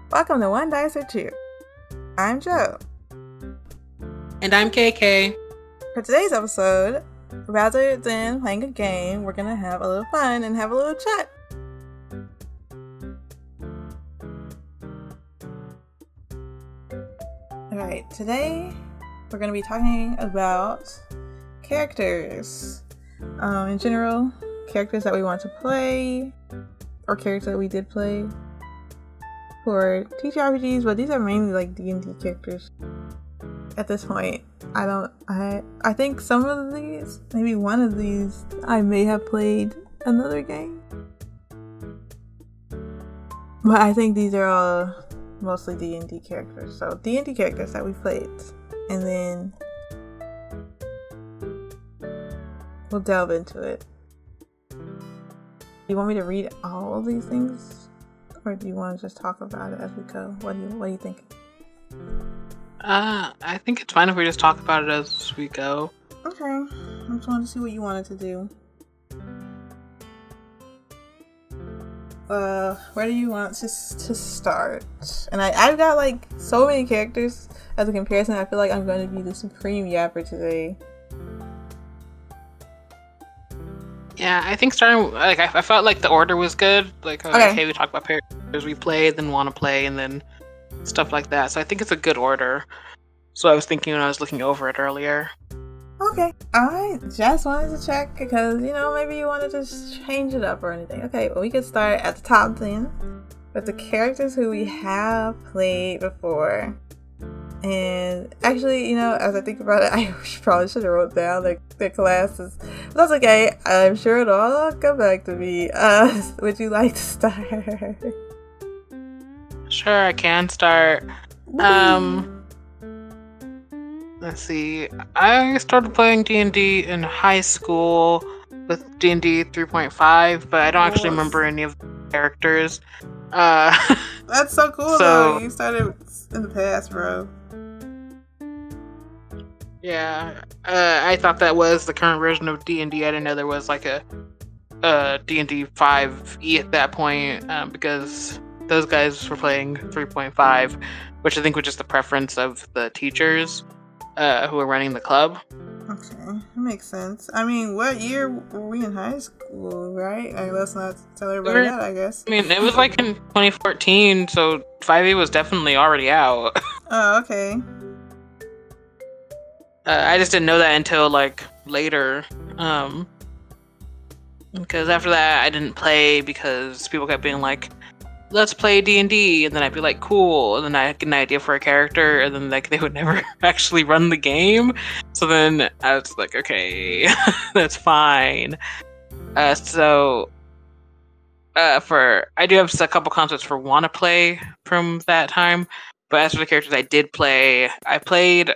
Welcome to One Dice or Two. I'm Joe. And I'm KK. For today's episode, rather than playing a game, we're going to have a little fun and have a little chat. Alright, today we're going to be talking about characters. In general, characters that we want to play, or characters that we did play for TTRPGs, but these are mainly like D&D characters at this point. I think some of these, maybe one of these, I may have played another game, but I think these are all mostly D&D characters. So D&D characters that we played, and then we'll delve into it. Do you want me to read all of these things, or do you want to just talk about it as we go? What do you think? I think it's fine if we just talk about it as we go. Okay. I just wanted to see what you wanted to do. Where do you want to start? And I've got like so many characters as a comparison. I feel like I'm going to be the supreme yapper today. Yeah, I think starting, like, I felt like the order was good. Like, okay, we talk about characters we played, then want to play, and then stuff like that. So I think it's a good order. So I was thinking when I was looking over it earlier. Okay. I just wanted to check because, maybe you wanted to change it up or anything. Okay, well, we can start at the top then with the characters who we have played before. And actually, as I think about it, I probably should have wrote down their classes. But that's okay. I'm sure it'll all come back to me. Would you like to start? Sure, I can start. Let's see. I started playing D&D in high school with D&D 3.5, but I don't actually remember any of the characters. That's so cool, though. You started in the past, bro. Yeah, I thought that was the current version of D&D. I didn't know there was like a D&D 5e at that point, because those guys were playing 3.5, which I think was just the preference of the teachers who were running the club. Okay, that makes sense. I mean, what year were we in high school, right? Let's not tell everybody that, I guess. I mean, it was like in 2014, so 5e was definitely already out. Oh, okay. I just didn't know that until like later, because after that I didn't play because people kept being like, let's play D&D, and then I'd be like, cool, and then I'd get an idea for a character, and then like they would never actually run the game. So then I was like, okay, that's fine. I do have a couple concepts for wanna play from that time, but as for the characters I did play, I played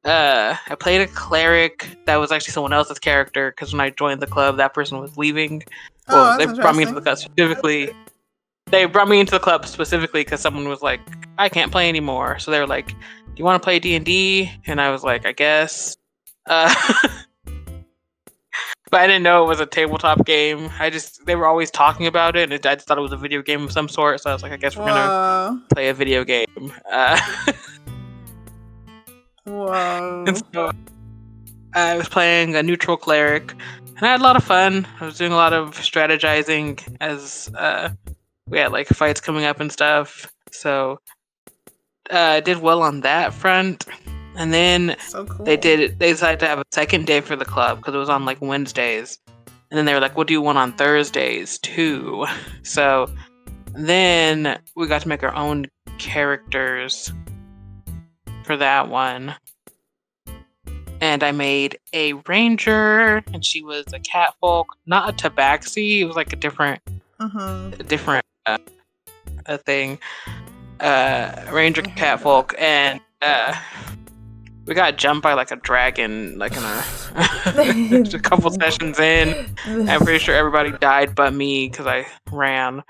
a cleric that was actually someone else's character, because when I joined the club, that person was leaving. Well, they brought me into the club specifically. They brought me into the club specifically because someone was like, I can't play anymore. So they were like, do you want to play D&D? And I was like, I guess. But I didn't know it was a tabletop game. They were always talking about it, and I just thought it was a video game of some sort. So I was like, I guess we're gonna play a video game. Whoa. And so I was playing a neutral cleric, and I had a lot of fun. I was doing a lot of strategizing as we had like fights coming up and stuff. So I did well on that front. And then so cool. They decided to have a second day for the club because it was on like Wednesdays. And then they were like, we'll do one on Thursdays too. So then we got to make our own characters for that one. And I made a ranger, and she was a catfolk, not a tabaxi. It was like a different thing. Ranger catfolk, and we got jumped by like a dragon, like in a couple sessions in. I'm pretty sure everybody died but me because I ran.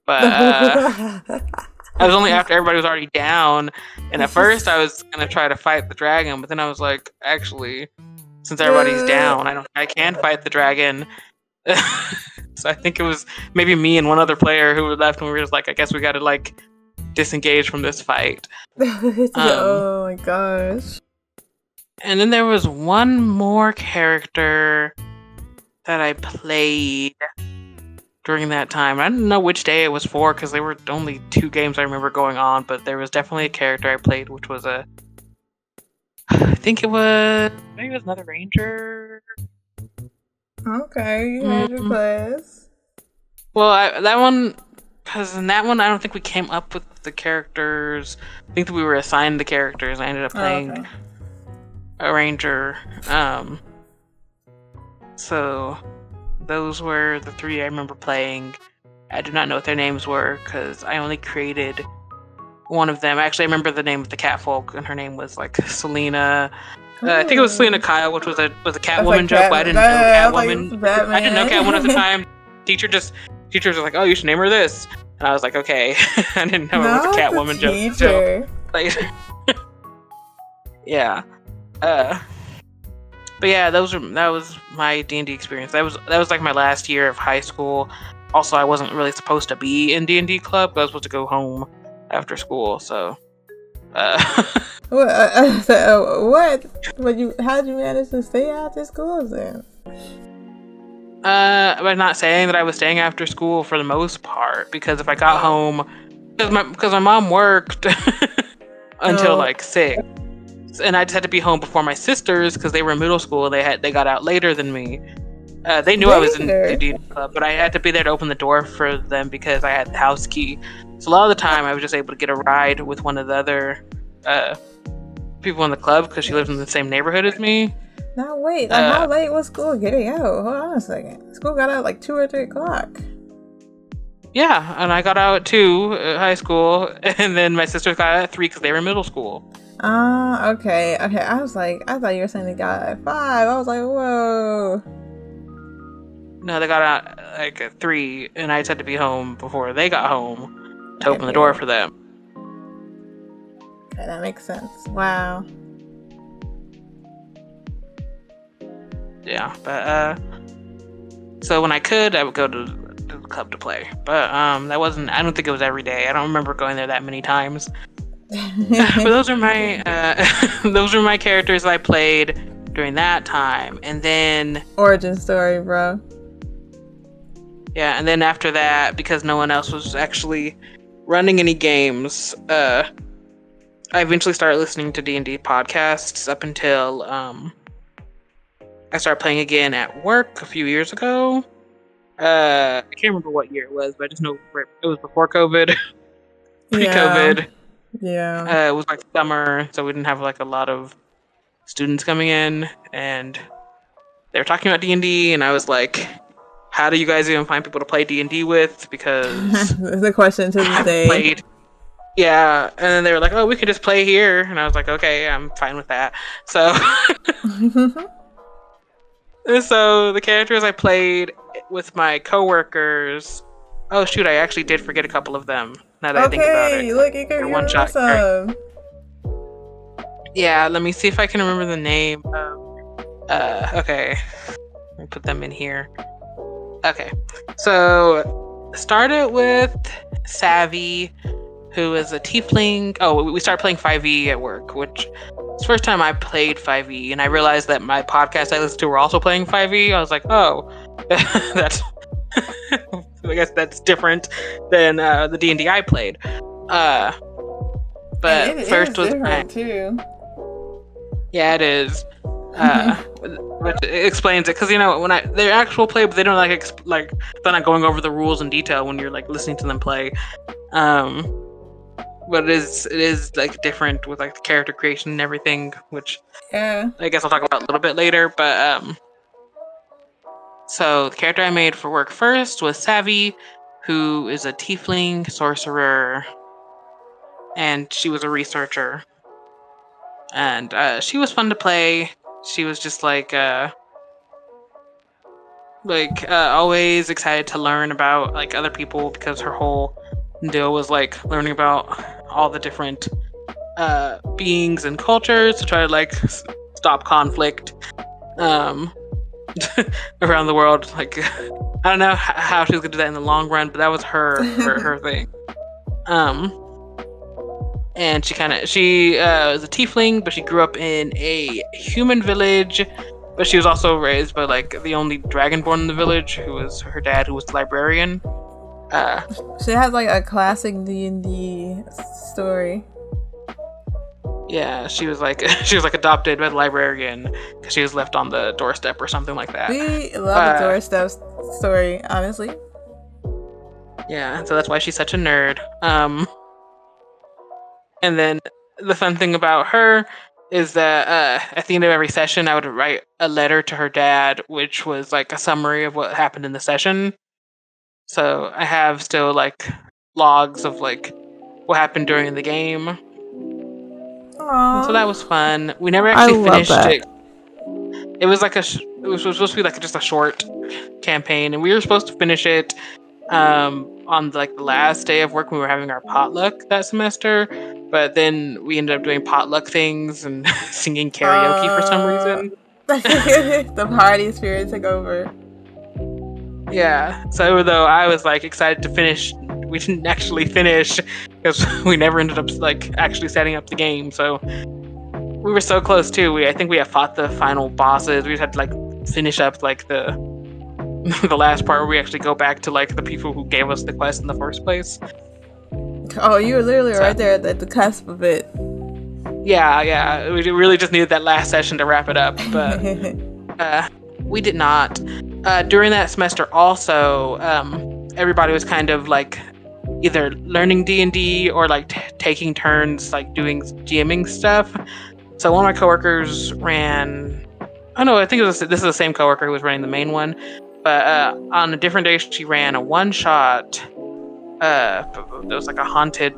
But I was only after everybody was already down, and at first I was gonna try to fight the dragon, but then I was like, actually, since everybody's down, I can fight the dragon. So I think it was maybe me and one other player who were left, and we were just like, I guess we got to like disengage from this fight. Oh my gosh. And then there was one more character that I played during that time. I don't know which day it was for because there were only 2 games I remember going on, but there was definitely a character I played, which was I think it was maybe it was another ranger. Okay, you had your class. Well, that one, because in that one I don't think we came up with the characters. I think that we were assigned the characters. I ended up playing a ranger. So those were the 3 I remember playing. I do not know what their names were because I only created one of them. Actually, I remember the name of the catfolk, and her name was like Selena. I think it was Selena Kyle, which was a Catwoman joke, but I didn't know Catwoman. I didn't know Catwoman at the time. Teachers were like, "Oh, you should name her this," and I was like, "Okay." I didn't know it was a Catwoman joke. So, like, yeah. But yeah, that was my D&D experience. That was like my last year of high school. Also, I wasn't really supposed to be in D&D club. I was supposed to go home after school. So, what? How'd you manage to stay after school then? By not saying that I was staying after school for the most part, because if I got home, because my mom worked until like 6. And I just had to be home before my sisters because they were in middle school. They got out later than me. They knew I was in the D&D club, but I had to be there to open the door for them because I had the house key. So a lot of the time, I was just able to get a ride with one of the other people in the club because she lived in the same neighborhood as me. Now wait, how late was school getting out? Hold on a second. School got out like 2 or 3 o'clock. Yeah, and I got out at 2 at high school, and then my sisters got out at 3 because they were in middle school. Okay. I was like, I thought you were saying they got out at 5. I was like, whoa. No, they got out like at 3, and I just had to be home before they got home to open the door for them. Okay, that makes sense. Wow. Yeah, but so when I could, I would go to the club to play. But that wasn't. I don't think it was every day. I don't remember going there that many times. But those are my characters I played during that time, and then origin story, bro. Yeah, and then after that, because no one else was actually running any games, I eventually started listening to D&D podcasts up until I started playing again at work a few years ago. I can't remember what year it was, but I just know it was before COVID, pre-COVID. Yeah. It was like summer, so we didn't have like a lot of students coming in, and they were talking about D&D, and I was like, how do you guys even find people to play D&D with? Because the question to this day. Played. Yeah, and then they were like, oh, we can just play here, and I was like, okay, I'm fine with that. So so the characters I played with my coworkers, oh shoot, I actually did forget a couple of them now that I think about it. Look, you can one shot. Awesome. Yeah, let me see if I can remember the name. Okay, let me put them in here. Okay, so started with Savvy, who is a tiefling. Oh, we started playing 5e at work, which was the first time I played 5e, and I realized that my podcast I listened to were also playing 5e. I was like, oh, that's I guess that's different than the D&D I played. But first was different too. Yeah, it is. Which explains it, because when they're actual play, but they don't they're not going over the rules in detail when you're like listening to them play. But it is like different with like the character creation and everything, which I guess I'll talk about a little bit later. But so the character I made for work first was Savvy, who is a tiefling sorcerer, and she was a researcher, and she was fun to play. She was just always excited to learn about like other people, because her whole deal was like learning about all the different beings and cultures to try to like stop conflict around the world, like I don't know how she was gonna do that in the long run, but that was her thing. And she was a tiefling, but she grew up in a human village. But she was also raised by like the only dragonborn in the village, who was her dad, who was the librarian. She has like a classic D&D story. Yeah, she was like adopted by the librarian because she was left on the doorstep or something like that. We love a doorstep story, honestly. Yeah, so that's why she's such a nerd. And then the fun thing about her is that at the end of every session, I would write a letter to her dad, which was like a summary of what happened in the session. So I have still like logs of like what happened during the game. Aww. So that was fun. We never actually finished it. It was like it was supposed to be like just a short campaign, and we were supposed to finish it on like the last day of work when we were having our potluck that semester. But then we ended up doing potluck things and singing karaoke for some reason. The party spirit took over. Yeah. So though I was like excited to finish, we didn't actually finish because we never ended up like actually setting up the game. So we were so close too. I think we had fought the final bosses. We just had to like finish up like the last part where we actually go back to like the people who gave us the quest in the first place. Oh, you were literally right there at the cusp of it. Yeah. We really just needed that last session to wrap it up, but we did not. During that semester also, everybody was kind of like either learning D&D or like taking turns like doing GMing stuff. So one of my coworkers ran... Oh no, I think this is the same coworker who was running the main one. But on a different day, she ran a one-shot. There was like a haunted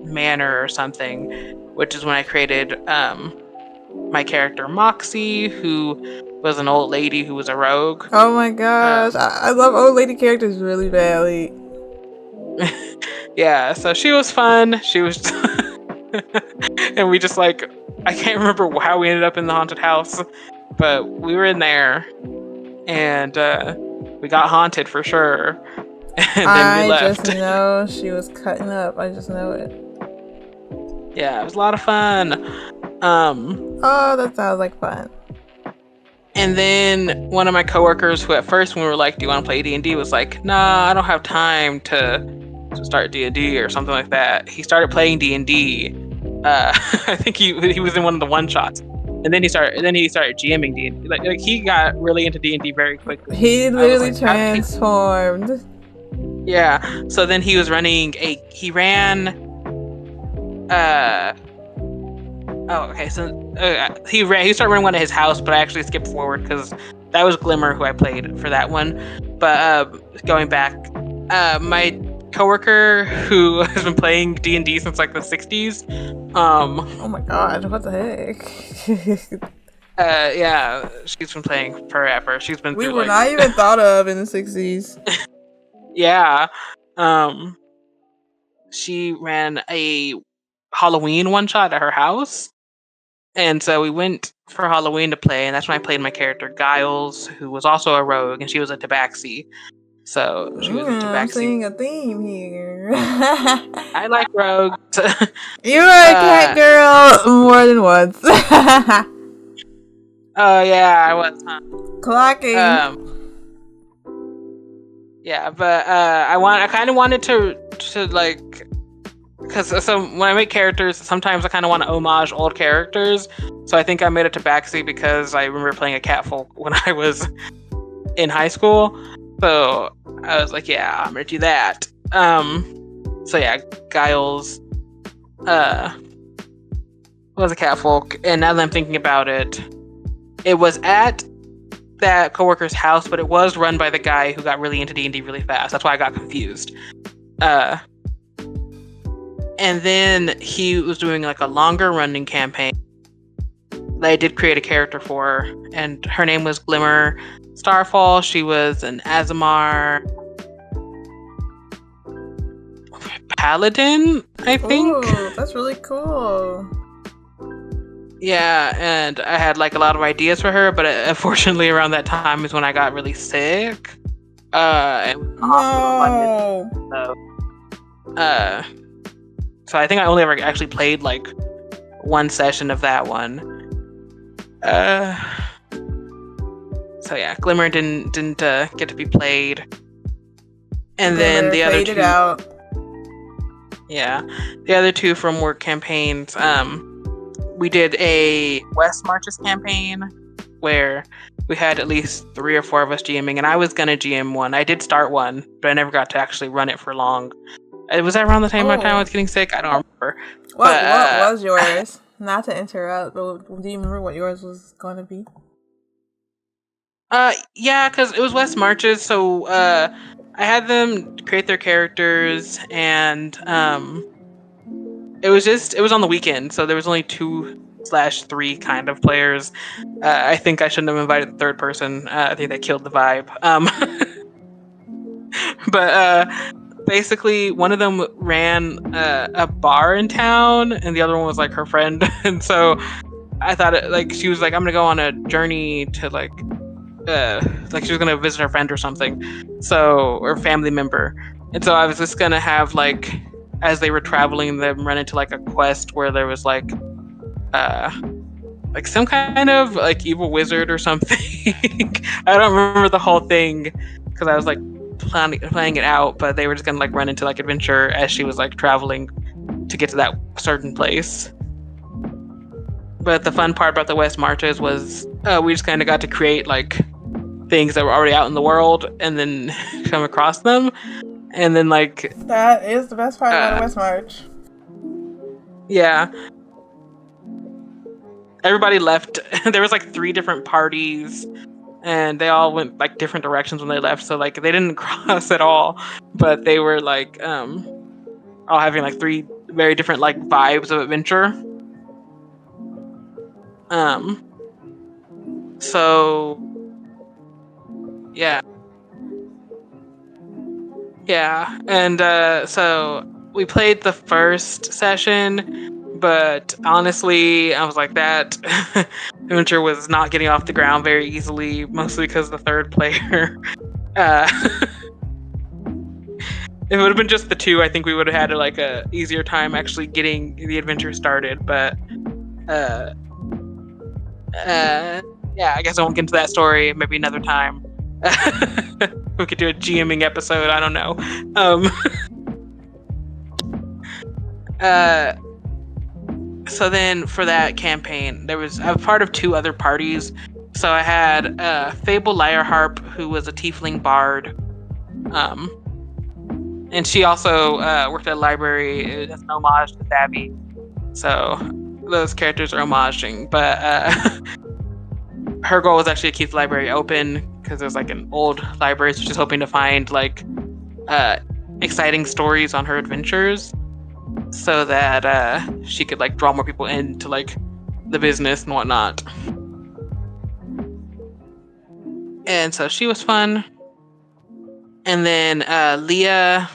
manor or something, which is when I created my character Moxie, who was an old lady who was a rogue. Oh my gosh, I love old lady characters really badly. Yeah, so she was fun. She was... and we just like... I can't remember how we ended up in the haunted house, but we were in there, and we got haunted for sure. And then we left. I just know she was cutting up. I just know it. Yeah, it was a lot of fun. Oh, that sounds like fun. And then one of my coworkers, who at first when we were like, "Do you want to play D&D?" was like, "Nah, I don't have time to start D&D or something like that." He started playing D&D. I think he was in one of the one shots, and then he started GMing D&D. Like he got really into D&D very quickly. He literally transformed. Yeah. So then he was running he ran. He started running one at his house, but I actually skipped forward because that was Glimmer who I played for that one. But going back, my coworker who has been playing D&D since like the 60s. Oh my god, what the heck? Yeah, she's been playing forever. She's been. We were not even thought of in the 60s. Yeah. She ran a Halloween one shot at her house. And so we went for Halloween to play, and that's when I played my character Giles, who was also a rogue, and she was a tabaxi. So she was a tabaxi. I'm seeing a theme here. I like rogues. You were a cat girl more than once. Oh yeah, I was. Clocking. Yeah, but I kind of wanted to like. Because so when I make characters, sometimes I kind of want to homage old characters. So I think I made a tabaxi because I remember playing a catfolk when I was in high school. So I was like, yeah, I'm gonna do that. So yeah, Giles was a catfolk, and now that I'm thinking about it, it was at that coworker's house, but it was run by the guy who got really into D&D really fast. That's why I got confused. And then he was doing like a longer running campaign that I did create a character for, and her name was Glimmer Starfall. She was an Azamar paladin, I think. Ooh, that's really cool. Yeah, and I had like a lot of ideas for her, but unfortunately around that time is when I got really sick. And was in the hospital by so I think I only ever actually played like one session of that one. So yeah, Glimmer didn't get to be played. And Glimmer then the other faded two, out. yeah, the other two from work campaigns. We did a West Marches campaign where we had at least 3 or 4 of us GMing, and I was gonna GM one. I did start one, but I never got to actually run it for long. Was that around the time my time I was getting sick? I don't remember. What was yours? Not to interrupt, but do you remember what yours was going to be? Yeah, because it was West Marches, so I had them create their characters, and it was on the weekend, so there was only 2/3 kind of players. I think I shouldn't have invited the third person. I think that killed the vibe. But basically, one of them ran a bar in town, and the other one was like her friend. And so I thought she was like, I'm gonna go on a journey to like she was gonna visit her friend or something, or family member. And so I was just gonna have like, as they were traveling, them run into like a quest where there was like some kind of like evil wizard or something. I don't remember the whole thing because I was like playing it out, but they were just gonna like run into like adventure as she was like traveling to get to that certain place. But the fun part about the West Marches was we just kind of got to create like things that were already out in the world and then come across them, and then like that is the best part about a West March. Yeah, everybody left. There was like 3 different parties, and they all went like different directions when they left. So like they didn't cross at all, but they were like all having like 3 very different like vibes of adventure. So yeah, and so we played the first session, but honestly, I was like, that adventure was not getting off the ground very easily, mostly because the third player. If it would have been just the 2, I think we would have had like a easier time actually getting the adventure started. But yeah, I guess I won't get into that story. Maybe another time. We could do a GMing episode. I don't know. So then for that campaign, I was part of 2 other parties. So I had Fable Lyreharp, who was a tiefling bard, and she also worked at a library as an homage to Thabby. So those characters are homaging, but her goal was actually to keep the library open because there's like an old library, so she's hoping to find like exciting stories on her adventures, so that she could like draw more people into like the business and whatnot. And so she was fun. And then Leah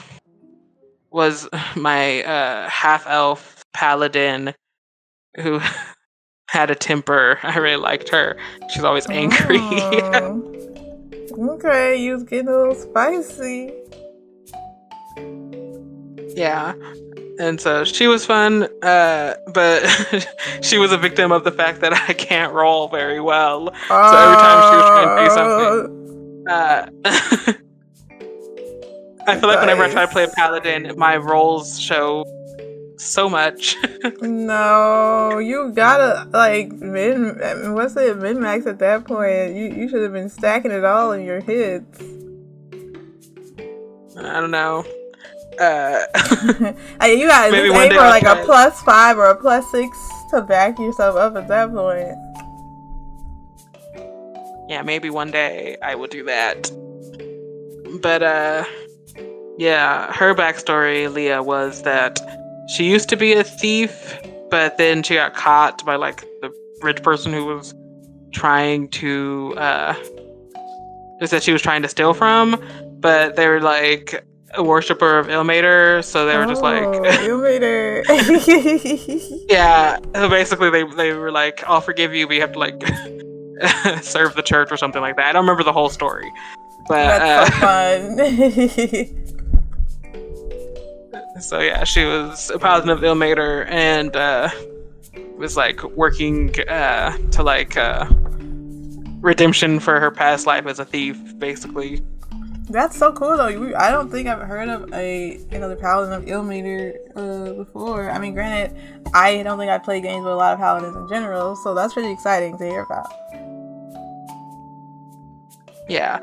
was my half-elf paladin who had a temper. I really liked her. She's always angry. Okay, you was getting a little spicy. Yeah. And so she was fun, but she was a victim of the fact that I can't roll very well. So every time she was trying to do something, I feel like whenever I try to play a paladin, my rolls show so much. No, you gotta like min-max at that point. You should have been stacking it all in your hits. I don't know. You gotta maybe just aim for like a +5 or a +6 to back yourself up at that point. Yeah, maybe one day I will do that. But yeah, her backstory, Leah, was that she used to be a thief, but then she got caught by like the rich person who was trying to just that she was trying to steal from, but they were like a worshiper of Ilmater, so they were just like Ilmater. Yeah, so basically they were like, I'll forgive you, but you have to like serve the church or something like that. I don't remember the whole story, but That's so fun. so yeah, she was a paladin of Ilmater and was like working to like redemption for her past life as a thief, basically. That's so cool though. I don't think I've heard of another paladin of Ilmater before. I mean, granted, I don't think I play games with a lot of paladins in general, so that's pretty exciting to hear about. Yeah.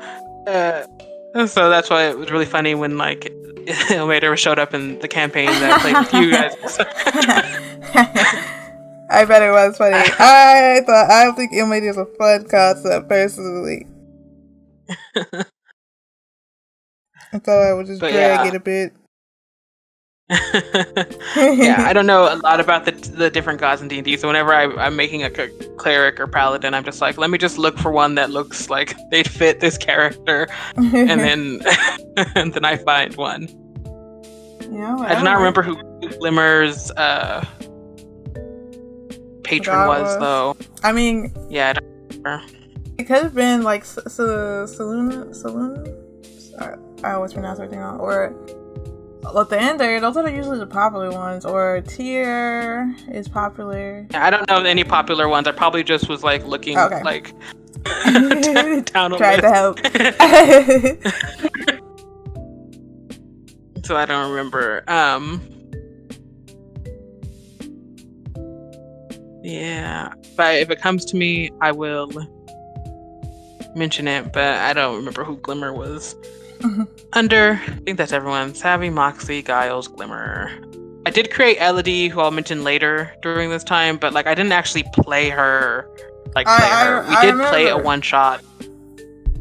So that's why it was really funny when like Ilmater showed up in the campaign that I played with you guys. I bet it was funny. I don't think Ilmater is a fun concept personally. I thought I would just drag it a bit. Yeah, I don't know a lot about the different gods in D&D, so whenever I'm making a cleric or paladin, I'm just like, let me just look for one that looks like they'd fit this character, and then and then I find one. Yeah, I do not remember who Glimmer's patron was, though. I mean, yeah, I don't remember. It could have been like Saloon. I always pronounce everything wrong. Or Lathander. Those are usually the popular ones. Or Tyr is popular. Yeah, I don't know any popular ones. I probably just was like looking like down a tried to help. So I don't remember. Yeah, but if it comes to me, I will mention it. But I don't remember who Glimmer was. Under. I think that's everyone. Savvy, Moxie, Giles, Glimmer. I did create Elodie, who I'll mention later during this time, but like I didn't actually play her. We did play a one shot.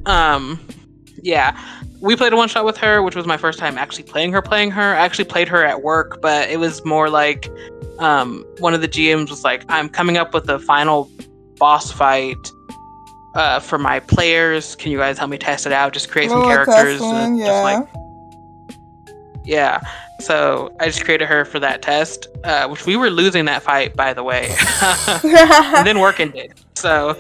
Yeah, we played a one shot with her, which was my first time actually playing her. I actually played her at work, but it was more like one of the GMs was like, I'm coming up with a final boss fight for my players. Can you guys help me test it out? Just create some characters. Yeah. So I just created her for that test, which we were losing that fight, by the way. And then work ended. So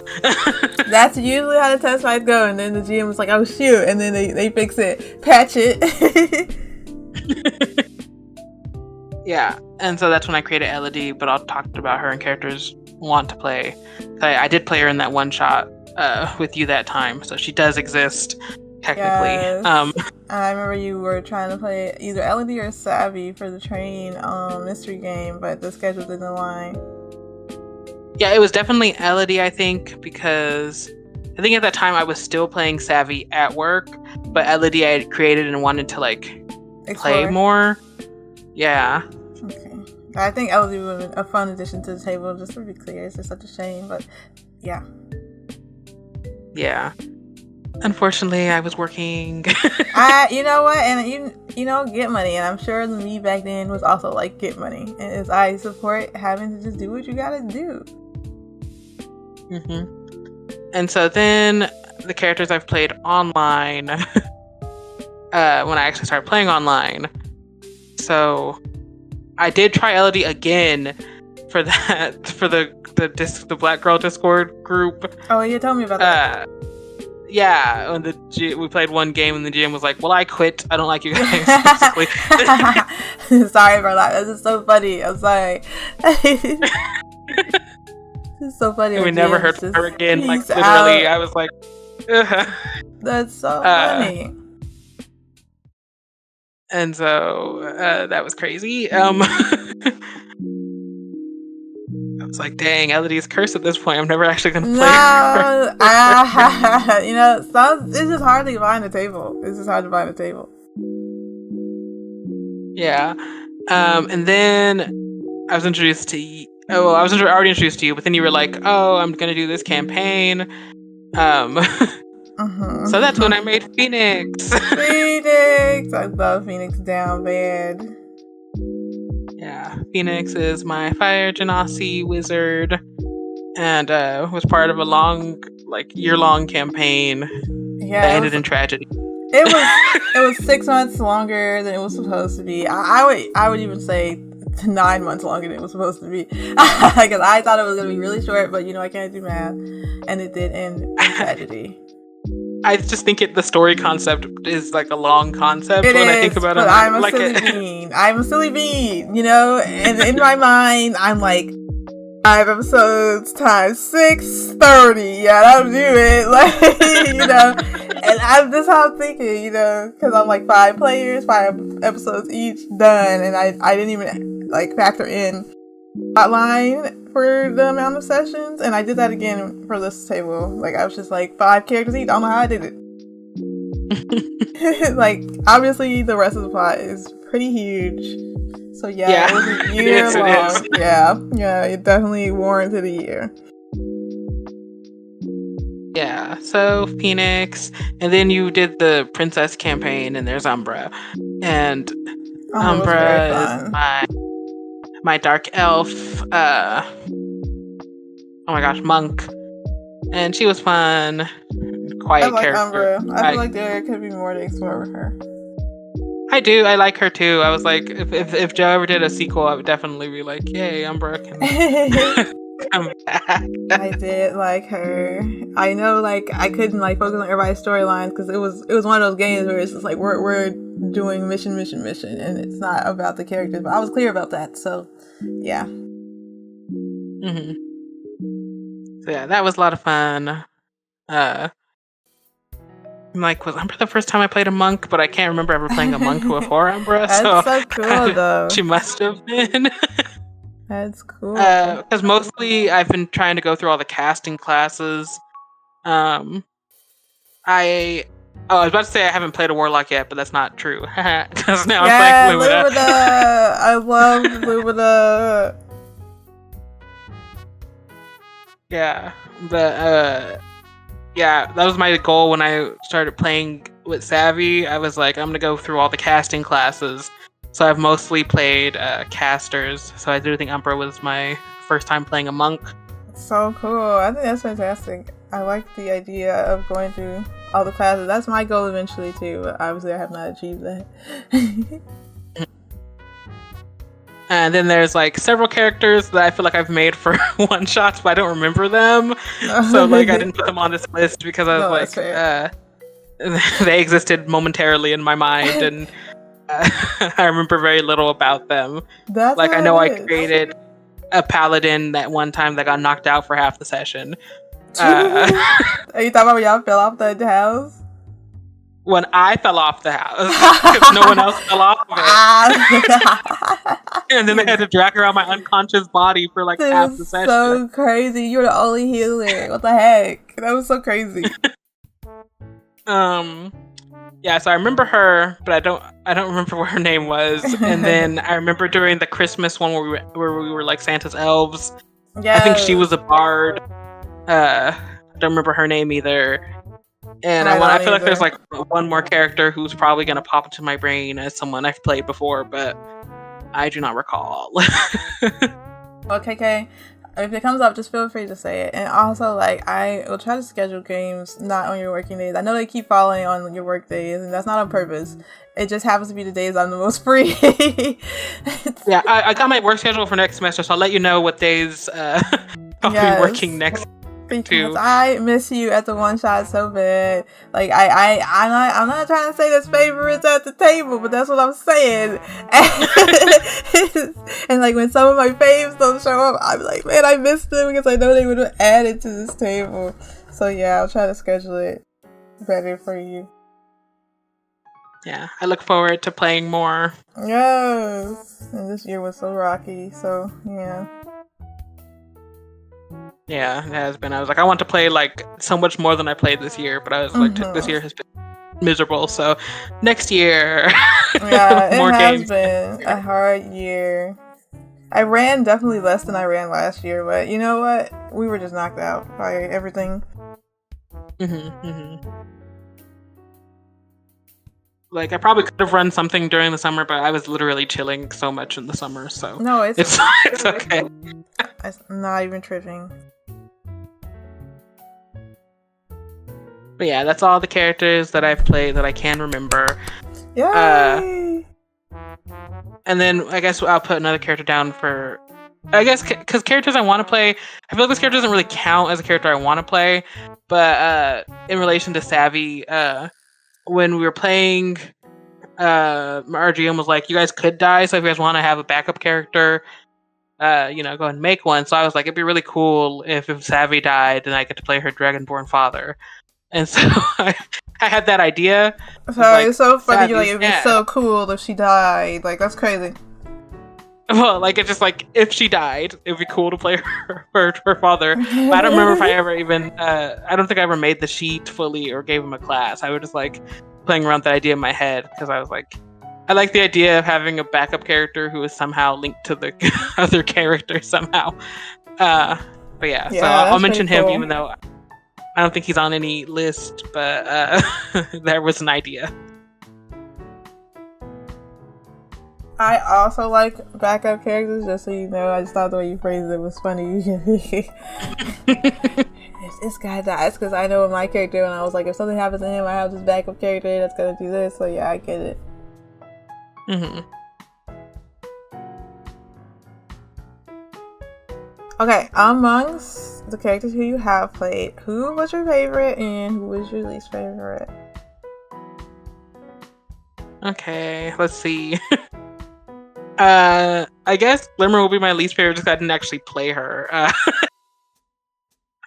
that's usually how the test fights go. And then the GM was like, oh shoot. And then they fix it, patch it. Yeah. And so that's when I created Elodie, but I'll talk about her and characters want to play. I did play her in that one shot with you that time, so she does exist technically. Yes. I remember you were trying to play either Elodie or Savvy for the train mystery game, but the schedule didn't align. Yeah, it was definitely Elodie, I think, because I think at that time I was still playing Savvy at work, but Elodie I had created and wanted to play more. Yeah. Okay. I think Elodie would have been a fun addition to the table, just to be clear. It's just such a shame, but yeah. Yeah. Unfortunately, I was working. You know what? And get money. And I'm sure the me back then was also like, get money. And I support having to just do what you gotta do. Mm-hmm. And so then the characters I've played online, when I actually started playing online. So I did try Elodie again for the Black Girl Discord group. Oh, you told me about that. Yeah, when we played one game and the GM was like, well, I quit. I don't like you guys. Basically. Sorry for that. This is so funny. I'm sorry. This is so funny. And we never heard from her again. Like, literally, out. I was like, that's so funny. And so that was crazy. I was like, dang, Elodie's cursed at this point. I'm never actually going to play her. It's just hard to find the table. Yeah. And then I was introduced to you. Oh, well, I was already introduced to you, but then you were like, oh, I'm going to do this campaign. So that's when I made Phoenix. Phoenix! I love Phoenix down bad. Yeah, Phoenix is my fire genasi wizard, and was part of a year-long campaign that ended in tragedy. It was 6 months longer than it was supposed to be. I would even say 9 months longer than it was supposed to be. Because I thought it was going to be really short, but I can't do math. And it did end in tragedy. I just think the story concept is like a long concept it when is, I think about it. But I'm a silly bean. I'm a silly bean, And in my mind, I'm like, 5 episodes times 6:30. Yeah, that'll do it. And that's how I'm thinking, because I'm like 5 players, 5 episodes each, done. And I didn't even factor in outline for the amount of sessions. And I did that again for this table. I was just 5 characters each. I don't know how I did it. Obviously the rest of the plot is pretty huge. So it was a year long. Yeah, it definitely warranted a year. Yeah, so Phoenix, and then you did the Princess campaign, and there's Umbra. And Umbra is my dark elf, oh my gosh, monk. And she was fun, quiet character. Umbra. I feel like there could be more to explore with her. I do. I like her too. I was like, if Joe ever did a sequel, I would definitely be like, yay, Umbra can come back. I did like her. I know, I couldn't focus on everybody's storylines because it was one of those games where it's just we're doing mission, and it's not about the characters. But I was clear about that, so yeah. Mm-hmm. So yeah, that was a lot of fun. Was Umbra the first time I played a monk? But I can't remember ever playing a monk before Umbra. That's so cool, though. She must have been. That's cool. Because mostly I've been trying to go through all the casting classes. I was about to say I haven't played a warlock yet, but that's not true. Because now I'm playing Lumina. I love Lumina. Yeah, but that was my goal when I started playing with Savvy. I was like, I'm gonna go through all the casting classes. So I've mostly played casters. So I do think Umbra was my first time playing a monk. So cool. I think that's fantastic. I like the idea of going through all the classes. That's my goal eventually too, but obviously I have not achieved that. And then there's several characters that I feel like I've made for one shots, but I don't remember them. So I didn't put them on this list because I was they existed momentarily in my mind, and I remember very little about them. That's I know I created a paladin that one time that got knocked out for half the session. Are you talking about when y'all fell off the house? When I fell off the house, because no one else fell off of it. And then they had to drag around my unconscious body for half the session. So crazy. You're the only healer. What the heck? That was so crazy. Yeah, so I remember her, but I don't remember what her name was. And then I remember during the Christmas one where we were Santa's elves. Yeah. I think she was a bard. I don't remember her name either. And I feel like there's one more character who's probably gonna pop into my brain as someone I've played before, but I do not recall. Okay. If it comes up, just feel free to say it. And also, I will try to schedule games not on your working days. I know they keep falling on your work days, and that's not on purpose. It just happens to be the days I'm the most free. Yeah, I got my work schedule for next semester, so I'll let you know what days I'll be working next. Because I miss you at the one shot so bad. I'm not trying to say there's favorites at the table, but that's what I'm saying. And when some of my faves don't show up, I'm like, man, I missed them because I know they would have added to this table. So yeah, I'll try to schedule it better for you. Yeah, I look forward to playing more. Yes, and this year was so rocky. So yeah. Yeah, it has been. I was I want to play so much more than I played this year, but I was this year has been miserable. So next year, yeah, more it has games. been a hard year. I ran definitely less than I ran last year, but you know what? We were just knocked out by everything. I probably could have run something during the summer, but I was literally chilling so much in the summer. So no, it's okay. I'm not even tripping. But yeah, that's all the characters that I've played that I can remember. Yay! And then I guess I'll put another character down for. I guess because characters I want to play, I feel like this character doesn't really count as a character I want to play. But in relation to Savvy, when we were playing, our GM was like, "You guys could die, so if you guys want to have a backup character, go and make one." So I was like, "It'd be really cool if Savvy died, then I get to play her Dragonborn father." And so I had that idea. So it's so funny. You're like, it'd be so cool if she died. Like, that's crazy. Well, like, it's just like, if she died, it'd be cool to play her father. But I don't remember if I ever even, I don't think I ever made the sheet fully or gave him a class. I was just like playing around with the idea in my head because I was like, I like the idea of having a backup character who is somehow linked to the other character somehow. But yeah, so I'll mention him even though I don't think he's on any list, but there was an idea. I also like backup characters, just so you know. I just thought the way you phrased it was funny. If this guy dies, because I know my character, and I was like, if something happens to him, I have this backup character that's gonna do this. So yeah, I get it. Okay, amongst the characters who you have played, who was your favorite and who was your least favorite? Okay, let's see. I guess Glimmer will be my least favorite just because I didn't actually play her. I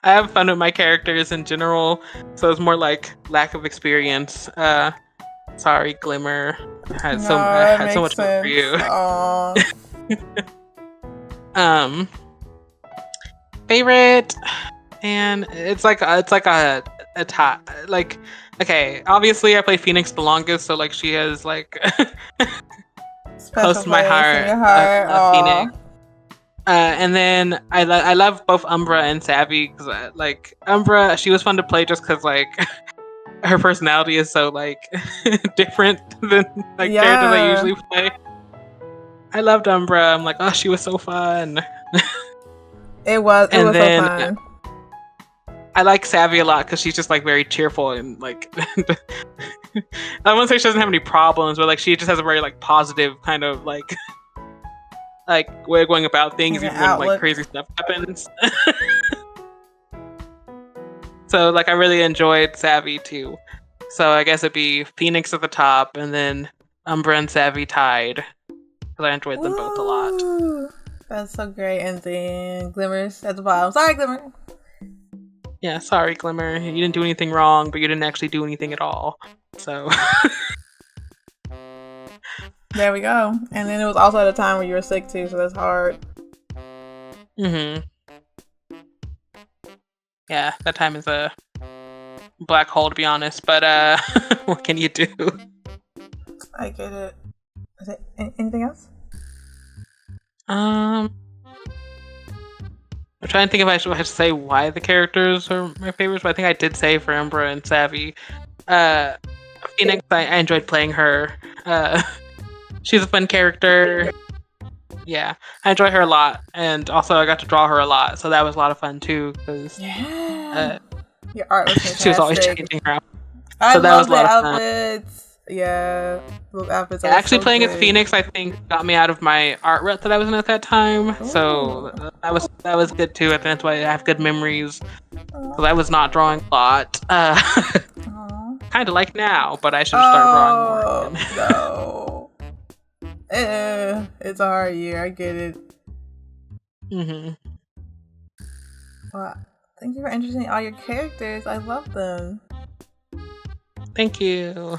have fun with my characters in general, so it's more like lack of experience. Sorry, Glimmer. I had so much fun for you. Favorite, and it's like a tie. Like, okay, obviously I play Phoenix the longest, so like she has like close to my heart. Phoenix. And then I love both Umbra and Savvy because like Umbra, she was fun to play just because like her personality is so like different than like characters I usually play. I loved Umbra. I'm like, oh, she was so fun. It was so fun. I like Savvy a lot because she's just like very cheerful and like I won't say she doesn't have any problems, but like she just has a very like positive kind of like way of going about things even when like crazy stuff happens. So like I really enjoyed Savvy too. So I guess it'd be Phoenix at the top and then Umbra and Savvy tied because I enjoyed them both a lot. That's so great. And then Glimmer's at the bottom. Sorry, Glimmer. Yeah, sorry, Glimmer. You didn't do anything wrong, but you didn't actually do anything at all. So there we go. And then it was also at a time where you were sick too, so that's hard. Yeah, that time is a black hole to be honest, but what can you do? I get it. Is it anything else? I'm trying to think if I should say why the characters are my favorites, but I think I did say for Umbra and Savvy. Phoenix, I enjoyed playing her. She's a fun character. Yeah, I enjoy her a lot, and also I got to draw her a lot, so that was a lot of fun too. Because your art was fantastic. She was always changing her outfit. So that was a lot of fun. Yeah, those outfits. Yeah, actually, playing as Phoenix, I think, got me out of my art rut that I was in at that time. Ooh. So that was good too. I think that's why I have good memories. Because I was not drawing a lot. Kind of like now, but I should start drawing more. No, it's a hard year. I get it. Well, thank you for introducing all your characters. I love them. Thank you.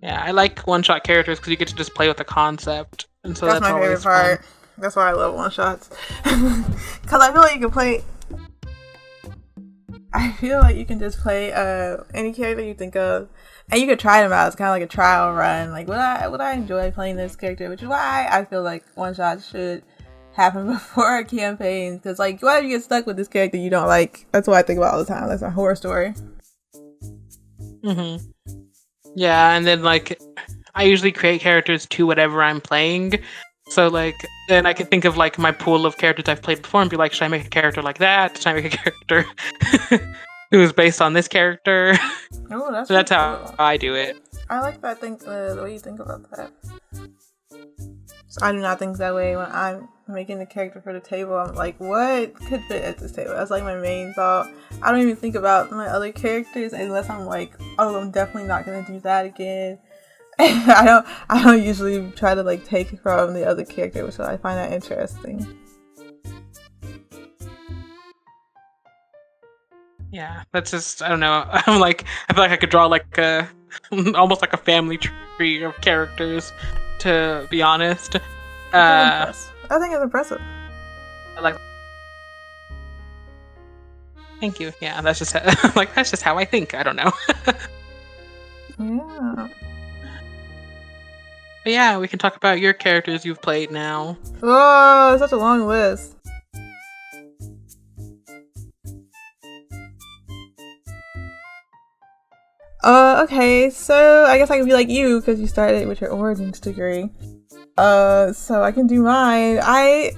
Yeah, I like one-shot characters because you get to just play with the concept, and so that's my favorite part. That's why I love one-shots. Because I feel like you can play. I feel like you can just play any character you think of, and you could try them out. It's kind of like a trial run. Like, would I enjoy playing this character? Which is why I feel like one-shots should happen before a campaign. Because like, what if you get stuck with this character you don't like? That's what I think about all the time. That's a horror story. Yeah, and then like I usually create characters to whatever I'm playing. So like then I can think of like my pool of characters I've played before and be like, should I make a character like that? Should I make a character it was based on this character. Oh, that's So that's really how cool. I do it. I like that. The way you think about that. So I do not think that way when I'm making the character for the table. I'm like, what could fit at this table? That's like my main thought. I don't even think about my other characters unless I'm like, oh, I'm definitely not gonna do that again. I don't usually try to like take from the other character, so I find that interesting. Yeah, that's just, I don't know. I feel like I could draw like a almost like a family tree of characters. To be honest, I think it's impressive. I like. Thank you. Yeah, that's just that's just how I think. I don't know. Yeah. But yeah, we can talk about your characters you've played now. Whoa, it's such a long list. Okay, so I guess I can be like you because you started with your origins degree. So I can do mine. I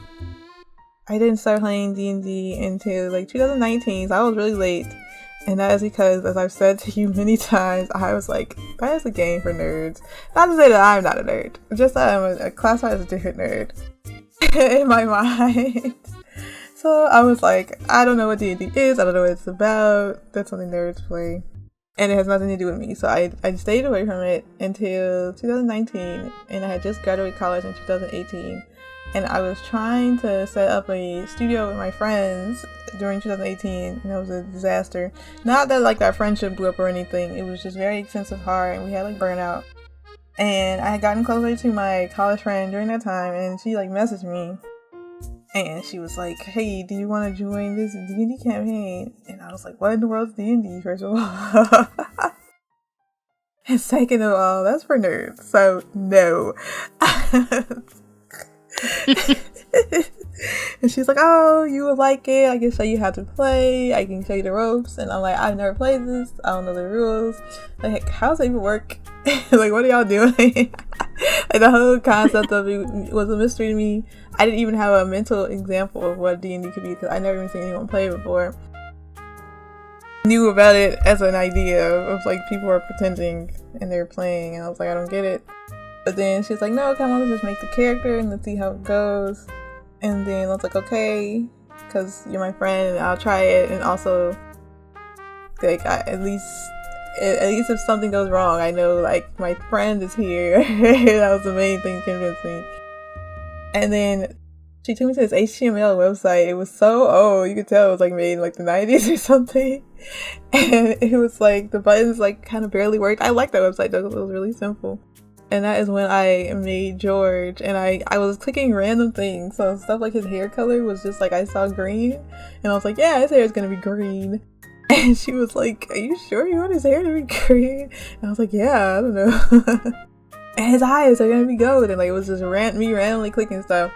didn't start playing D&D until like 2019, so I was really late. And that is because, as I've said to you many times, I was like, that is a game for nerds. Not to say that I'm not a nerd, just that I'm classified as a different nerd in my mind. So I was like, I don't know what D&D is, I don't know what it's about, that's something nerds play. And it has nothing to do with me. So I stayed away from it until 2019, and I had just graduated college in 2018. And I was trying to set up a studio with my friends during 2018, and it was a disaster. Not that like our friendship blew up or anything, it was just very expensive, hard, and we had like burnout. And I had gotten closer to my college friend during that time, and she like messaged me. And she was like, hey, do you want to join this D&D campaign? And I was like, what in the world's D&D, first of all? And second of all, that's for nerds, so no. And she's like, oh, you would like it, I can show you how to play, I can show you the ropes. And I'm like, I've never played this, I don't know the rules, like how does it even work? Like, what are y'all doing? Like, the whole concept of it was a mystery to me. I didn't even have a mental example of what D&D could be because I never even seen anyone play it before. Knew about it as an idea of like people were pretending and they were playing, and I was like, I don't get it. But then she's like, no, come on, let's just make the character and let's see how it goes. And then I was like, okay, because you're my friend and I'll try it. And also, like, at least if something goes wrong, I know like my friend is here. That was the main thing to convince me. And then she took me to this HTML website. It was so old, you could tell it was like made in like the 90s or something. And it was like the buttons like kind of barely worked. I liked that website though, it was really simple. And that is when I made George, and I was clicking random things. So stuff like his hair color was just like, I saw green, and I was like, yeah, his hair is gonna be green. And she was like, are you sure you want his hair to be green? And I was like, yeah, I don't know. And his eyes are gonna be gold. And like, it was just me randomly clicking stuff.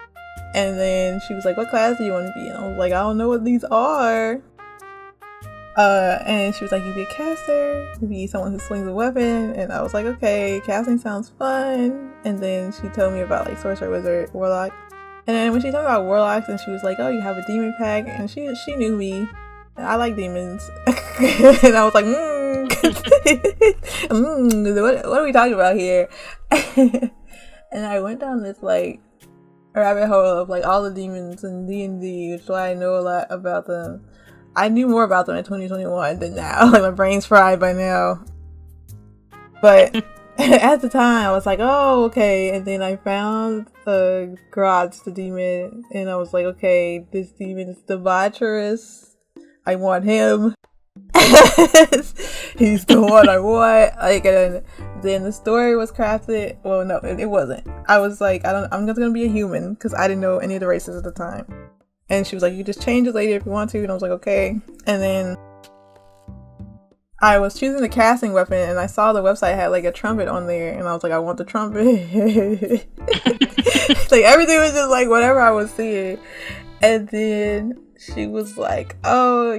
And then she was like, what class do you want to be? And I was like, I don't know what these are. And she was like, you be a caster, you be someone who swings a weapon. And I was like, okay, casting sounds fun. And then she told me about like sorcerer, wizard, warlock. And then when she told me about warlocks, and she was like, oh, you have a demon pack, and she knew me. And I like demons. And I was like, what are we talking about here? And I went down this like rabbit hole of like all the demons in D&D, which is why I know a lot about them. I knew more about them in 2021 than now. Like, my brain's fried by now. But at the time, I was like, oh, okay. And then I found Grotz, the demon, and I was like, okay, this demon is debaucherous. I want him. He's the one I want. Like, and then the story was crafted. Well, no, it wasn't. I was like, I'm just gonna be a human because I didn't know any of the races at the time. And she was like, you just change it later if you want to. And I was like, okay. And then I was choosing the casting weapon, and I saw the website had like a trumpet on there, and I was like, I want the trumpet. Like, everything was just like whatever I was seeing. And then she was like, oh,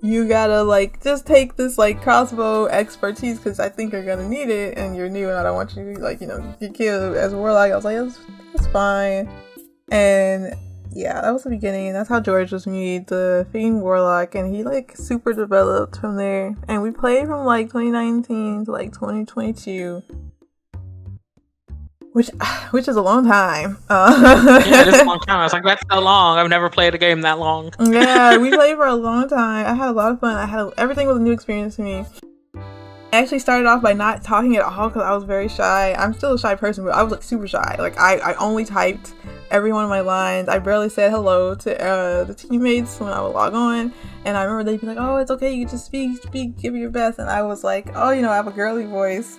you gotta like just take this like crossbow expertise because I think you're gonna need it, and you're new and I don't want you to like get killed as a warlock. I was like, that's fine. And yeah, that was the beginning. That's how George was made, the Fiend Warlock, and he like super developed from there. And we played from like 2019 to like 2022, which is a long time. Yeah, it's a long time. I was like, that's so long. I've never played a game that long. Yeah, we played for a long time. I had a lot of fun. Everything was a new experience to me. I actually started off by not talking at all because I was very shy. I'm still a shy person, but I was like super shy. Like I only typed every one of my lines. I barely said hello to the teammates when I would log on. And I remember they'd be like, "Oh, it's okay. You can just speak, give it your best." And I was like, "Oh, I have a girly voice."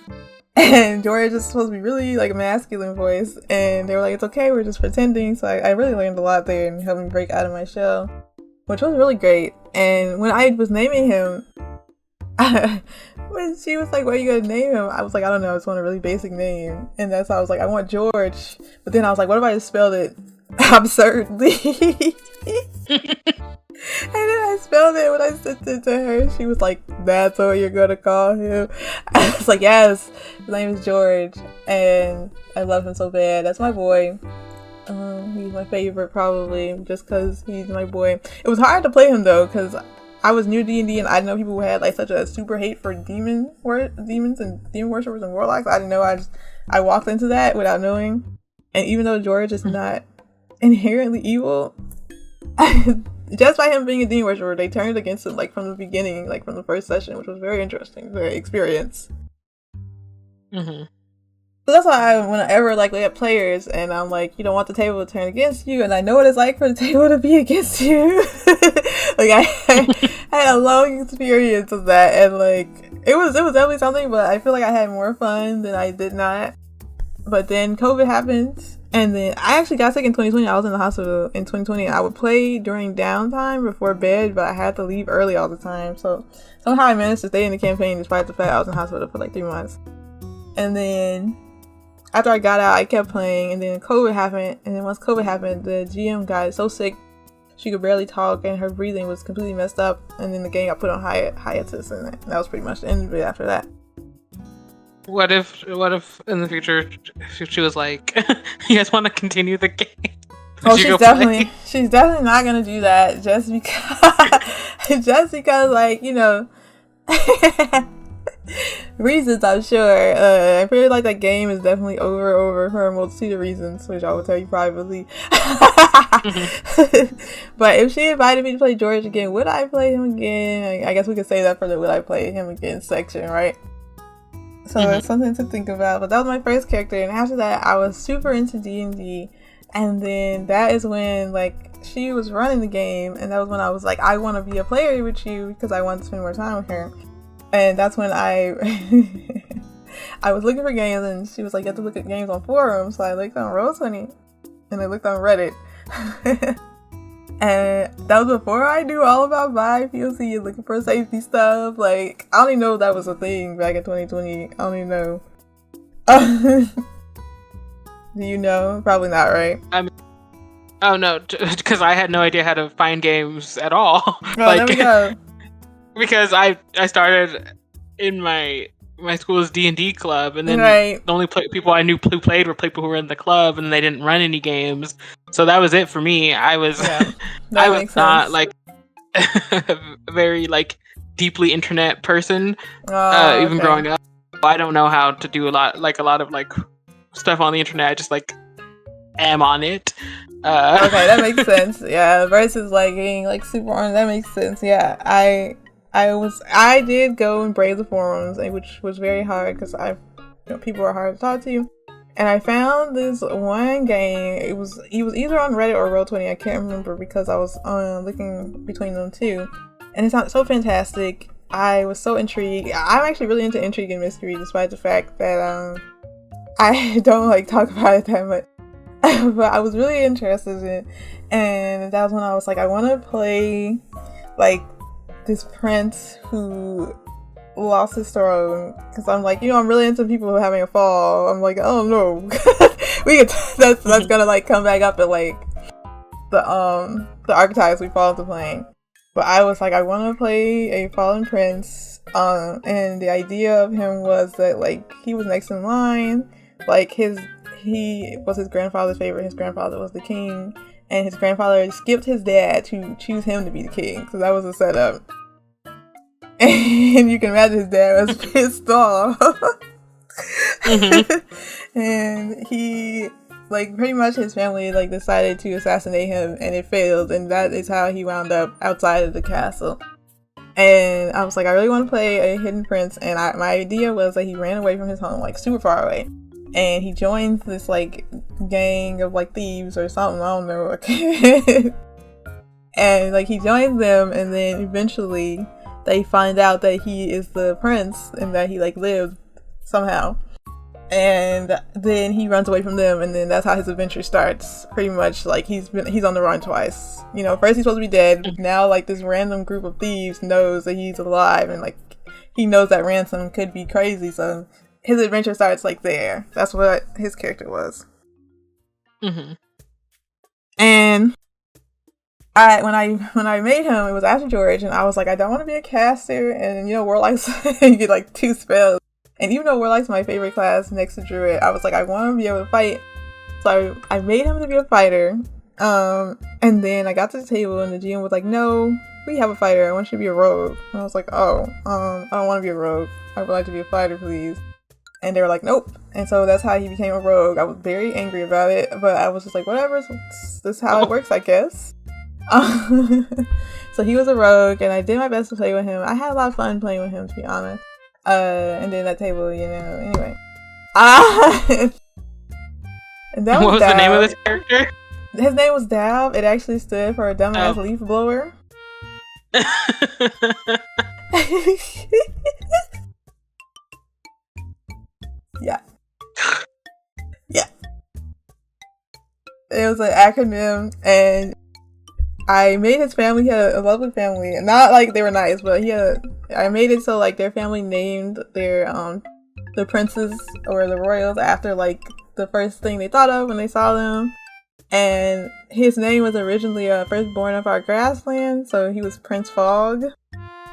And George is supposed to be really like a masculine voice. And they were like, "It's okay. We're just pretending." So I really learned a lot there and helped me break out of my shell, which was really great. And when I was naming him, when she was like, "What are you gonna name him?" I was like, "I don't know, I just want a really basic name." And that's how I was like, "I want George." But then I was like, what if I just spelled it absurdly? And then I spelled it when I sent it to her. She was like, "That's what you're gonna call him?" I was like, "Yes, his name is George." And I love him so bad. That's my boy. He's my favorite probably just because he's my boy. It was hard to play him though because I was new to D&D and I didn't know people who had like such a super hate for demons and demon worshippers and warlocks. I didn't know. I walked into that without knowing. And even though George is not inherently evil, just by him being a demon worshiper, they turned against him like from the beginning, like from the first session, which was very interesting, very experience. Mm-hmm. So that's why whenever like we have players and I'm like, you don't want the table to turn against you, and I know what it's like for the table to be against you. Like I had a long experience of that, and like it was definitely something, but I feel like I had more fun than I did not. But then COVID happened, and then I actually got sick in 2020. I was in the hospital in 2020, and I would play during downtime before bed, but I had to leave early all the time. So somehow I managed to stay in the campaign despite the fact I was in the hospital for like 3 months. And then after I got out, I kept playing, and then COVID happened, and then once COVID happened, the GM got so sick she could barely talk, and her breathing was completely messed up, and then the game got put on hiatus, and that was pretty much the end of it after that. What if in the future she was like, "You guys want to continue the game?" Oh, she's definitely not gonna do that just because like reasons, I'm sure. I feel like that game is definitely over for a multitude of reasons, which I will tell you privately. But if she invited me to play George again, would I play him again? I guess we could say that for the would I play him again section, right? So it's something to think about. But that was my first character, and after that I was super into D&D, and then that is when like she was running the game, and that was when I was like, I want to be a player with you because I want to spend more time with her. And that's when I was looking for games, and she was like, "You have to look at games on forums." So I looked on Roll20, and I looked on Reddit. And that was before I knew all about Vibe POC and looking for safety stuff. Like, I don't even know if that was a thing back in 2020. I don't even know. Do you know? Probably not, right? Oh no, because I had no idea how to find games at all. Oh, there we go. Because I started in my school's D&D club, and then the only people I knew who played were people who were in the club, and they didn't run any games. So that was it for me. I was I was not like a very like deeply internet person, even growing up. I don't know how to do a lot of like stuff on the internet. I just like am on it. Okay, that makes sense. Yeah, versus like being like super on. That makes sense. Yeah, I did go and brave the forums, which was very hard because people are hard to talk to. And I found this one game. It was either on Reddit or Roll20. I can't remember because I was looking between them two. And it sounded so fantastic. I was so intrigued. I'm actually really into intrigue and mystery, despite the fact that I don't like talk about it that much. But I was really interested in it, and that was when I was like, I want to play like this prince who lost his throne, because I'm like, I'm really into people who are having a fall. I'm like, oh no, that's gonna like come back up at like the archetypes we fall into playing. But I was like, I want to play a fallen prince, and the idea of him was that like he was next in line, like he was his grandfather's favorite. His grandfather was the king, and his grandfather skipped his dad to choose him to be the king, so that was a setup. And you can imagine his dad was pissed off. And he, like, pretty much his family, like, decided to assassinate him, and it failed, and that is how he wound up outside of the castle. And I was like, I really want to play a hidden prince, and my idea was that he ran away from his home, like, super far away. And he joins this, like, gang of, like, thieves or something, I don't know. And, like, he joins them, and then eventually they find out that he is the prince, and that he, like, lived somehow. And then he runs away from them, and then that's how his adventure starts. Pretty much, like, he's on the run twice. You know, first he's supposed to be dead. Now, like, this random group of thieves knows that he's alive, and, like, he knows that Ransom could be crazy, so his adventure starts, like, there. That's what his character was. And when I made him, it was after George, and I was like, I don't want to be a caster, and, you know, Warlock's, you get, like, 2 spells. And even though Warlock's my favorite class next to Druid, I was like, I want to be able to fight. So I made him to be a fighter. And then I got to the table, and the GM was like, no, we have a fighter. I want you to be a rogue. And I was like, oh, I don't want to be a rogue. I would like to be a fighter, please. And they were like, nope. And so that's how he became a rogue. I was very angry about it, but I was just like, whatever. This is how it works, I guess. So he was a rogue, and I did my best to play with him. I had a lot of fun playing with him, to be honest. And then that table, you know, anyway. And that what was Dab. The name of this character? His name was Dab. It actually stood for a dumbass leaf blower. Yeah. Yeah. It was an acronym, and I made his family. He had a lovely family. Not like they were nice, but I made it so, like, their family named their the princes or the royals after, like, the first thing they thought of when they saw them. And his name was originally firstborn of our grassland, so he was Prince Fog.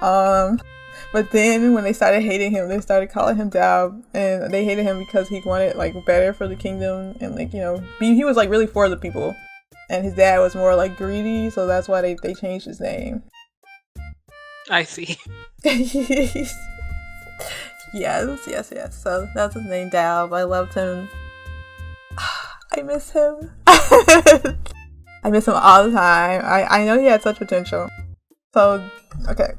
But then when they started hating him, they started calling him Dab, and they hated him because he wanted, like, better for the kingdom, and, like, you know, he was, like, really for the people. And his dad was more, like, greedy, so that's why they changed his name. I see. Yes. So that's his name, Dab. I loved him. I miss him. I miss him all the time. I know he had such potential. So, okay.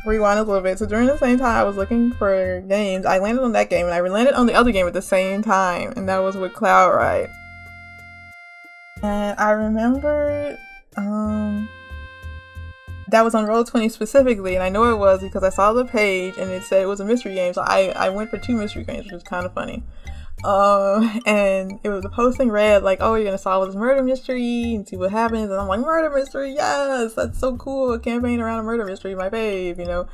Rewind a little bit. So during the same time I was looking for games, I landed on that game, and I landed on the other game at the same time, and that was with Cloud Ride. And I remember that was on Roll20 specifically, and I know it was because I saw the page and it said it was a mystery game, so I went for 2 mystery games, which was kind of funny. And it was, the posting read like, oh, you're gonna solve this murder mystery and see what happens, and I'm like, murder mystery, yes, that's so cool, a campaign around a murder mystery, my fave, you know.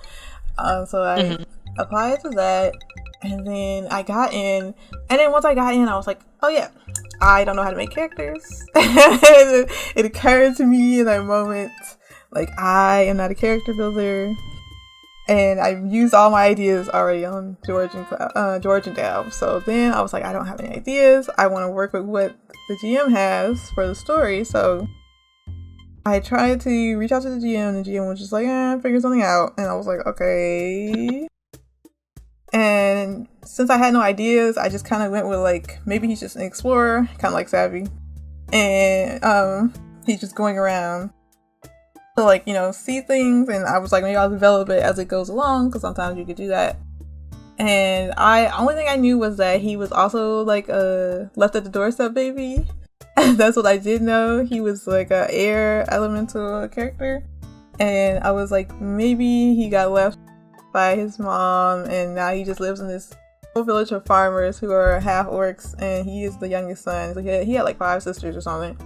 So I applied to that, and then I got in, and then once I got in, I was like, oh yeah, I don't know how to make characters. It occurred to me in that moment, like, I am not a character builder, and I've used all my ideas already on George and Dab. So then I was like, I don't have any ideas. I want to work with what the GM has for the story. So I tried to reach out to the GM, and the GM was just like, figure something out. And I was like, okay. And since I had no ideas, I just kind of went with, like, maybe he's just an explorer, kind of like Savvy. And he's just going around to, like, you know, see things. And I was like, maybe I'll develop it as it goes along, because sometimes you could do that. And only thing I knew was that he was also, like, a left at the doorstep baby. That's what I did know. He was like a air elemental character. And I was like, maybe he got left by his mom, and now he just lives in this whole village of farmers who are half orcs, and he is the youngest son. So he had like 5 sisters or something.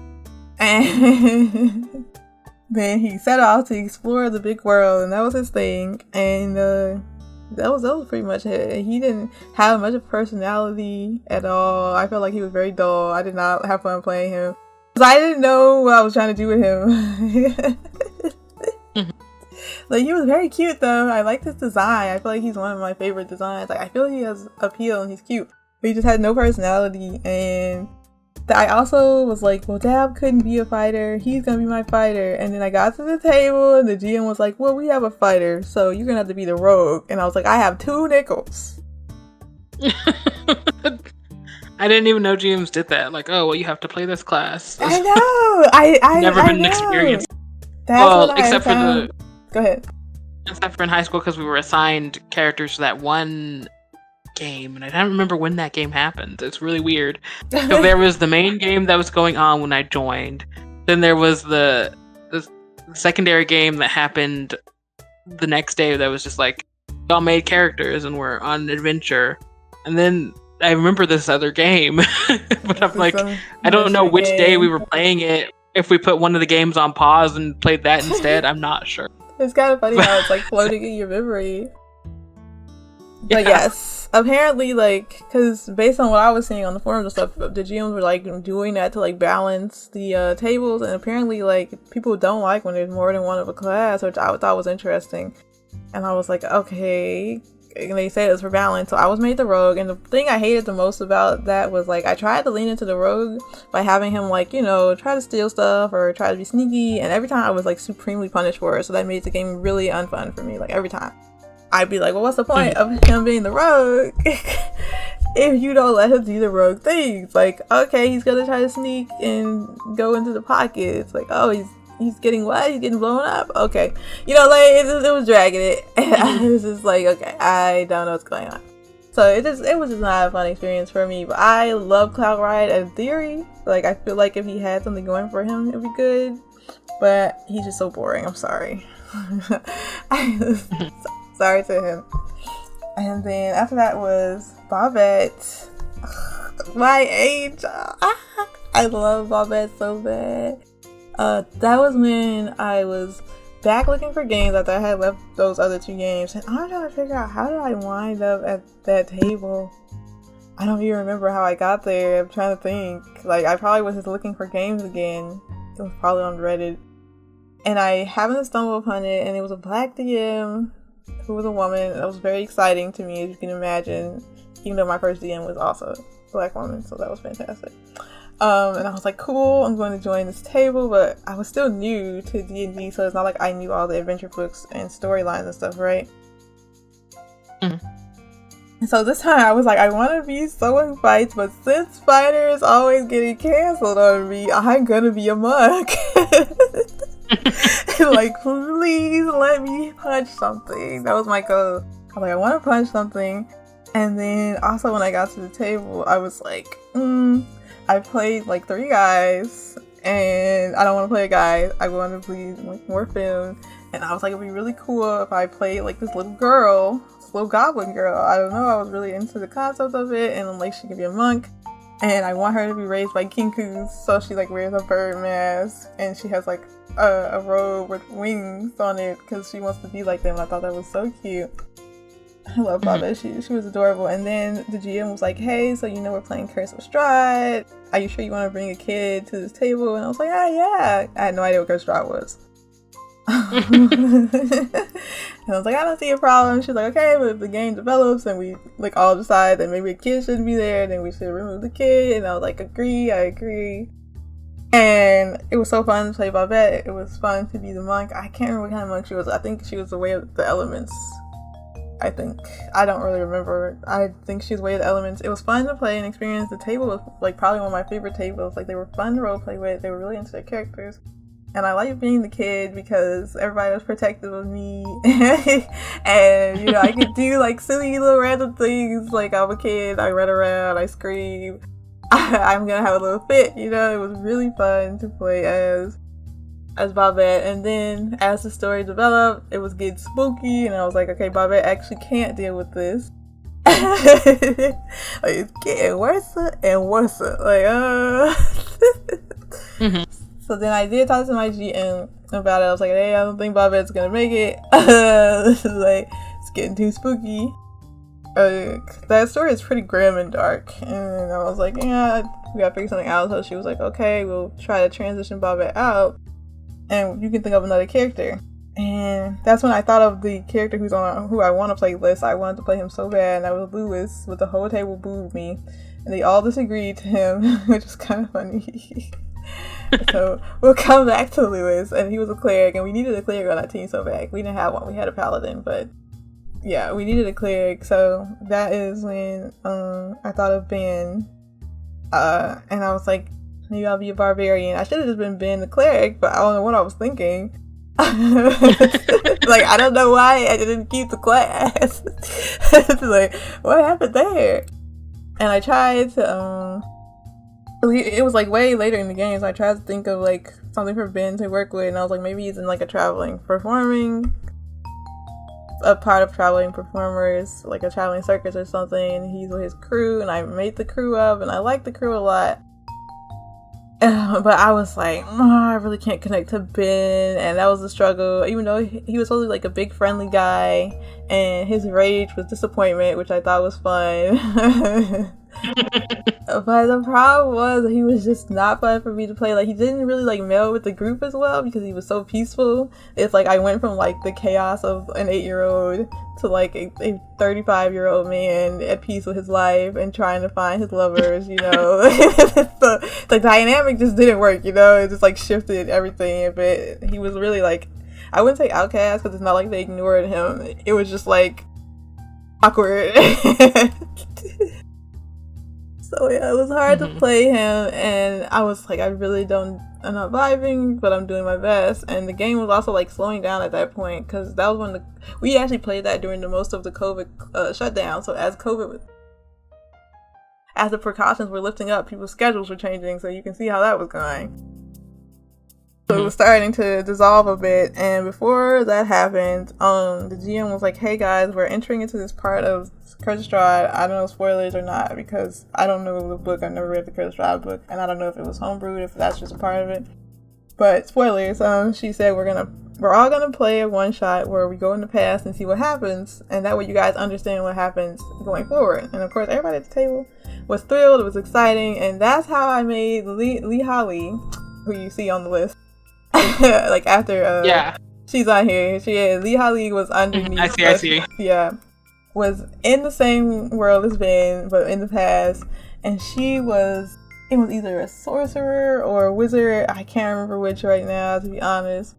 And then he set off to explore the big world, and that was his thing. And that was pretty much it. He didn't have much of personality at all. I felt like he was very dull. I did not have fun playing him, because I didn't know what I was trying to do with him. Like, he was very cute though. I liked his design. I feel like he's one of my favorite designs. Like, I feel he has appeal and he's cute, but he just had no personality. And I also was like, well, Dab couldn't be a fighter. He's gonna be my fighter. And then I got to the table, and the GM was like, well, we have a fighter, so you're gonna have to be the rogue. And I was like, I have 2 nickels. I didn't even know GMs did that. Like, oh, well, you have to play this class. I know. I never been know. experienced. That's well, what except for the. Go ahead. Except for in high school, because we were assigned characters for that one game, and I don't remember when that game happened. It's really weird. So there was the main game that was going on when I joined. Then there was the secondary game that happened the next day. That was just like we all made characters and we're on an adventure. And then I remember this other game, but I'm like, I don't know which day we were playing it. If we put one of the games on pause and played that instead, I'm not sure. It's kind of funny how it's like floating in your memory. But yes, apparently, like, because based on what I was seeing on the forums and stuff, the GMs were like doing that to like balance the tables, and apparently, like, people don't like when there's more than one of a class, which I thought was interesting. And I was like, okay. And they said it was for balance, so I was made the rogue. And the thing I hated the most about that was like I tried to lean into the rogue by having him like, you know, try to steal stuff or try to be sneaky, and every time I was like supremely punished for it. So that made the game really unfun for me. Like every time I'd be like, well, what's the point of him being the rogue if you don't let him do the rogue things? Like, okay, he's gonna try to sneak and go into the pockets. Like, oh, he's getting what? He's getting blown up? Okay. You know, like, it was dragging it. And I was just like, okay, I don't know what's going on. So it was just not a fun experience for me. But I love Cloud Ride in theory. Like, I feel like if he had something going for him, it'd be good. But he's just so boring. I'm sorry. Sorry to him. And then after that was Bobette. My age. I love Bobette so bad. That was when I was back looking for games after I had left those other 2 games, and I'm trying to figure out how did I wind up at that table. I don't even remember how I got there. I'm trying to think. Like, I probably was just looking for games again. It was probably on Reddit, and I happened to stumble upon it, and it was a black DM who was a woman. It was very exciting to me, as you can imagine, even though my first DM was also a black woman, so that was fantastic. And I was like, cool, I'm going to join this table, but I was still new to D&D, so it's not like I knew all the adventure books and storylines and stuff, right? Mm-hmm. And so this time I was like, I want to be someone who fights, but since fighter is always getting canceled on me, I'm going to be a monk. Like, please let me punch something. That was my goal. I was like, I want to punch something. And then also when I got to the table, I was like, I played like 3 guys, and I don't want to play a guy. I want to play like more film. And I was like, it'd be really cool if I played like this little girl, this little goblin girl. I don't know. I was really into the concept of it, and like she could be a monk. And I want her to be raised by kinkus, so she like wears a bird mask, and she has like a robe with wings on it because she wants to be like them. I thought that was so cute. I love Bobette. She was adorable. And then the GM was like, hey, so you know we're playing Curse of Strahd. Are you sure you want to bring a kid to this table? And I was like, yeah. I had no idea what Curse of Strahd was. And I was like, I don't see a problem. She's like, okay, but if the game develops and we like all decide that maybe a kid shouldn't be there, then we should remove the kid. And I was like, I agree. And it was so fun to play Bobette. It was fun to be the monk. I can't remember what kind of monk she was. I think she was the way of the elements. I don't really remember. I think she's Way of the Elements. It was fun to play and experience. The table was like probably one of my favorite tables. Like, they were fun to roleplay with. They were really into their characters. And I liked being the kid because everybody was protective of me. And, you know, I could do like silly little random things. Like, I'm a kid, I run around, I scream. I'm gonna have a little fit, you know. It was really fun to play as Bobette. And then as the story developed, it was getting spooky, and I was like, okay, Bobette actually can't deal with this. Like, it's getting worse and worse. Like, mm-hmm. So then I did talk to my GM about it. I was like, hey, I don't think Bobette's gonna make it. Like, it's getting too spooky. That story is pretty grim and dark, and I was like, yeah, we gotta figure something out. So she was like, okay, we'll try to transition Bobette out, and you can think of another character. And that's when I thought of the character who I want to play list. I wanted to play him so bad, and that was Lewis, but the whole table booed me. And they all disagreed to him, which is kind of funny. So we'll come back to Lewis, and he was a cleric, and we needed a cleric on our team so bad. We didn't have one. We had a paladin, but yeah, we needed a cleric. So that is when I thought of Ben, and I was like, maybe I'll be a barbarian. I should have just been Ben the cleric, but I don't know what I was thinking. Like, I don't know why I didn't keep the class. Like, what happened there? And I tried to it was like way later in the game, so I tried to think of like something for Ben to work with, and I was like, maybe he's in like a part of traveling performers, like a traveling circus or something, and he's with his crew, and I made the crew up, and I liked the crew a lot. But I was like, I really can't connect to Ben, and that was the struggle, even though he was totally like a big friendly guy, and his rage was disappointment, which I thought was fun. But the problem was he was just not fun for me to play. Like, he didn't really like meld with the group as well because he was so peaceful. It's like I went from like the chaos of an 8-year-old to like a 35-year-old man at peace with his life and trying to find his lovers, you know. The dynamic just didn't work, you know. It just like shifted everything. But he was really like, I wouldn't say outcast because it's not like they ignored him. It was just like awkward. So yeah, it was hard to play him, and I was like, I'm not vibing, but I'm doing my best. And the game was also like slowing down at that point, because that was when we actually played that during the most of the COVID shutdown. So as the precautions were lifting up, people's schedules were changing, so you can see how that was going. So it was starting to dissolve a bit, and before that happened, the GM was like, hey guys, we're entering into this part of Curse of Strahd. I don't know spoilers or not, because I don't know the book. I've never read the Curse of Strahd book, and I don't know if it was homebrewed, if that's just a part of it. But spoilers, she said we're all gonna play a one shot where we go in the past and see what happens, and that way you guys understand what happens going forward. And of course, everybody at the table was thrilled. It was exciting, and that's how I made Lee Holly, who you see on the list. Like after she's on here. Lee Holly was underneath. I see. Yeah, was in the same world as Ben, but in the past, and it was either a sorcerer or a wizard. I can't remember which right now, to be honest.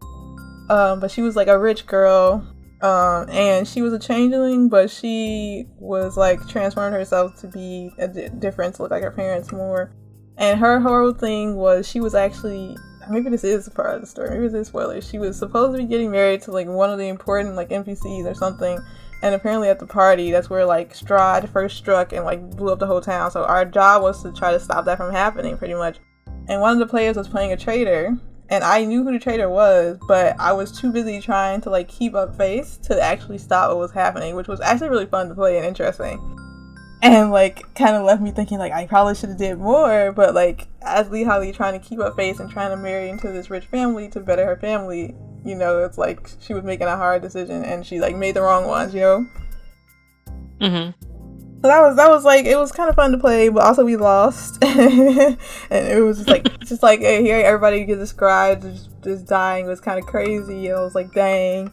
But she was like a rich girl, and she was a changeling, but she was like transformed herself to be different, to look like her parents more. And her whole thing was she was actually, maybe this is a part of the story, maybe this is spoilers, she was supposed to be getting married to like one of the important like NPCs or something, and apparently at the party, that's where like Strahd first struck and like blew up the whole town. So our job was to try to stop that from happening, pretty much. And one of the players was playing a traitor, and I knew who the traitor was, but I was too busy trying to like keep up face to actually stop what was happening, which was actually really fun to play and interesting. And like kind of left me thinking like I probably should have did more, but like as Lee Holly trying to keep up face and trying to marry into this rich family to better her family, you know, it's like she was making a hard decision and she like made the wrong ones, you know. So that was like, it was kind of fun to play, but also we lost. And it was just like hey, hearing everybody get described just dying was kind of crazy. And I was like, dang.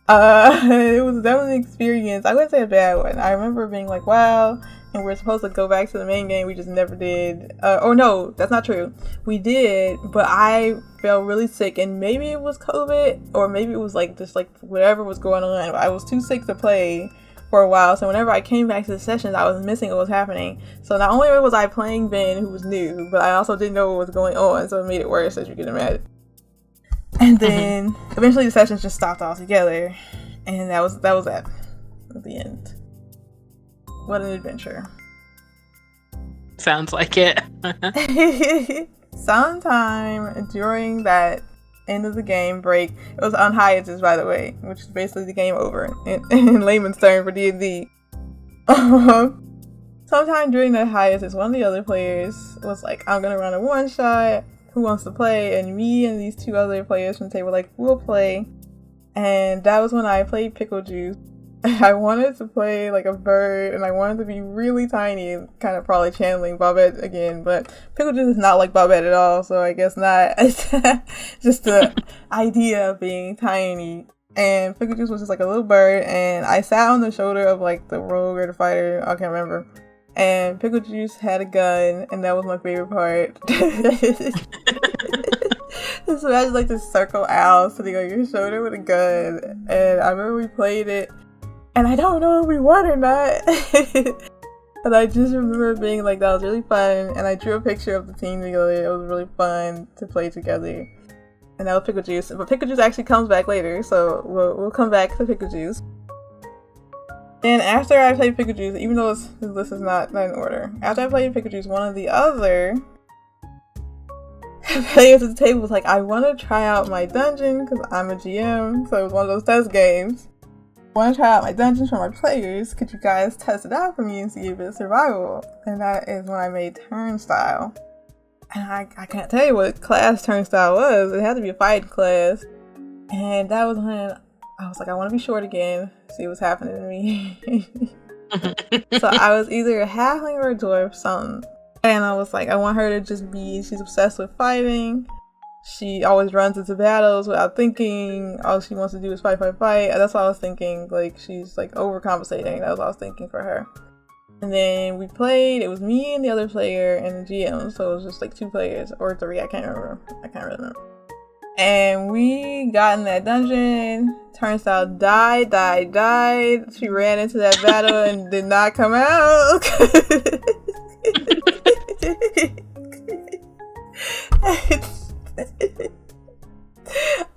It was definitely an experience. I wouldn't say a bad one. I remember being like, wow, and we're supposed to go back to the main game. We just never did. Or no, that's not true. We did, but I felt really sick, and maybe it was COVID, or maybe it was like just like whatever was going on. I was too sick to play for a while, so whenever I came back to the sessions, I was missing what was happening. So not only was I playing Ben, who was new, but I also didn't know what was going on, so it made it worse, as you can imagine. And then eventually the sessions just stopped altogether, and that was at the end. What an adventure. Sounds like it. Sometime during that end of the game break, it was on hiatus, by the way, which is basically the game over in layman's term for D&D. Sometime during that hiatus, one of the other players was like, I'm gonna run a one shot, who wants to play? And me and these two other players from the table were like, we'll play. And that was when I played Pickle Juice. I wanted to play like a bird, and I wanted to be really tiny, kind of probably channeling Bobette again, but Pickle Juice is not like Bobette at all, so I guess not. Just the idea of being tiny And Pickle Juice was just like a little bird, and I sat on the shoulder of like the rogue or the fighter, I can't remember. And Pickle Juice had a gun, and that was my favorite part. So imagine like this circle owl sitting on your shoulder with a gun, and I remember we played it, and I don't know if we won or not. And I just remember being like, that was really fun, and I drew a picture of the team together. It was really fun to play together. And that was Pickle Juice. But Pickle Juice actually comes back later, so we'll come back to Pickle Juice. And after I played Pickle Juice, even though this is not in order, after I played Pickle Juice, one of the other players at the table was like, I want to try out my dungeon, because I'm a GM, so it was one of those test games. I want to try out my dungeons for my players. Could you guys test it out for me and see if it's survival? And that is when I made Turnstile. And I can't tell you what class Turnstile was. It had to be a fighting class. And that was when I was like, I want to be short again. See what's happening to me. So I was either a halfling or a dwarf, something. And I was like, I want her to just be, she's obsessed with fighting. She always runs into battles without thinking. All she wants to do is fight, fight, fight. And that's what I was thinking. Like, she's like overcompensating. That was what I was thinking for her. And then we played. It was me and the other player and the GM. So it was just like 2 players or 3. I can't remember. I can't really remember. And we got in that dungeon. Turnstile died. She ran into that battle and did not come out.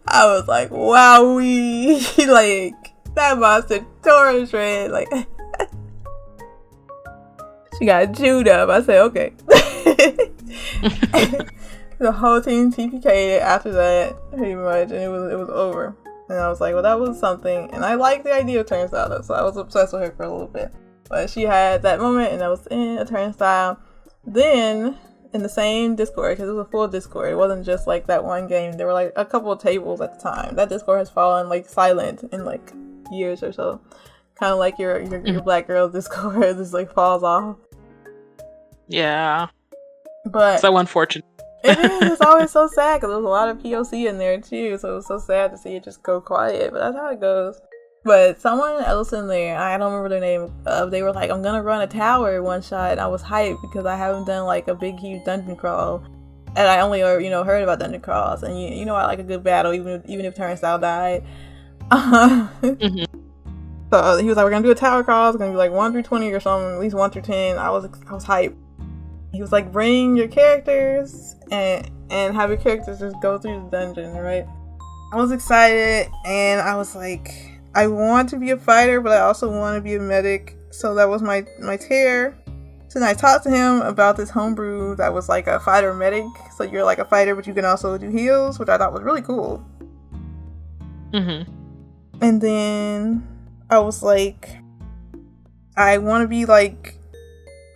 I was like, wowee. Like, that monster tore and shred. Like, she got chewed up. I said, okay. The whole team TPK'd after that, pretty much, and it was over. And I was like, well, that was something. And I liked the idea of Turnstile, though, so I was obsessed with her for a little bit. But she had that moment, and I was in a Turnstile. Then, in the same Discord, because it was a full Discord, it wasn't just like that one game. There were like a couple of tables at the time. That Discord has fallen like silent in like years or so. Kind of like your Black Girl Discord just like falls off. Yeah. But so unfortunate. It is. It's always so sad because there's a lot of POC in there too, so it was so sad to see it just go quiet. But that's how it goes. But someone else in there, I don't remember their name, they were like, I'm gonna run a tower one shot, and I was hyped because I haven't done like a big huge dungeon crawl, and I only heard about dungeon crawls, and you know I like a good battle even if Turnstile died. So he was like, we're gonna do a tower crawl. It's gonna be like 1 through 20 or something, at least 1 through 10. I was hyped. He was like, bring your characters and have your characters just go through the dungeon, right? I was excited, and I was like, I want to be a fighter, but I also want to be a medic. So that was my tier. So then I talked to him about this homebrew that was like a fighter medic. So you're like a fighter, but you can also do heals, which I thought was really cool. Mm-hmm. And then I was like, I want to be like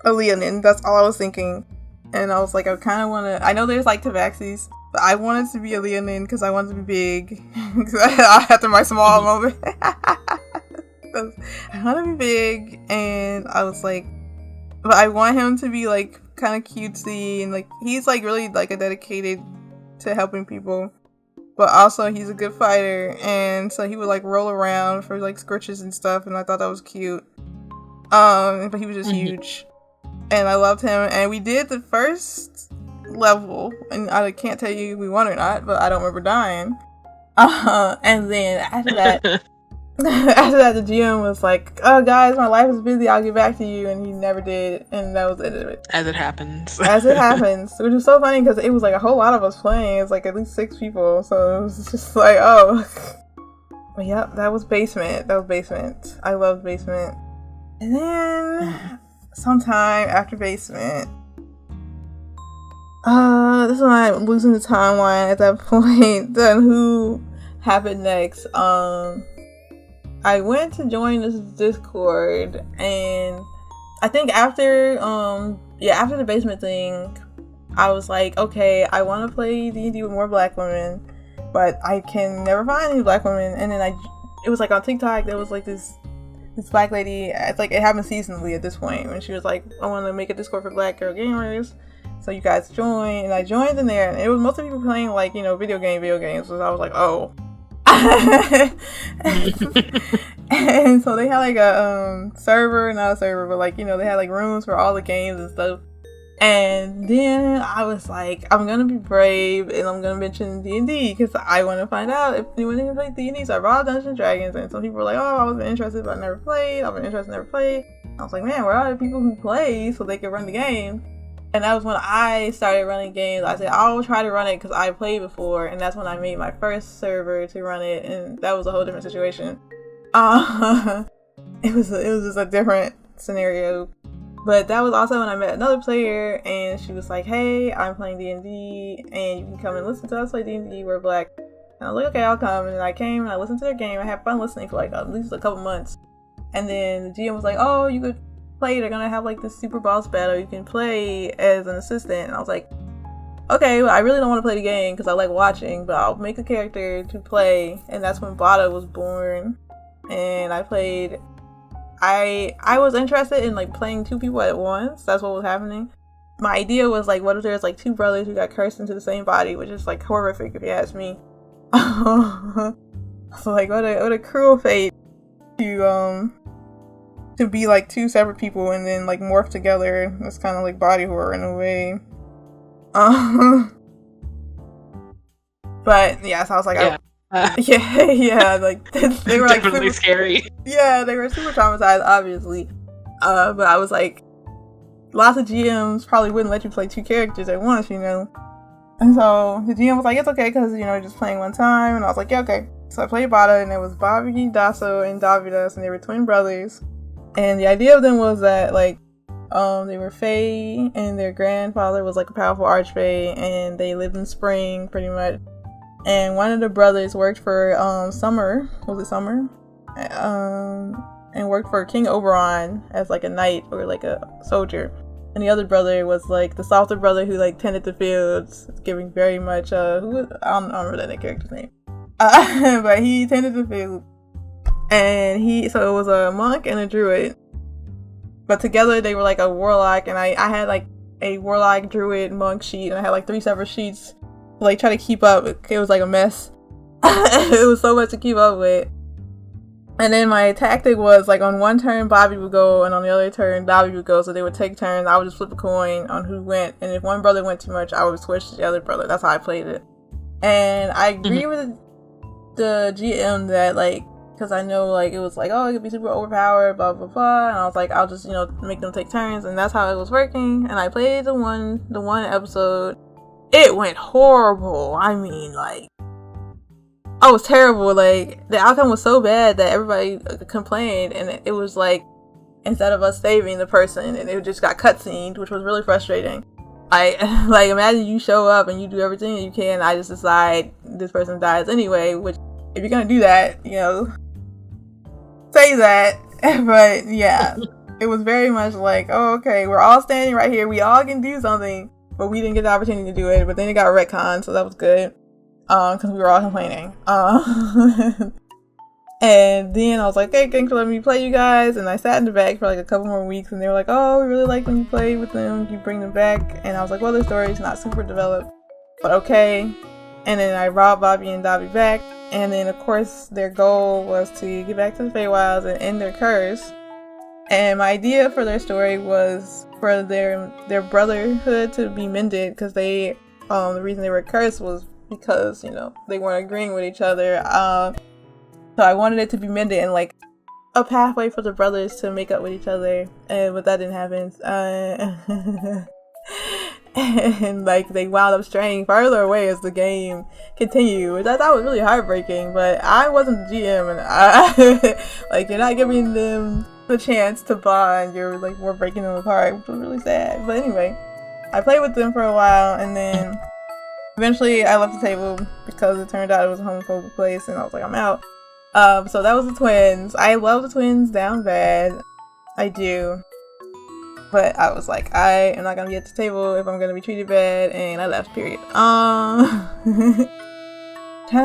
a Leonin. That's all I was thinking. And I was like, I kind of want to, I know there's like Tabaxis, but I wanted to be a Leonin because I wanted to be big. After my small moment. I want to be big, and I was like, but I want him to be like kind of cutesy, and like he's like really like a dedicated to helping people, but also he's a good fighter, and so he would like roll around for like squishes and stuff, and I thought that was cute. But he was just huge, and I loved him, and we did the first level, and I can't tell you if we won or not, but I don't remember dying. And then after that, the GM was like, "Oh, guys, my life is busy. I'll get back to you," and he never did, and that was it. As it happens. As it happens, which is so funny because it was like a whole lot of us playing. It's like at least 6 people, so it was just like, oh. But yeah, that was Basement. I loved Basement. And then sometime after Basement, this is when I'm losing the timeline at that point. Then who happened next? I went to join this Discord, and I think after the Basement thing, I was like, okay, I want to play D&D with more black women, but I can never find any black women. And then it was like on TikTok, there was like this black lady. It's like it happened seasonally at this point, when she was like, I want to make a Discord for black girl gamers, so you guys join. And I joined in there, and it was mostly people playing like, video games. So I was like, oh. And so they had like a server, not a server, but like, they had like rooms for all the games and stuff. And then I was like, I'm gonna be brave and I'm gonna mention D&D because I want to find out if anyone has played D&D. So I brought Dungeons and Dragons, and some people were like, oh, I wasn't interested, but I never played. I've been interested, never played. I was like, man, where are the people who play so they can run the game? And that was when I started running games. I said, I'll try to run it because I played before, and that's when I made my first server to run it, and that was a whole different situation. It was just a different scenario. But that was also when I met another player, and she was like, hey, I'm playing D&D, and you can come and listen to us play D&D, we're black. And I was like, okay, I'll come. And then I came, and I listened to their game. I had fun listening for like at least a couple months. And then the GM was like, oh, you could play, they're gonna have like this super boss battle, you can play as an assistant. And I was like, okay, well, I really don't want to play the game, because I like watching, but I'll make a character to play. And that's when Bada was born. And I played... I was interested in like playing two people at once. That's what was happening. My idea was like, what if there's like two brothers who got cursed into the same body, which is like horrific if you ask me. So like, what a cruel fate to be like two separate people and then like morph together. It's kind of like body horror in a way. But yeah, so I was like, yeah. Yeah, like they were like definitely super scary. Yeah, they were super traumatized, obviously. But I was like, lots of GMs probably wouldn't let you play two characters at once, And so the GM was like, it's okay, because just playing one time. And I was like, yeah, okay. So I played Bada, and it was Bobby, Dasso, and Davidas, and they were twin brothers. And the idea of them was that like, they were fae, and their grandfather was like a powerful archfey, and they lived in Spring, pretty much. And one of the brothers worked for Summer, was it Summer? And worked for King Oberon as like a knight or like a soldier. And the other brother was like the softer brother who like tended the fields, giving very much I don't remember that character's name. But he tended the field. And so it was a monk and a druid. But together they were like a warlock, and I had like a warlock, druid, monk sheet, and I had like 3 separate sheets. Like try to keep up. It was like a mess. It was so much to keep up with. And then my tactic was like on one turn Bobby would go, and on the other turn Bobby would go, so they would take turns. I would just flip a coin on who went, and if one brother went too much, I would switch to the other brother. That's how I played it. And I agree with the GM that like, because I know like it was like, oh, it could be super overpowered, blah blah blah, and I was like, I'll just make them take turns, and that's how it was working. And I played the one episode. It went horrible. I mean, like, I was terrible. Like, the outcome was so bad that everybody complained, and it was like, instead of us saving the person, and it just got cutscened, which was really frustrating. Like, imagine you show up and you do everything you can, and I just decide this person dies anyway, which, if you're gonna do that, say that. But, yeah, it was very much like, oh, okay, we're all standing right here, we all can do something. But we didn't get the opportunity to do it. But then it got retconned, so that was good. Because we were all complaining. And then I was like, hey, thanks for letting me play you guys. And I sat in the back for like a couple more weeks. And they were like, oh, we really like when you play with them. You bring them back. And I was like, well, their story's not super developed. But okay. And then I brought Bobby and Dobby back. And then, of course, their goal was to get back to the Feywilds and end their curse. And my idea for their story was for their brotherhood to be mended, because they the reason they were cursed was because they weren't agreeing with each other. So I wanted it to be mended and like a pathway for the brothers to make up with each other, but that didn't happen. And like they wound up straying farther away as the game continued, which I thought was really heartbreaking. But I wasn't the GM, and like you're not giving them the chance to bond. You're like more breaking them apart, which was really sad. But anyway, I played with them for a while, and then eventually I left the table because it turned out it was a homophobic place, and I was like, I'm out. So that was the twins. I love the twins down bad. I do. But I was like, I am not gonna be at the table if I'm gonna be treated bad, and I left, period. Trying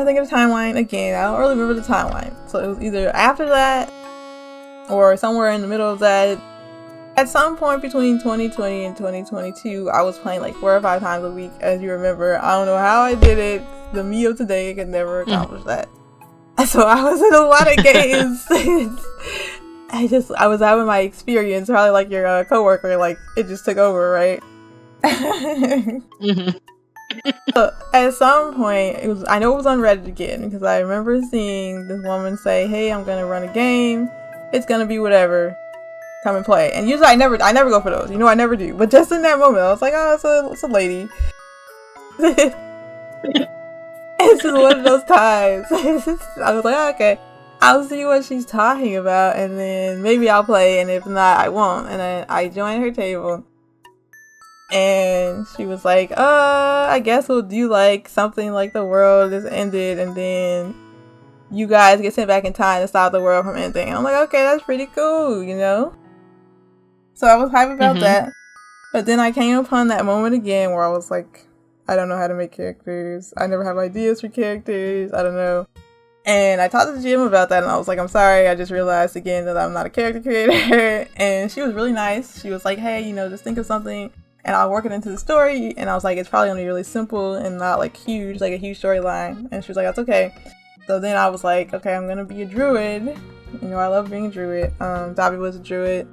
to think of the timeline again. I don't really remember the timeline. So it was either after that or somewhere in the middle of that. At some point between 2020 and 2022, I was playing like 4 or 5 times a week, as you remember. I don't know how I did it. The me of today could never accomplish that. So I was in a lot of games. I was having my experience, probably like your coworker, like it just took over, right? Mm-hmm. So at some point, I know it was on Reddit again because I remember seeing this woman say, "Hey, I'm gonna run a game. It's gonna be whatever. Come and play." And usually I never go for those. I never do. But just in that moment, I was like, "Oh, it's a lady." It's just one of those times. I was like, oh, okay, I'll see what she's talking about, and then maybe I'll play, and if not, I won't. And then I joined her table. And she was like, I guess we'll do like something like the world is ended and then you guys get sent back in time to stop the world from ending. And I'm like, okay, that's pretty cool, So I was hype about that. But then I came upon that moment again where I was like, I don't know how to make characters. I never have ideas for characters. I don't know. And I talked to Jim about that and I was like, I'm sorry, I just realized again that I'm not a character creator. And she was really nice. She was like, hey, just think of something and I'll work it into the story. And I was like, it's probably gonna be really simple and not like huge, like a huge storyline. And she was like, that's okay. So then I was like, okay, I'm gonna be a druid. I love being a druid. Dobby was a druid.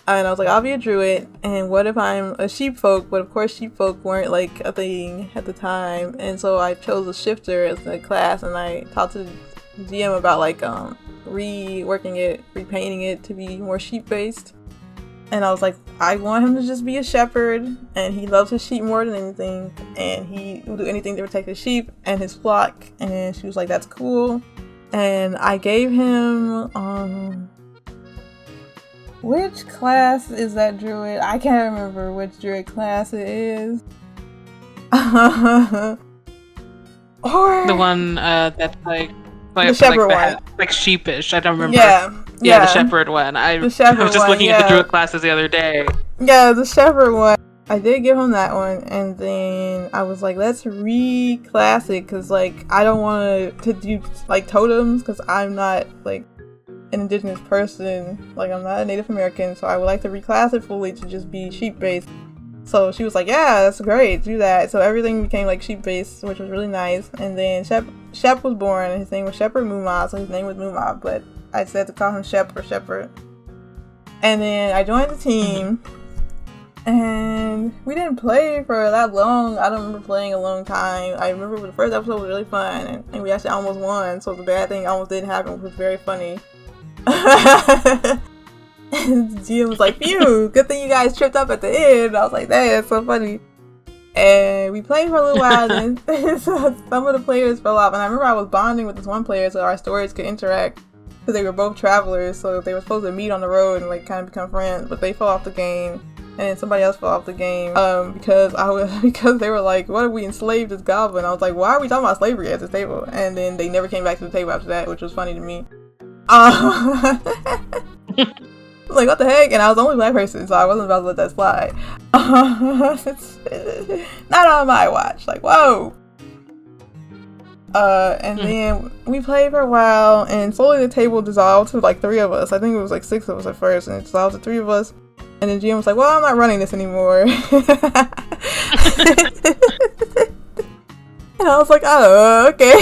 And I was like, I'll be a druid. And what if I'm a sheepfolk? But of course, sheepfolk weren't like a thing at the time. And so I chose a shifter as a class. And I talked to the GM about like reworking it, repainting it to be more sheep based. And I was like, I want him to just be a shepherd, and he loves his sheep more than anything, and he will do anything to protect his sheep and his flock. And she was like, that's cool. And I gave him which class is that druid? I can't remember which druid class it is. Or the one that's like the shepherd one, like sheepish. I don't remember. Yeah, the shepherd one. I was just looking at the druid classes the other day. Yeah, the shepherd one. I did give him that one, and then I was like, let's reclass it, because like I don't want to do like totems, because I'm not like an indigenous person, like I'm not a Native American, so I would like to reclass it fully to just be sheep based. So she was like, yeah, that's great, do that. So everything became like sheep based, which was really nice. And then Shep was born, and his name was Shepherd Mumab, so his name was Mumab, but I said to call him Shep or Shepherd. And then I joined the team, and we didn't play for that long. I don't remember playing a long time. I remember the first episode was really fun, and we actually almost won, so the bad thing almost didn't happen, which was very funny. And GM was like, phew, good thing you guys tripped up at the end. I was like, dang, that's so funny. And we played for a little while, and so some of the players fell off. And I remember I was bonding with this one player so our stories could interact, because they were both travelers, so they were supposed to meet on the road and like kind of become friends, but they fell off the game. And then somebody else fell off the game because they were like, what if we enslaved this goblin? I was like, why are we talking about slavery at this table? And then they never came back to the table after that, which was funny to me. Like, what the heck? And I was the only black person, so I wasn't about to let that slide. Not on my watch. Like, whoa. And then we played for a while, and slowly the table dissolved to like 3 of us. I think it was like 6 of us at first, and it dissolved to 3 of us. And then GM was like, well, I'm not running this anymore. And I was like, oh, okay.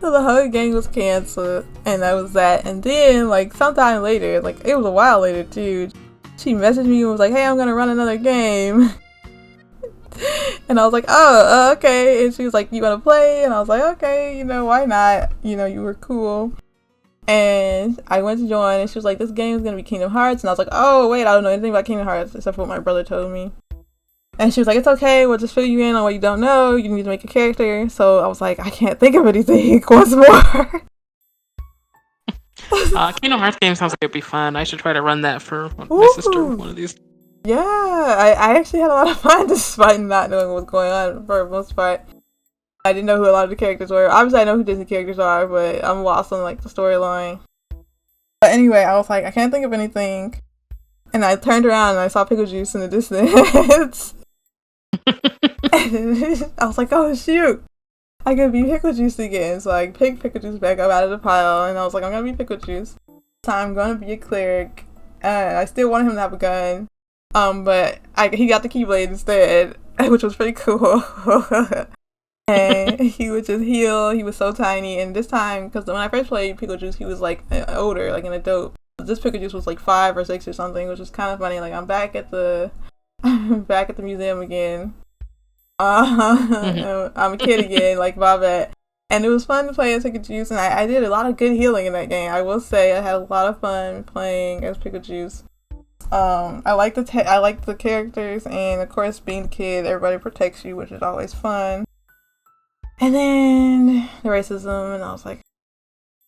So the whole game was canceled, and that was that. And then, like, sometime later, like, it was a while later, too, she messaged me and was like, hey, I'm gonna run another game. And I was like, oh, okay. And she was like, you wanna play? And I was like, okay, why not? You were cool. And I went to join, and she was like, this game is gonna be Kingdom Hearts. And I was like, oh, wait, I don't know anything about Kingdom Hearts except for what my brother told me. And she was like, it's okay, we'll just fill you in on what you don't know. You need to make a character. So I was like, I can't think of anything. Once more. Kingdom Hearts game sounds like it'd be fun. I should try to run that for my sister one of these. Yeah, I actually had a lot of fun despite not knowing what was going on for the most part. I didn't know who a lot of the characters were. Obviously, I know who Disney characters are, but I'm lost on like the storyline. But anyway, I was like, I can't think of anything. And I turned around and I saw Pickle Juice in the distance. And I was like, oh shoot, I could be Pickle Juice again. So I picked Pickle Juice back up out of the pile, and I was like, I'm gonna be Pickle Juice. So I'm gonna be a cleric. I still wanted him to have a gun, but he got the Keyblade instead, which was pretty cool. And he would just heal. He was so tiny. And this time, because when I first played Pickle Juice, he was like older, like an adult. This Pickle Juice was like 5 or 6 or something, which was kind of funny. Like I'm back at the museum again. I'm a kid again, like Bobette. And it was fun to play as Pickle Juice, and I did a lot of good healing in that game. I will say I had a lot of fun playing as Pickle Juice. I like the characters, and of course, being a kid, everybody protects you, which is always fun. And then the racism, and I was like,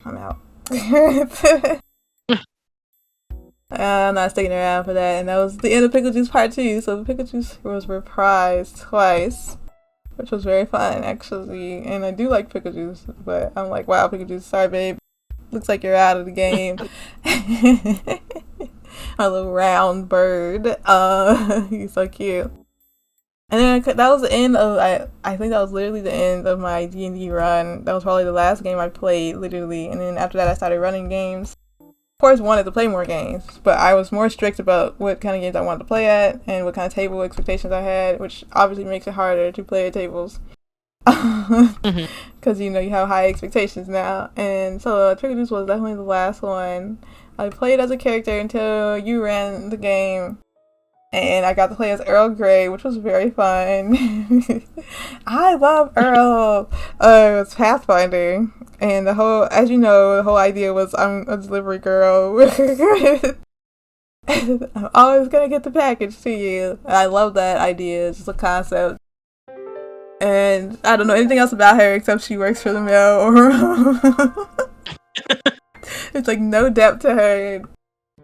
I'm out. I'm not sticking around for that. And that was the end of Pickle Juice Part 2. So Pickle Juice was reprised twice, which was very fun, actually. And I do like Pickle Juice, but I'm like, wow, Pickle Juice, sorry, babe. Looks like you're out of the game. A little round bird. He's so cute. And then that was the end of, I think that was literally the end of my D&D run. That was probably the last game I played, literally. And then after that, I started running games. Of course, wanted to play more games, but I was more strict about what kind of games I wanted to play at and what kind of table expectations I had, which obviously makes it harder to play at tables. Because, you have high expectations now. And so Pickle Juice was definitely the last one. I played as a character until you ran the game. And I got to play as Earl Grey, which was very fun. I love Earl. It was Pathfinder. And as you know, the whole idea was I'm a delivery girl. I'm always going to get the package to you. I love that idea. It's just a concept. And I don't know anything else about her except she works for the mail. It's like no depth to her.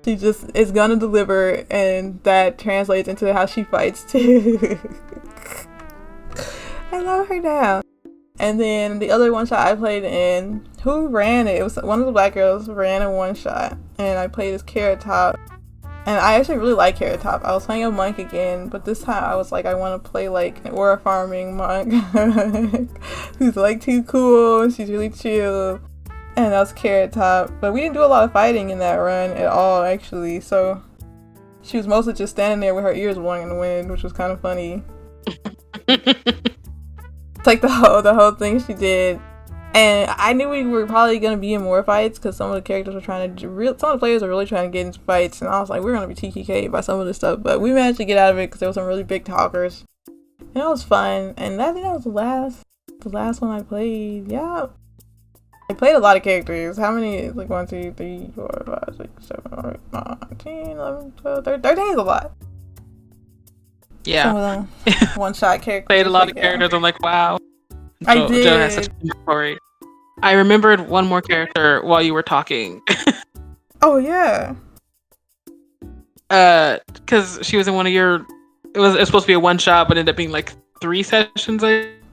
She just is gonna deliver, and that translates into how she fights too. I love her now. And then the other one shot I played in, who ran it? It was one of the black girls ran a one shot, and I played as Carrot Top. And I actually really like Carrot Top. I was playing a monk again, but this time I was like, I want to play like an aura farming monk who's like too cool, and she's really chill. And that was Carrot Top. But we didn't do a lot of fighting in that run at all, actually. So she was mostly just standing there with her ears blowing in the wind, which was kind of funny. It's like the whole thing she did. And I knew we were probably going to be in more fights because some of the characters were trying to some of the players were really trying to get into fights. And I was like, we're going to be TKK'd by some of this stuff. But we managed to get out of it because there were some really big talkers. And it was fun. And I think that was the last one I played. Yeah. I played a lot of characters. How many? Like 1, 2, 3, 4, 5, 6, 7, 8, 9, 10, 11, 12, 13 is a lot. Yeah. Some of them one-shot characters. Played a lot of characters. I'm like, wow. I did. Joe has such a good story. I remembered one more character while you were talking. Oh, yeah. Because she was in one of your... It was supposed to be a one-shot, but ended up being like 3 sessions,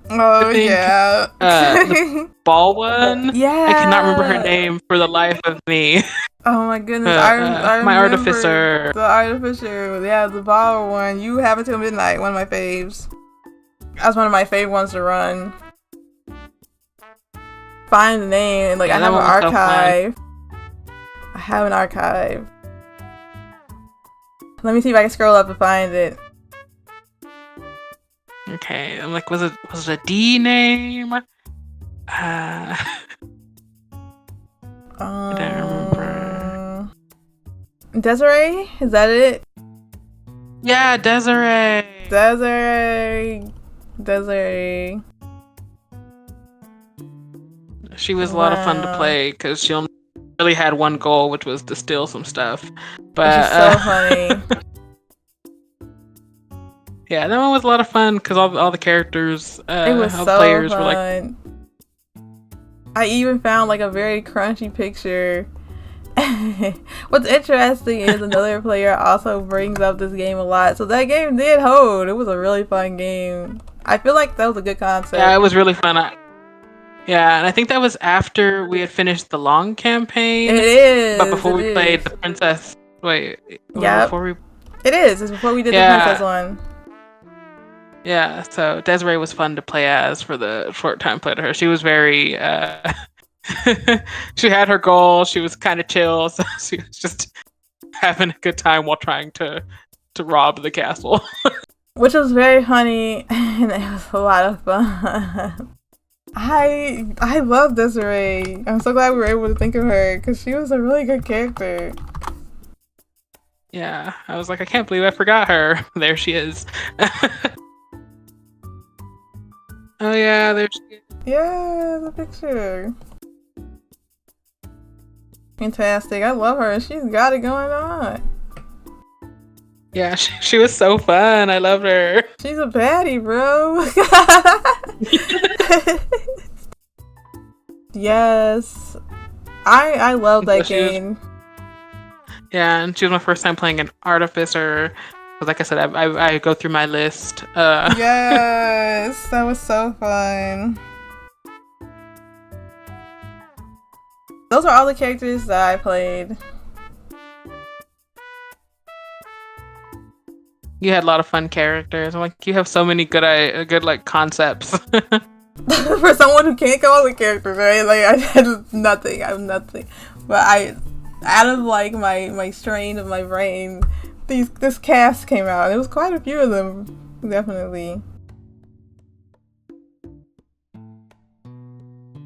Oh, yeah. The ball one? Yeah. I cannot remember her name for the life of me. Oh my goodness. I my artificer. The artificer. Yeah, the ball one. You Have Until Midnight, one of my faves. That's one of my favorite ones to run. Find the name. Like, yeah, I have an archive. I have an archive. Let me see if I can scroll up and find it. Okay, I'm like, was it a D name? I don't remember. Desiree? Is that it? Yeah, Desiree. She was a lot of fun to play because she only really had one goal, which was to steal some stuff. But which is so funny. Yeah, that one was a lot of fun because all the characters, it was all so players fun. were like. I even found like a very crunchy picture. What's interesting is another player also brings up this game a lot. So that game did hold. It was a really fun game. I feel like that was a good concept. Yeah, it was really fun. Yeah, and I think that was after we had finished the long campaign. It is. But before we played the princess. Wait. Yeah. It is. It's before we did the princess one. Yeah, so Desiree was fun to play as for the short time I played her. She was very, she had her goal, she was kind of chill, so she was just having a good time while trying to rob the castle. which was very funny, and it was a lot of fun. I love Desiree. I'm so glad we were able to think of her because she was a really good character. Yeah, I was like, I can't believe I forgot her. There she is. Oh yeah, there she is. Yeah, the picture. Fantastic. I love her. She's got it going on. Yeah, she was so fun. I loved her. She's a baddie, bro. Yes. I love that game. Yeah, and she was my first time playing an artificer. But like I said, I go through my list. Yes, that was so fun. Those are all the characters that I played. You had a lot of fun characters. I'm like, you have so many good like concepts. For someone who can't come up with characters, right? Like I have nothing. But out of like my strain of my brain, this cast came out. There was quite a few of them, definitely.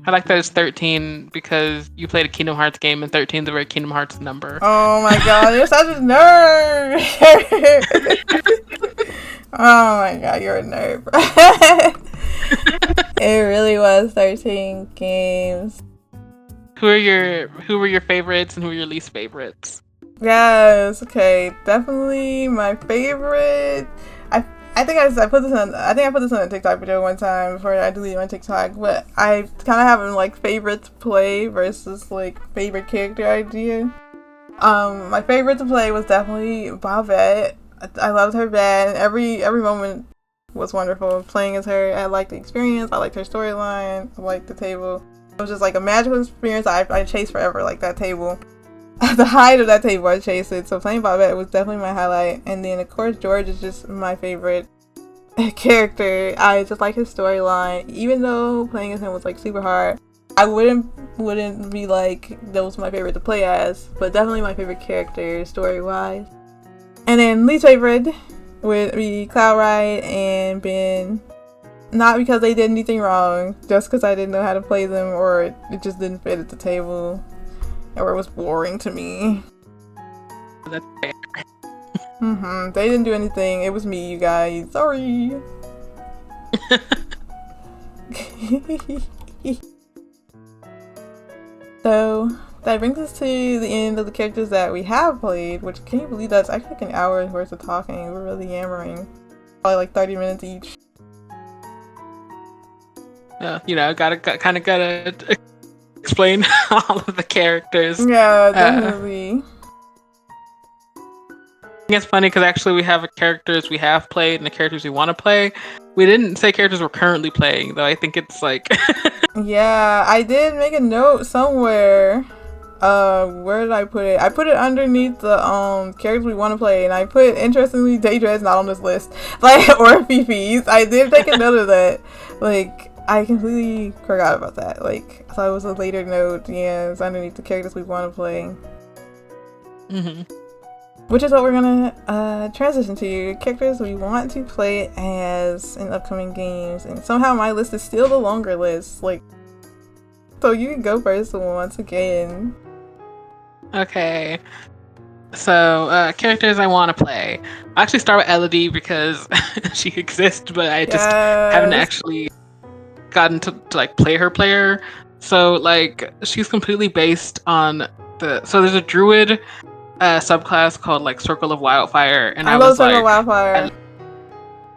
I like that it's 13 because you played a Kingdom Hearts game and 13 is the right Kingdom Hearts number. Oh my god, you're such a nerd! Oh my god, you're a nerd. It really was 13 games. Who were your favorites and who were your least favorites? Yes, okay, definitely my favorite. I think I put this on. I think I put this on a TikTok video one time before I deleted my TikTok. But I kind of have like favorite to play versus like favorite character idea. My favorite to play was definitely Bobette. I loved her bad, and every moment was wonderful playing as her. I liked the experience. I liked her storyline. I liked the table. It was just like a magical experience. I chased forever like that table. At the height of that table, I chased it. So playing Bobette was definitely my highlight. And then, of course, George is just my favorite character. I just like his storyline. Even though playing as him was like super hard, I wouldn't be like that was my favorite to play as. But definitely my favorite character story-wise. And then least favorite would be Cloud Ride and Ben. Not because they did anything wrong, just because I didn't know how to play them or it just didn't fit at the table. Or it was boring to me. That's fair. They didn't do anything. It was me, you guys. Sorry. So that brings us to the end of the characters that we have played. Which, can you believe that's actually like an hour worth of talking? We're really yammering. Probably like 30 minutes each. Gotta explain all of the characters. Yeah, definitely. It's funny because actually we have characters we have played and the characters we want to play. We didn't say characters we're currently playing, though. I think it's like... Yeah, I did make a note somewhere. Where did I put it? I put it underneath the characters we want to play, and I put, interestingly, Daedra's not on this list. Like, or Fifi's. I did take a note of that. Like, I completely forgot about that. Like, I thought it was a later note. Yeah, it's underneath the characters we want to play. Which is what we're gonna transition to. Characters we want to play as in upcoming games. And somehow my list is still the longer list. Like, so you can go first once again. Okay. So, characters I want to play. I'll actually start with Elodie because she exists, but I just haven't actually gotten to like play her player. So like she's completely based on so there's a druid subclass called like Circle of Wildfire, and I was like, Circle of Wildfire.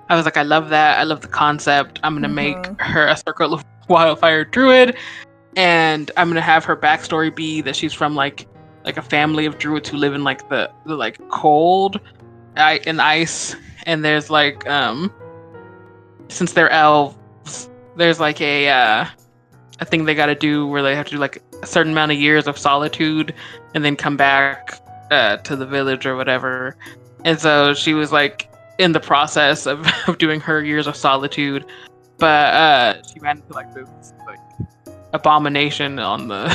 I was like, I love that. I love the concept. I'm gonna make her a Circle of Wildfire druid, and I'm gonna have her backstory be that she's from like a family of druids who live in like the like cold and ice, and there's like since they're elves, there's like a thing they gotta do where they have to do like a certain amount of years of solitude and then come back to the village or whatever. And so she was like in the process of doing her years of solitude, but she ran into like this like abomination on the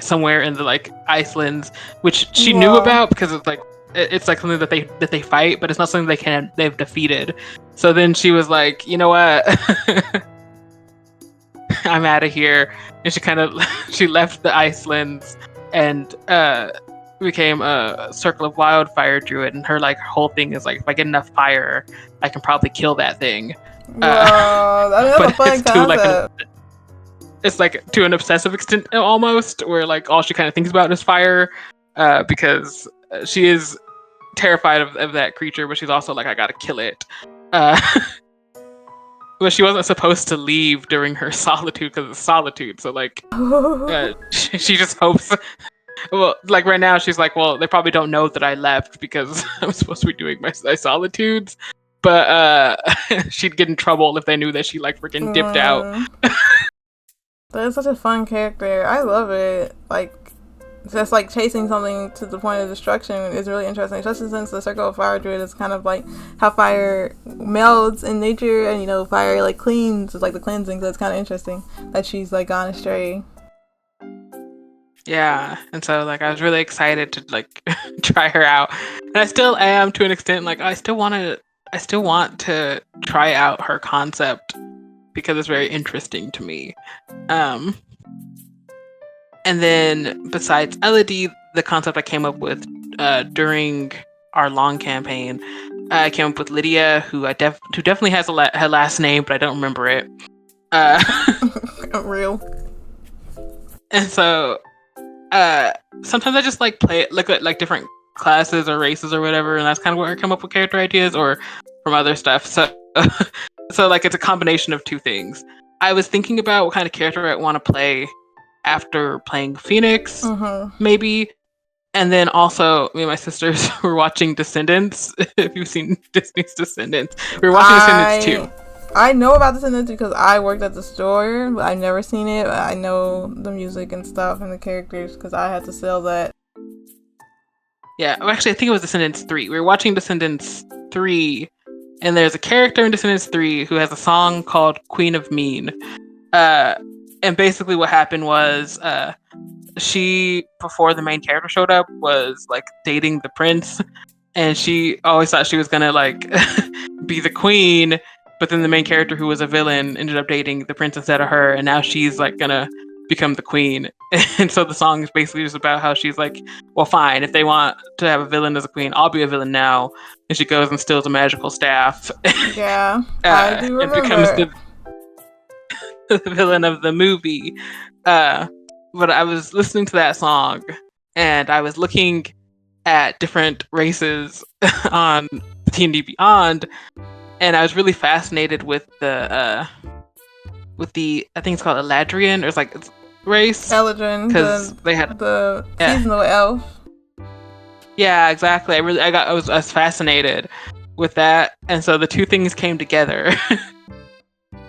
somewhere in the like Icelands, which she knew about because it's like it's like something that they fight, but it's not something they've defeated. So then she was like, you know what, I'm out of here, and she left the Icelands and became a Circle of Wildfire druid, and her like whole thing is like, if I get enough fire, I can probably kill that thing. Wow, that's a fun concept. It's like to an obsessive extent almost, where like all she kind of thinks about is fire, because she is terrified of that creature, but she's also like, I gotta kill it. But she wasn't supposed to leave during her solitude because of solitude. So like, she just hopes. Well, like right now, she's like, well, they probably don't know that I left because I'm supposed to be doing my solitudes. But she'd get in trouble if they knew that she like freaking dipped out. But it's such a fun character. I love it. Like, just like chasing something to the point of destruction is really interesting, especially since the Circle of Fire Druid is kind of like how fire melds in nature, and you know, fire like cleans, it's like the cleansing. So it's kind of interesting that she's like gone astray. Yeah, and so like I was really excited to like try her out, and I still am to an extent. Like I still want to try out her concept because it's very interesting to me. And then besides Elodie, the concept I came up with during our long campaign, I came up with Lydia, who who definitely has her last name, but I don't remember it. Real. And so sometimes I just like look at like different classes or races or whatever, and that's kind of where I come up with character ideas or from other stuff. So so like it's a combination of two things. I was thinking about what kind of character I want to play after playing Phoenix, maybe. And then also, me and my sisters were watching Descendants. If you've seen Disney's Descendants, we were watching Descendants too. I know about Descendants because I worked at the store, but I've never seen it. But I know the music and stuff and the characters because I had to sell that. Yeah, actually, I think it was Descendants 3. We were watching Descendants 3, and there's a character in Descendants 3 who has a song called Queen of Mean. And basically what happened was she, before the main character showed up, was like dating the prince, and she always thought she was gonna like be the queen, but then the main character, who was a villain, ended up dating the prince instead of her, and now she's like gonna become the queen. And so the song is basically just about how she's like, well, fine, if they want to have a villain as a queen, I'll be a villain now. And she goes and steals a magical staff. Yeah, I do remember. And becomes the villain of the movie. But I was listening to that song, and I was looking at different races on D&D Beyond, and I was really fascinated with the I think it's called Eladrian, or it's like race. Eladrin, because they had the seasonal elf. Yeah, exactly. I was fascinated with that, and so the two things came together.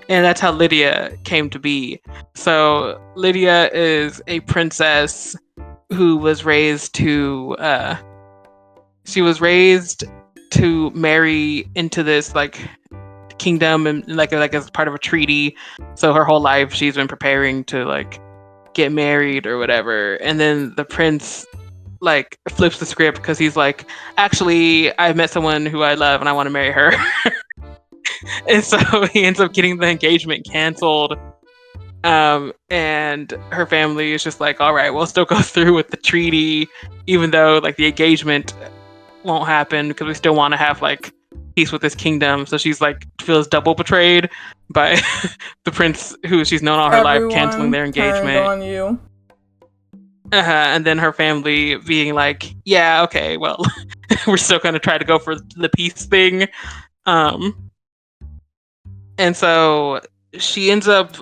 And that's how Lydia came to be. So Lydia is a princess who was raised to marry into this like kingdom, and like as part of a treaty. So her whole life she's been preparing to like get married or whatever. And then the prince like flips the script because he's like, actually, I met someone who I love and I want to marry her. And so he ends up getting the engagement canceled. And her family is just like, all right, we'll still go through with the treaty, even though like the engagement won't happen because we still want to have like peace with this kingdom. So she's like feels double betrayed by the prince who she's known all her life canceling their engagement. On you. And then her family being like, yeah, okay, well, we're still gonna try to go for the peace thing. And so she ends up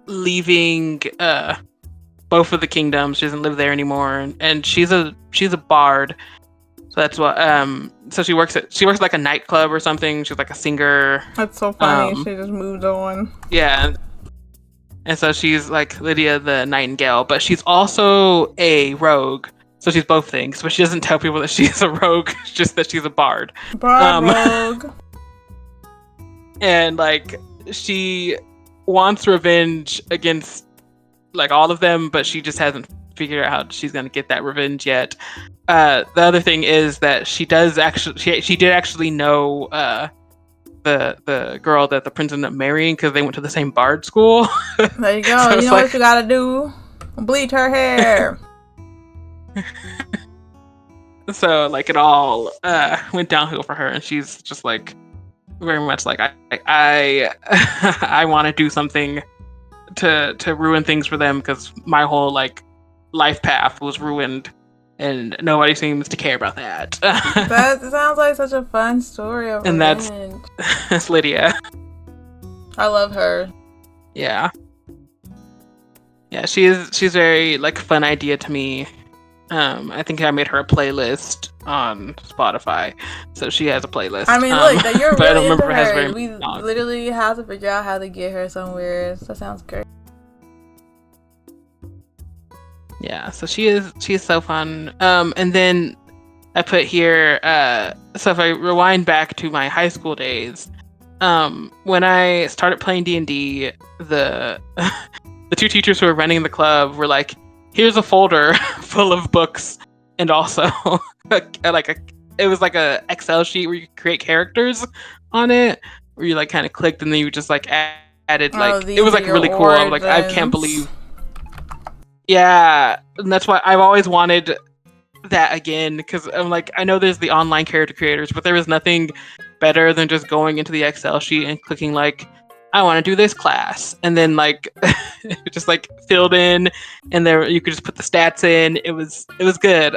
leaving both of the kingdoms. She doesn't live there anymore, and she's a bard. So that's what. So she works like a nightclub or something. She's like a singer. That's so funny. She just moved on. Yeah, and so she's like Lydia the Nightingale, but she's also a rogue. So she's both things, but she doesn't tell people that she's a rogue. Just that she's a bard. Rogue. And like she wants revenge against like all of them, but she just hasn't figured out how she's gonna get that revenge yet. The other thing is that she did actually know the girl that the prince ended up marrying because they went to the same bard school. There you go. So you know what you gotta do? Bleach her hair. So like it all went downhill for her, and she's just like very much like I I want to do something to ruin things for them because my whole like life path was ruined, and nobody seems to care about that. That sounds like such a fun story of and revenge. that's Lydia. I love her. Yeah, she's very like fun idea to me. I think I made her a playlist on Spotify, so she has a playlist. I mean, look, you're but I don't really remember into if it has her. very We many songs. literally have to figure out how to get her somewhere. That sounds great. Yeah, so she's so fun. And then I put here, so if I rewind back to my high school days, when I started playing D&D, the the two teachers who were running the club were like, here's a folder full of books, and also it was like a Excel sheet where you could create characters on it, where you like kind of clicked and then you just like added like it was like really cool. I'm like, I can't believe. Yeah, and that's why I've always wanted that again, because I'm like, I know there's the online character creators, but there is nothing better than just going into the Excel sheet and clicking like, I want to do this class, and then like just like filled in, and there you could just put the stats in. It was good.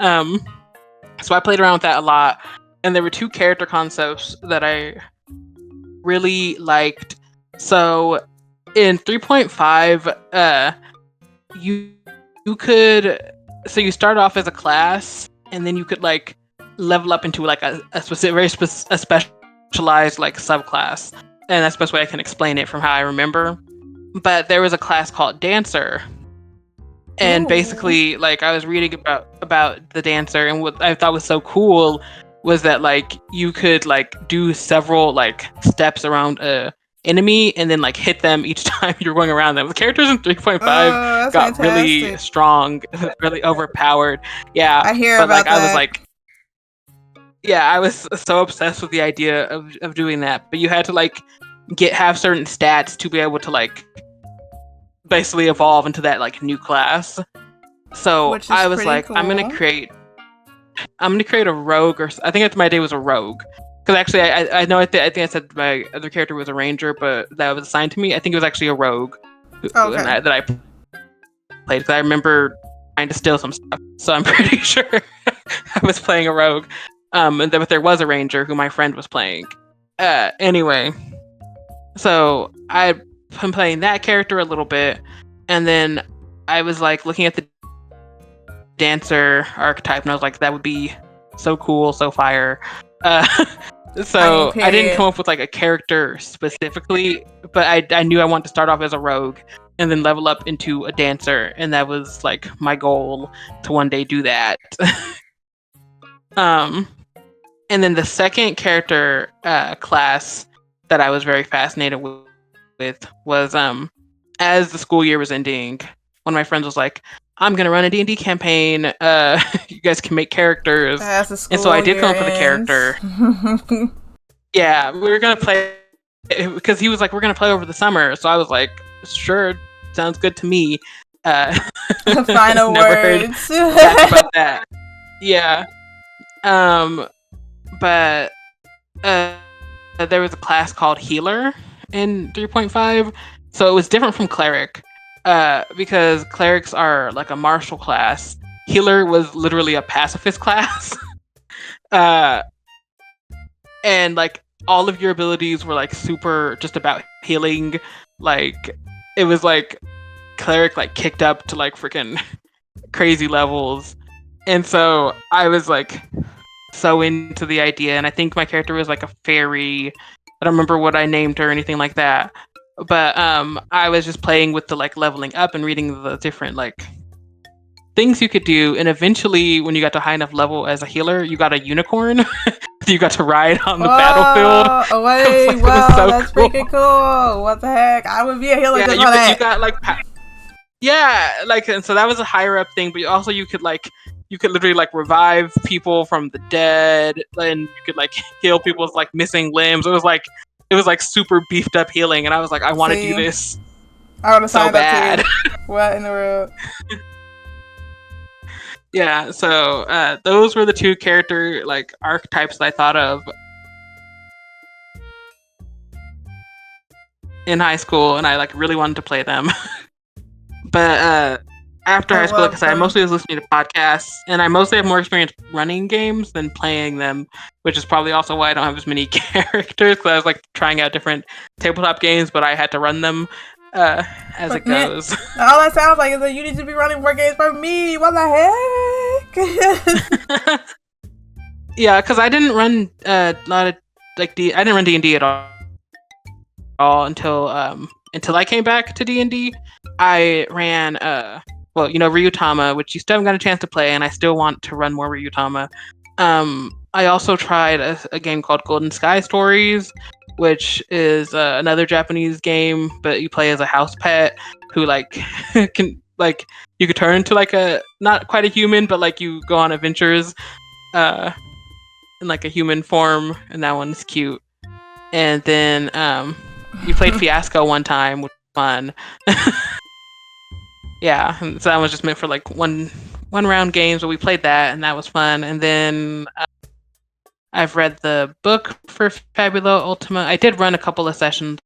So I played around with that a lot, and there were two character concepts that I really liked. So in 3.5, you could, so you start off as a class, and then you could like level up into like a specific, a specialized like subclass. And that's the best way I can explain it from how I remember. But there was a class called Dancer. And basically, like, I was reading about the Dancer, and what I thought was so cool was that, like, you could, like, do several, like, steps around a enemy and then, like, hit them each time you're going around them. The characters in 3.5 got fantastic. Really strong, really overpowered. Yeah. I hear about like, that. I was like, yeah, I was so obsessed with the idea of doing that. But you had to, like, have certain stats to be able to, like, basically evolve into that, like, new class. So I was like, cool. I'm gonna create a rogue, or I think my day was a rogue. Because actually, I know I think I said my other character was a ranger, but that was assigned to me. I think it was actually a rogue that I played. Because I remember trying to steal some stuff, so I'm pretty sure I was playing a rogue. But there was a ranger who my friend was playing. Anyway, so I've been playing that character a little bit, and then I was like looking at the Dancer archetype, and I was like, that would be so cool, so fire. So I didn't come up with like a character specifically, but I knew I wanted to start off as a rogue and then level up into a Dancer, and that was like my goal to one day do that. And then the second character class that I was very fascinated with was as the school year was ending, one of my friends was like, I'm gonna run a D&D campaign, you guys can make characters. And so I did come up with a character. Yeah, we were gonna play, because he was like, we're gonna play over the summer, so I was like, sure, sounds good to me. Final words. About that. Yeah. But there was a class called Healer in 3.5, so it was different from Cleric, because Clerics are like a martial class. Healer was literally a pacifist class. And like all of your abilities were like super just about healing. Like it was like Cleric like kicked up to like freaking crazy levels. And so I was like so into the idea, and I think my character was like a fairy. I don't remember what I named her or anything like that. But I was just playing with the like leveling up and reading the different like things you could do, and eventually when you got to high enough level as a healer, you got a unicorn. You got to ride on the battlefield. Oh wait, like, wow, so that's cool. Freaking cool. What the heck? I would be a healer just for that. You got like Yeah, like, and so that was a higher up thing, but also you could literally like revive people from the dead, and you could like heal people's like missing limbs. It was like super beefed up healing, and I was like, I want to do this I would have so signed bad. up too. What in the world? Yeah, so those were the two character like archetypes that I thought of in high school, and I like really wanted to play them. But after high school, like I said, I mostly was listening to podcasts, and I mostly have more experience running games than playing them, which is probably also why I don't have as many characters, because I was like trying out different tabletop games, but I had to run them as it goes. All that sounds like is that you need to be running more games for me. What the heck? Yeah, because I didn't run a lot of I didn't run D&D at all until I came back to D&D. I ran Ryutama, which you still haven't got a chance to play, and I still want to run more Ryutama. I also tried a game called Golden Sky Stories, which is another Japanese game, but you play as a house pet who like can like you could turn into like a not quite a human, but like you go on adventures in like a human form, and that one's cute. And then you played Fiasco one time, which was fun. Yeah, so that was just meant for like one round games, but we played that, and that was fun. And then I've read the book for Fabula Ultima. I did run a couple of sessions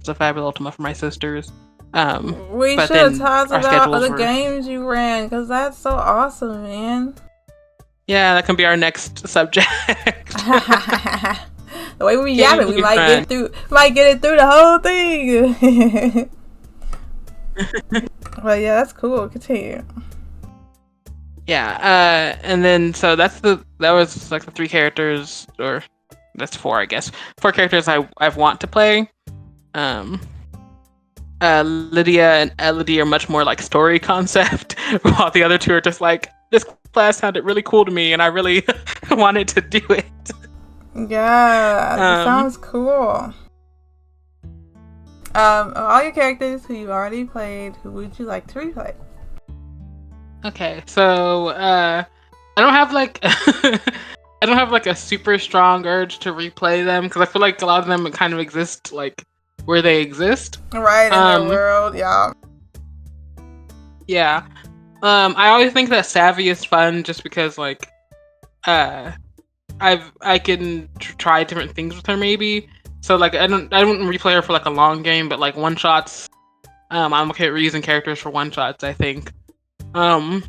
of Fabula Ultima for my sisters. We should have talked about the games you ran, because that's so awesome, man. Yeah, that can be our next subject. The way we yap it, we might get it through the whole thing. Well, yeah, that's cool. Continue. Yeah, and then so that was like the three characters, or that's four, I guess. Four characters I want to play. Lydia and Elodie are much more like story concept, while the other two are just like, this class sounded really cool to me, and I really wanted to do it. Yeah, that sounds cool. All your characters who you already played, who would you like to replay? Okay, so I don't have like a super strong urge to replay them, because I feel like a lot of them kind of exist like where they exist. Right, in their world, yeah. Yeah. I always think that Savvy is fun just because like I can try different things with her maybe. So like I don't replay her for like a long game, but like one shots, I'm okay with reusing characters for one shots, I think. The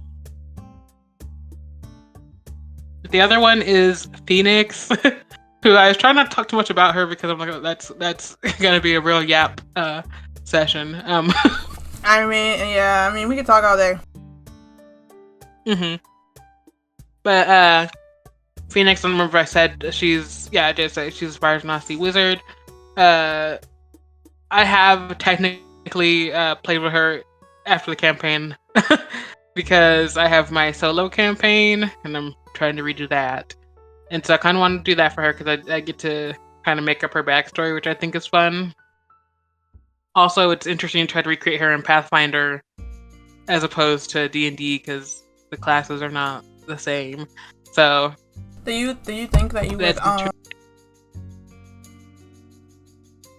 other one is Phoenix, who I was trying not to talk too much about her because I'm like, oh, that's gonna be a real yap session. I mean, we could talk all day. But Phoenix, I remember I said I did say she's a Nazi wizard. I have technically played with her after the campaign because I have my solo campaign and I'm trying to redo that. And so I kind of want to do that for her because I get to kind of make up her backstory, which I think is fun. Also, it's interesting to try to recreate her in Pathfinder as opposed to D&D because the classes are not the same. So, do you think that you would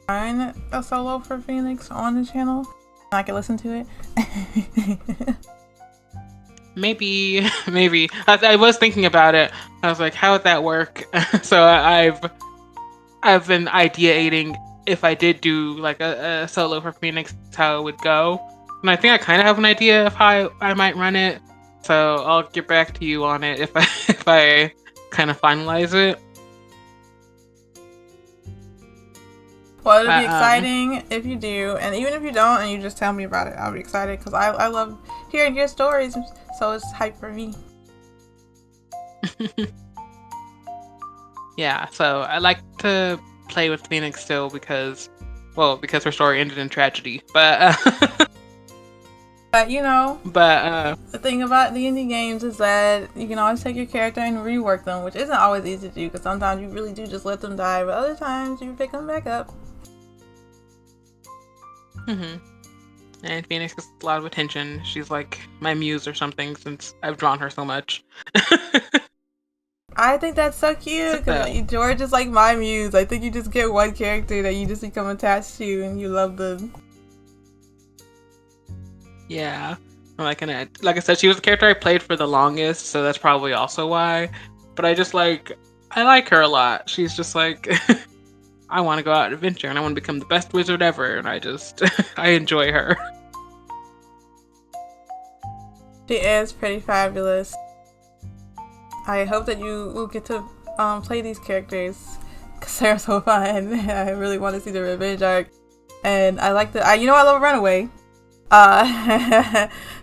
find a solo for Phoenix on the channel? I can listen to it. Maybe. I was thinking about it. I was like, how would that work? So I've been ideating if I did do like a solo for Phoenix, how it would go. And I think I kind of have an idea of how I might run it. So I'll get back to you on it if I kind of finalize it. Well, it'll be exciting if you do, and even if you don't, and you just tell me about it, I'll be excited because I love hearing your stories, so it's hype for me. Yeah, so I like to play with Phoenix still because her story ended in tragedy, but But the thing about the indie games is that you can always take your character and rework them, which isn't always easy to do because sometimes you really do just let them die, but other times you pick them back up. And Phoenix gets a lot of attention. She's like my muse or something since I've drawn her so much. I think that's so cute because George is like my muse. I think you just get one character that you just become attached to and you love them. Yeah. Like I said, she was the character I played for the longest, so that's probably also why. But I like her a lot. She's just like, I want to go out and adventure and I want to become the best wizard ever, and I enjoy her. She is pretty fabulous. I hope that you will get to play these characters because they're so fun. I really want to see the revenge arc, and I like I love Runaway.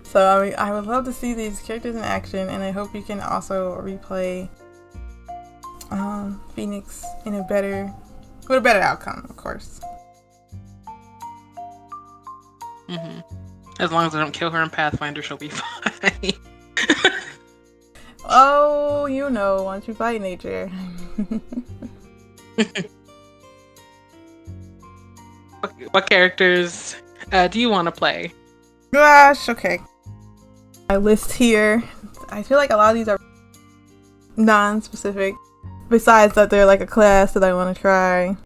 So I would love to see these characters in action, and I hope you can also replay Phoenix with a better outcome, of course. Mm-hmm. As long as I don't kill her in Pathfinder, she'll be fine. Oh, once you fight nature. What characters do you want to play? Gosh, okay. My list here. I feel like a lot of these are non-specific. Besides that, they're like a class that I want to try.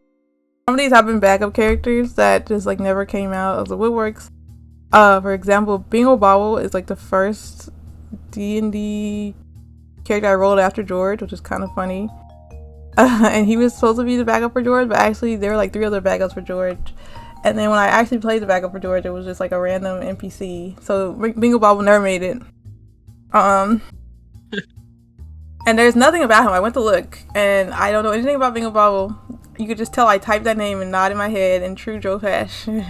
Some of these have been backup characters that just like never came out of the woodworks. For example, Bingo Bobble is like the first D&D character I rolled after George, which is kind of funny. And he was supposed to be the backup for George, but actually there were like 3 other backups for George. And then when I actually played the backup for George, it was just like a random NPC. So Bingo Bobble never made it. And there's nothing about him. I went to look, and I don't know anything about Bingo Bobble. You could just tell I typed that name and nodded in my head in true Joe fashion.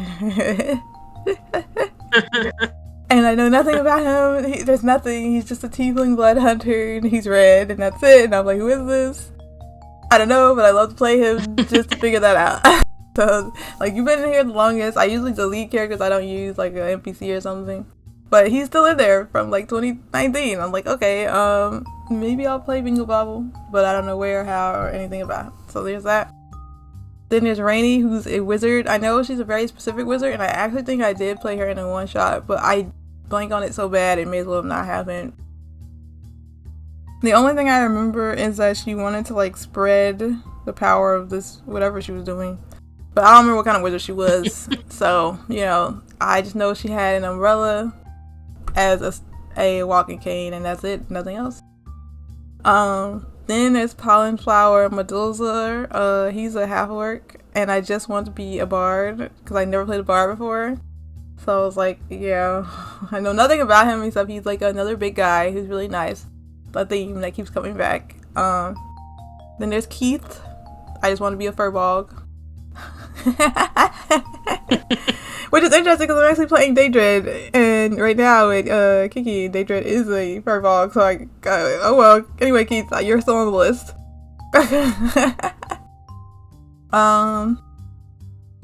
And I know nothing about him. There's nothing. He's just a tiefling blood hunter, and he's red, and that's it. And I'm like, who is this? I don't know, but I love to play him just to figure that out. So, like, you've been in here the longest. I usually delete characters I don't use, like an NPC or something. But he's still in there from, like, 2019. I'm like, okay, maybe I'll play Bingo Bobble, but I don't know where, how, or anything about it. So there's that. Then there's Rainy, who's a wizard. I know she's a very specific wizard, and I actually think I did play her in a one-shot, but I blanked on it so bad it may as well have not happened. The only thing I remember is that she wanted to, like, spread the power of this, whatever she was doing. But I don't remember what kind of wizard she was. So, I just know she had an umbrella as a walking cane, and that's it. Nothing else. Then there's Pollen Flower Medusa. He's a half-orc, and I just want to be a bard because I never played a bard before. So I was like, yeah, I know nothing about him except he's like another big guy who's really nice. The theme that keeps coming back. Then there's Keith. I just want to be a furbog. Which is interesting because I'm actually playing Daedred, and right now with Kiki, Daedred is a furbog, so oh well. Anyway, Keith, you're still on the list.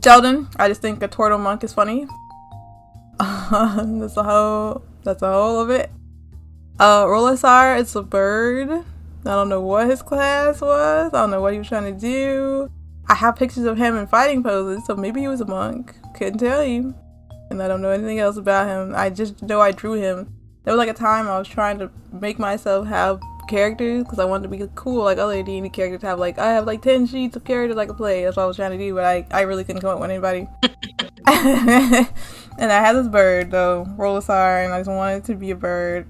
Sheldon, I just think a turtle monk is funny. That's a whole of it. Rolasar, it's a bird. I don't know what his class was. I don't know what he was trying to do. I have pictures of him in fighting poses, so maybe he was a monk. Couldn't tell you. And I don't know anything else about him. I just know I drew him. There was like a time I was trying to make myself have characters because I wanted to be cool like other D&D characters have. Like, I have like 10 sheets of characters I could play. That's what I was trying to do, but I really couldn't come up with anybody. And I had this bird though, Rolasar, and I just wanted it to be a bird.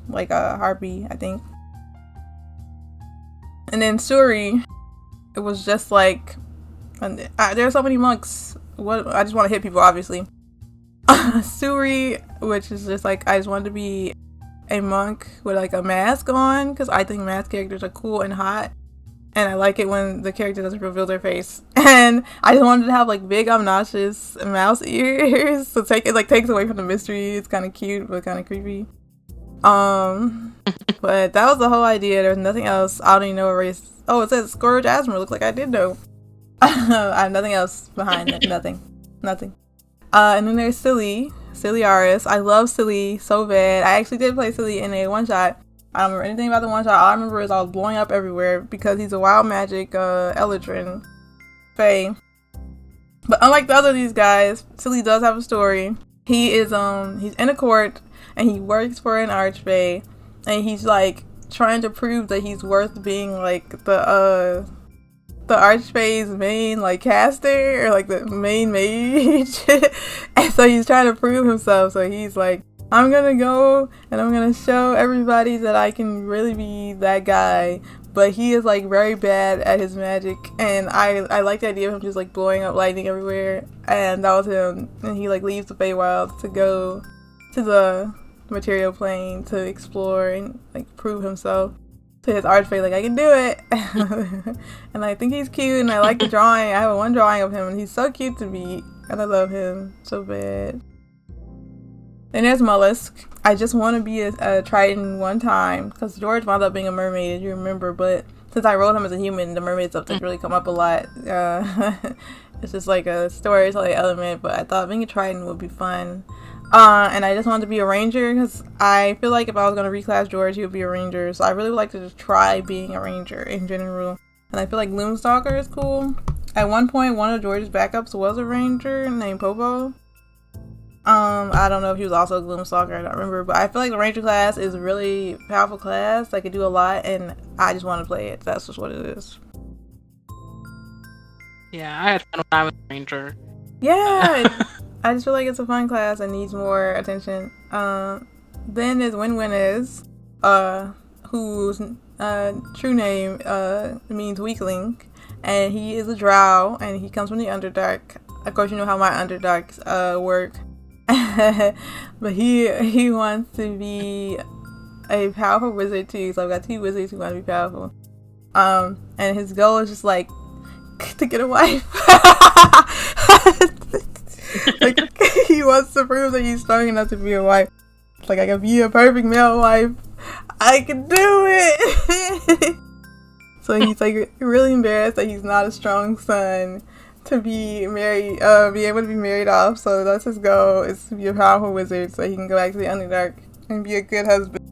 Like a harpy, I think. And then Suri, it was just like, there are so many monks. I just want to hit people, obviously. Suri, which is just like, I just wanted to be a monk with like a mask on, because I think mask characters are cool and hot, and I like it when the character doesn't reveal their face. And I just wanted to have like big obnoxious mouse ears, so it takes away from the mystery. It's kind of cute but kind of creepy. But that was the whole idea. There's nothing else. I don't even know what race. Oh, it says Scourge Asmer. Looks like I did know. I have nothing else behind it. Nothing. And then there's Silly Aris. I love Silly so bad. I actually did play Silly in a one-shot. I don't remember anything about the one-shot. All I remember is I was blowing up everywhere because he's a wild magic Eldritch Fae. But unlike the other of these guys, Silly does have a story. He is he's in a court and he works for an archfey, and he's like trying to prove that he's worth being like the archfey's main like caster, or like the main mage. And so he's trying to prove himself. So he's like, I'm gonna go and I'm gonna show everybody that I can really be that guy. But he is like very bad at his magic, and I like the idea of him just like blowing up lightning everywhere. And that was him. And he like leaves the Feywild to go to the material plane to explore and like prove himself to his archfey, like, I can do it. And I think he's cute, and I like the drawing. I have one drawing of him, and he's so cute to me, and I love him so bad. Then there's Mollusk. I just want to be a Triton one time, because George wound up being a mermaid, as you remember, but since I wrote him as a human, the mermaid stuff doesn't really come up a lot. It's just like a storytelling element, but I thought being a Triton would be fun. And I just wanted to be a ranger, because I feel like if I was going to reclass George, he would be a ranger. So I really would like to just try being a ranger in general. And I feel like Gloomstalker is cool. At one point, one of George's backups was a ranger named Popo. I don't know if he was also a Gloomstalker, I don't remember. But I feel like the ranger class is a really powerful class. I could do a lot, and I just want to play it. That's just what it is. Yeah, I had fun when I was a ranger. Yeah, I just feel like it's a fun class and needs more attention. Then there's Winwinez, whose true name means weakling, and he is a drow, and he comes from the Underdark. Of course, you know how my Underdarks work. But he wants to be a powerful wizard too. So I've got two wizards who want to be powerful. And his goal is just like to get a wife. Like, he wants to prove that he's strong enough to be a wife. Like, I can be a perfect male wife. I can do it. So he's like really embarrassed that he's not a strong son to be married, be able to be married off. So that's his goal, is to be a powerful wizard so he can go back to the Underdark and be a good husband.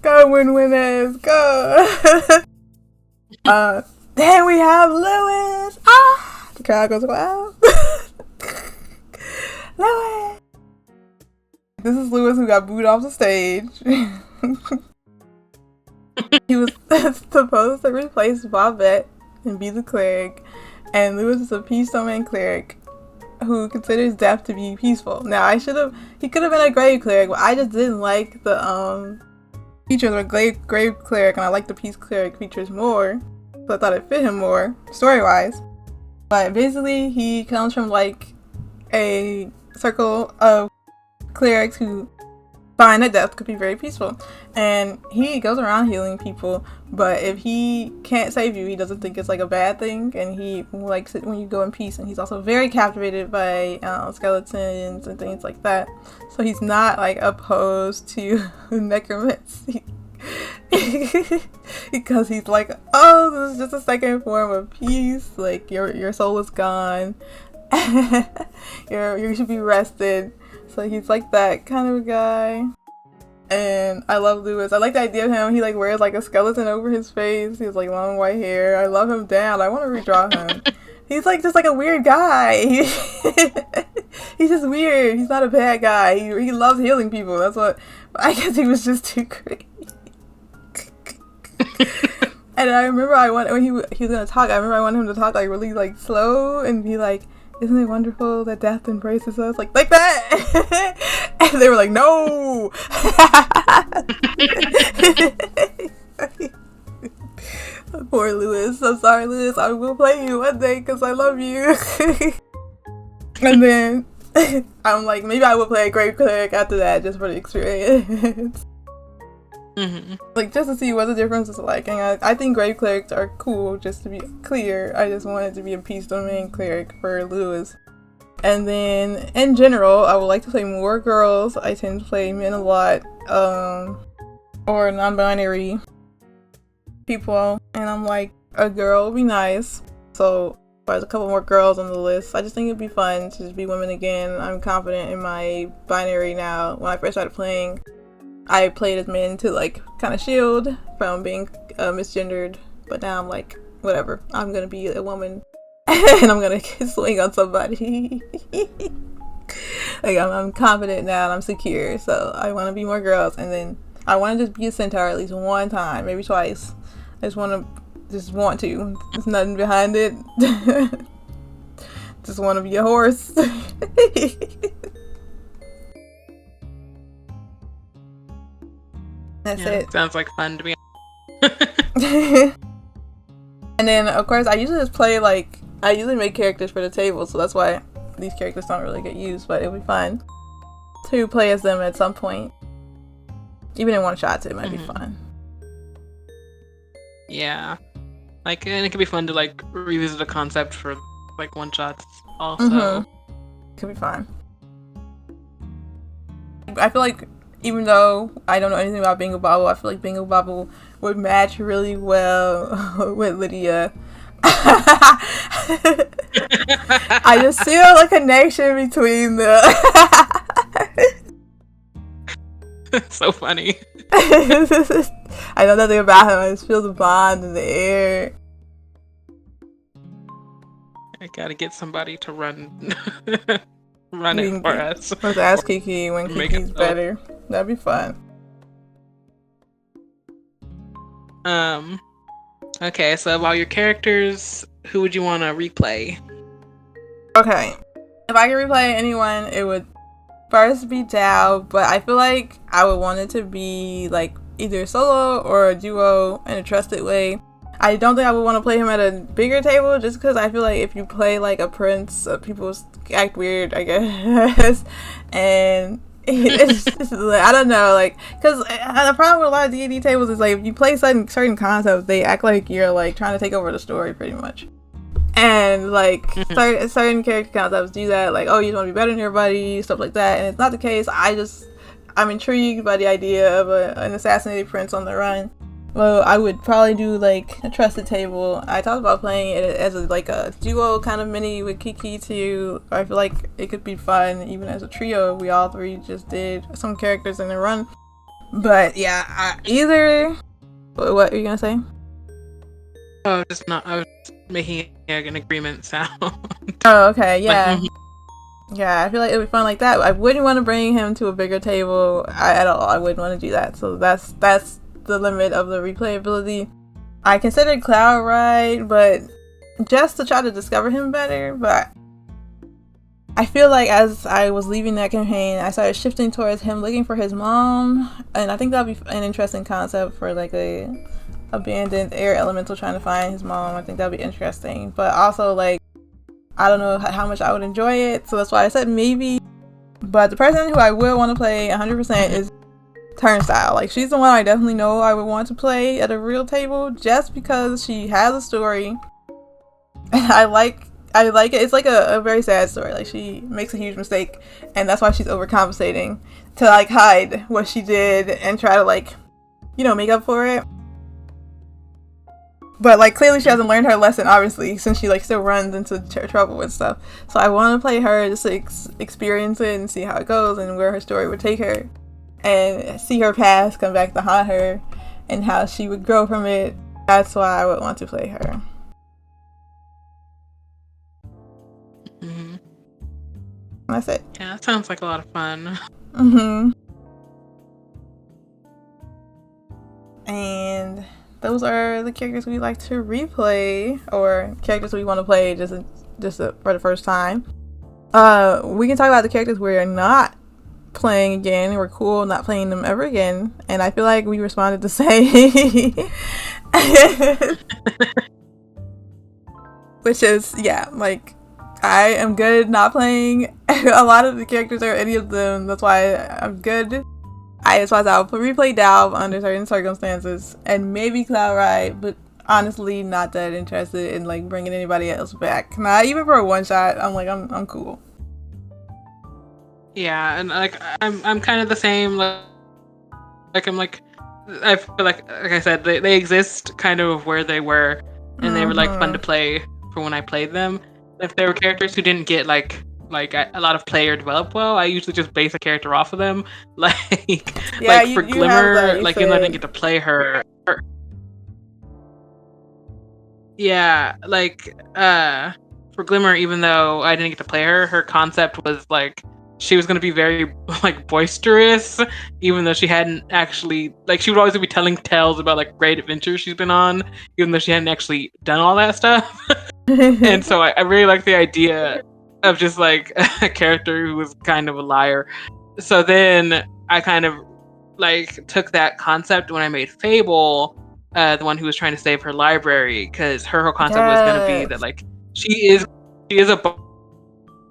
Go, Winwinez, go. Then we have Lewis. The crowd goes wild. Lewis. This is Lewis, who got booed off the stage. He was supposed to replace Bobette and be the cleric, and Lewis is a peacetone cleric who considers death to be peaceful. Now, he could have been a grave cleric, but I just didn't like the features of a grave cleric, and I like the peace cleric features more, so I thought it fit him more story-wise. But basically, he comes from like a circle of clerics who find that death could be very peaceful, and he goes around healing people. But if he can't save you, he doesn't think it's like a bad thing, and he likes it when you go in peace. And he's also very captivated by skeletons and things like that, so he's not like opposed to necromancy. Because he's like, oh, this is just a second form of peace. Like, your soul is gone. You should be rested. So he's like that kind of a guy. And I love Lewis. I like the idea of him. He like wears like a skeleton over his face. He has like long white hair. I love him down. I want to redraw him. He's like just like a weird guy. He's just weird. He's not a bad guy. He loves healing people. That's what. I guess he was just too crazy. And I remember when he was gonna talk. I remember I wanted him to talk like really like slow and be like, "Isn't it wonderful that death embraces us?" Like that. And they were like, "No." Poor Lewis. I'm sorry, Lewis. I will play you one day because I love you. And then I'm like, maybe I will play a grave cleric after that, just for the experience. Mm-hmm. Like, just to see what the difference is like. And I think grave clerics are cool, just to be clear. I just wanted to be a peace domain cleric for Lewis. And then, in general, I would like to play more girls. I tend to play men a lot, or non-binary people. And I'm like, a girl would be nice. So, there's a couple more girls on the list. I just think it'd be fun to just be women again. I'm confident in my binary now. When I first started playing, I played as men to like kind of shield from being misgendered, but now I'm like, whatever. I'm gonna be a woman and I'm gonna swing on somebody. Like I'm confident now and I'm secure, so I want to be more girls, and then I want to just be a centaur at least one time, maybe twice. I just want to. There's nothing behind it. Just want to be a horse. That's it. Sounds like fun to be. And then of course I usually make characters for the table, so that's why these characters don't really get used, but it'll be fun to play as them at some point. Even in one shots, it might be fun. Yeah. Like, and it could be fun to like revisit a concept for like one shots also. Could be fun. I feel like even though I don't know anything about Bingo Bobble, I feel like Bingo Bobble would match really well with Lydia. I just feel a connection between them. So funny. I know nothing about him. I just feel the bond in the air. I gotta get somebody to run it for us. Let's ask Kiki when Kiki's better. That'd be fun. Okay, so about your characters, who would you want to replay? Okay. If I could replay anyone, it would first be Dao, but I feel like I would want it to be like either solo or a duo in a trusted way. I don't think I would want to play him at a bigger table, just because I feel like if you play like a prince, people act weird, I guess. And it's like, I don't know, like, because the problem with a lot of D&D tables is like if you play certain concepts, they act like you're like trying to take over the story pretty much. And like certain character concepts do that, like, oh, you want to be better than everybody, stuff like that, and it's not the case. I'm intrigued by the idea of an assassinated prince on the run. Well, I would probably do like a trusted table. I thought about playing it as a duo kind of mini with Kiki too. I feel like it could be fun even as a trio. We all three just did some characters in the run. But yeah, either. What are you gonna say? Oh, I was making an agreement sound. Oh, okay, yeah. Yeah, I feel like it would be fun like that. I wouldn't want to bring him to a bigger table at all. I wouldn't want to do that. So that's the limit of the replayability. I considered Cloud Ride, but just to try to discover him better. But I feel like as I was leaving that campaign, I started shifting towards him looking for his mom, and I think that'd be an interesting concept for like a abandoned air elemental trying to find his mom. I think that'd be interesting, but also like I don't know how much I would enjoy it, so that's why I said maybe. But the person who I would want to play 100% is Turnstile. Like, she's the one I definitely know I would want to play at a real table, just because she has a story. And I like it. It's like a very sad story. Like, she makes a huge mistake, and that's why she's overcompensating to like hide what she did and try to like, make up for it. But like clearly she hasn't learned her lesson, obviously, since she like still runs into trouble and stuff. So I want to play her just to experience it and see how it goes and where her story would take her, and see her past come back to haunt her and how she would grow from it. That's why I would want to play her. Mm-hmm. That's it. Yeah, that sounds like a lot of fun. Mm-hmm. And those are the characters we like to replay, or characters we want to play just for the first time. We can talk about the characters we're not playing again. We're cool not playing them ever again, and I feel like we responded the same. Which is, yeah, like, I am good not playing a lot of the characters or any of them. That's why I'm good. I'll replay Dalv under certain circumstances, and maybe Cloud Ride, but honestly not that interested in like bringing anybody else back. Not even for a one shot. I'm cool. Yeah, and like I'm kind of the same. Like I'm like, I feel like I said, they exist kind of where they were, and they were like fun to play for when I played them. If there were characters who didn't get like a lot of player develop well, I usually just base a character off of them. Like for Glimmer, like you didn't get to play her. Yeah, like for Glimmer, even though I didn't get to play her concept was like she was gonna be very like boisterous, even though she hadn't actually like she would always be telling tales about like great adventures she's been on, even though she hadn't actually done all that stuff. And so I really like the idea of just like a character who was kind of a liar. So then I kind of like took that concept when I made Fable, the one who was trying to save her library, because her whole concept was going to be that Yes. like she is a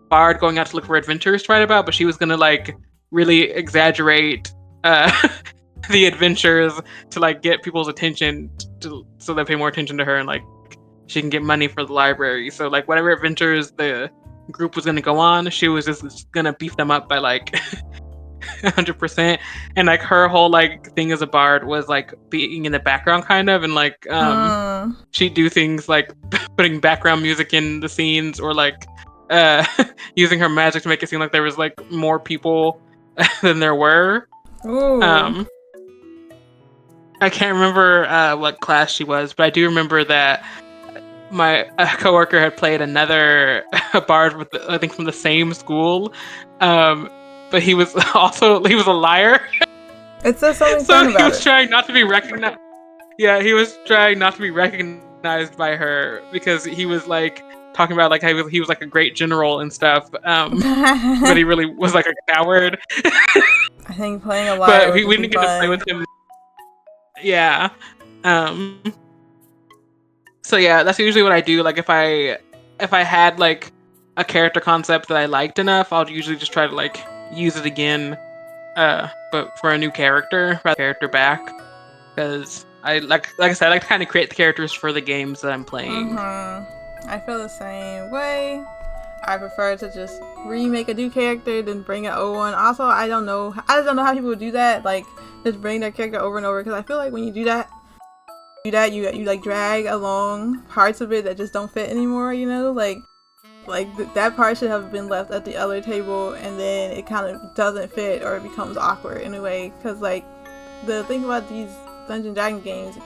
bard going out to look for adventures to write about, but she was going to like really exaggerate uh, the adventures to like get people's attention so they pay more attention to her and like she can get money for the library. So like whatever adventures the group was going to go on, she was just going to beef them up by like 100%. And like her whole like thing as a bard was like being in the background kind of, and like she'd do things like putting background music in the scenes, or like uh using her magic to make it seem like there was like more people than there were. Ooh. um I can't remember what class she was, but I do remember that my coworker had played another bard with I think from the same school, but he was he was a liar. It says something So fun he about was it. trying not to be recognized. Yeah, he was trying not to be recognized by her because he was like talking about like how he was like a great general and stuff. But he really was like a coward. I think playing a liar But would we just be didn't get to play fun. with him. Yeah. Um. So yeah, that's usually what I do. Like if I had like a character concept that I liked enough, I'll usually just try to like use it again. But for a new character, rather character back, because I like I said, I like to kind of create the characters for the games that I'm playing. I feel the same way. I prefer to just remake a new character than bring an old one. Also, I just don't know how people do that. Like, just bring their character over and over. Because I feel like when you do that, you like drag along parts of it that just don't fit anymore. You know, that part should have been left at the other table, and then it kind of doesn't fit or it becomes awkward in a way. Because like the thing about these Dungeon Dragon games,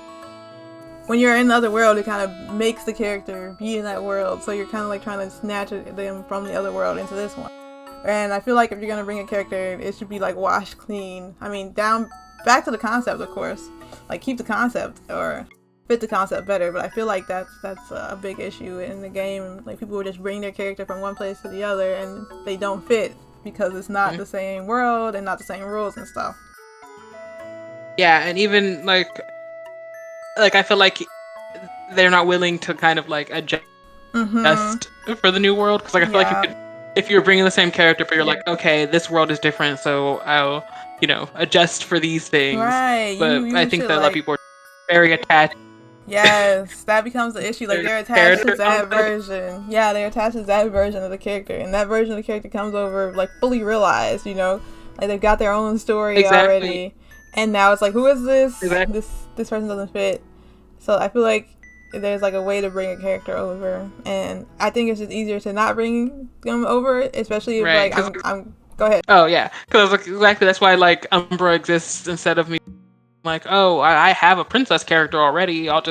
when you're in the other world, it kind of makes the character be in that world. So you're kind of like trying to snatch them from the other world into this one. And I feel like if you're gonna bring a character, it should be like washed clean. I mean, back to the concept, of course. Like keep the concept or fit the concept better. But I feel like that's a big issue in the game. Like people will just bring their character from one place to the other, and they don't fit because it's not the same world and not the same rules and stuff. Yeah, and even like I feel like they're not willing to kind of like adjust for the new world, because like I feel like if you're bringing the same character but you're like, okay, this world is different, so I'll adjust for these things. Right. But You I think should, that a lot of people are very attached. Yes, that becomes the issue. Like they're attached to that version. Yeah, they're attached to that version of the character, and that version of the character comes over like fully realized. Like they've got their own story already, and now it's like, who is this? Exactly. This person doesn't fit. So I feel like there's like a way to bring a character over, and I think it's just easier to not bring them over, especially if like I'm. Go ahead. Oh yeah, because like, exactly that's why like Umbra exists instead of me. Like, oh, I have a princess character already. I'm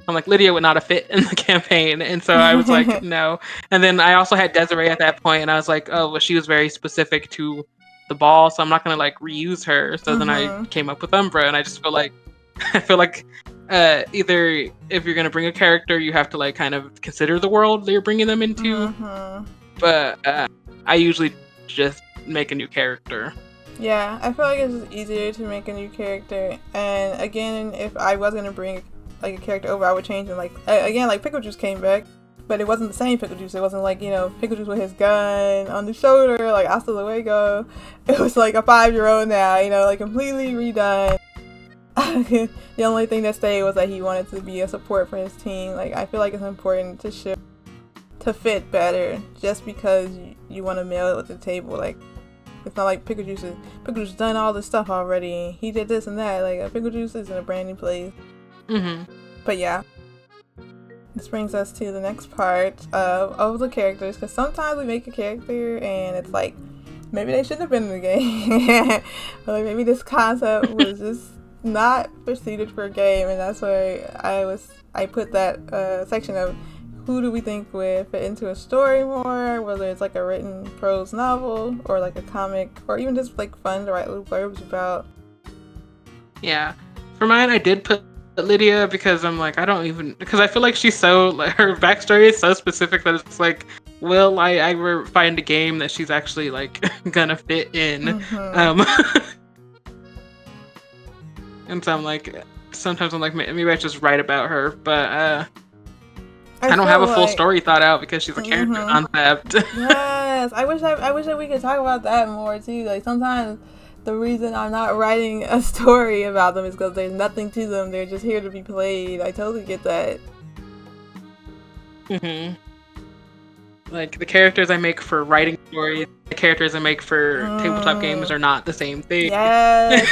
like, Lydia would not have fit in the campaign, and so I was like, no. And then I also had Desiree at that point, and I was like, oh, well, she was very specific to the ball, so I'm not gonna like reuse her. So then I came up with Umbra, and I just feel like either if you're gonna bring a character, you have to like kind of consider the world that you're bringing them into. But I usually just make a new character. Yeah, I feel like it's just easier to make a new character. And again, if I was gonna bring like a character over, I would change him. Like again, like Pickle Juice came back, but it wasn't the same Pickle Juice. It wasn't like Pickle Juice with his gun on the shoulder, like hasta luego. It was like a 5-year-old now, like completely redone. The only thing that stayed was that he wanted to be a support for his team. Like I feel like it's important to shift to fit better, just because you want to mail it at the table. Like it's not like Pickle Juice done all this stuff already. He did this and that. Like Pickle Juice is in a brand new place. But yeah, this brings us to the next part of the characters, because sometimes we make a character and it's like maybe they shouldn't have been in the game. Or like maybe this concept was just not proceeded for a game, and that's why I put that section of who do we think would fit into a story more, whether it's like a written prose novel or like a comic, or even just like fun to write little blurbs about. Yeah, for mine, I did put Lydia because I'm like, because I feel like she's so, like, her backstory is so specific that it's like, will I ever find a game that she's actually like gonna fit in? Mm-hmm. And so I'm like, sometimes I'm like, maybe I just write about her, but I don't have a full story thought out because she's a character concept. Yes, I wish that we could talk about that more too. Like sometimes the reason I'm not writing a story about them is because there's nothing to them. They're just here to be played. I totally get that. Mm-hmm. Like the characters I make for writing stories, the characters I make for tabletop games are not the same thing. Yes,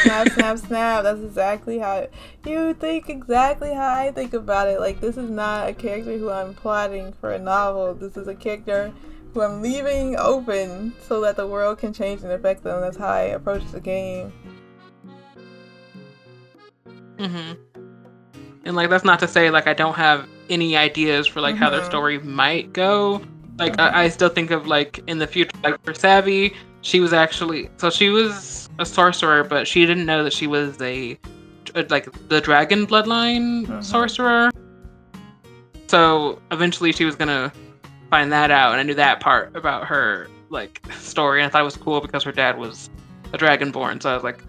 snap. That's exactly how you think. Exactly how I think about it. Like this is not a character who I'm plotting for a novel. This is a character who I'm leaving open so that the world can change and affect them. That's how I approach the game. Mm-hmm. And like that's not to say like I don't have any ideas for like how their story might go. Like I still think of like in the future, like for Savvy, she was a sorcerer, but she didn't know that she was a like the dragon bloodline sorcerer. So eventually she was gonna find that out, and I knew that part about her like story, and I thought it was cool because her dad was a dragonborn. So I was like,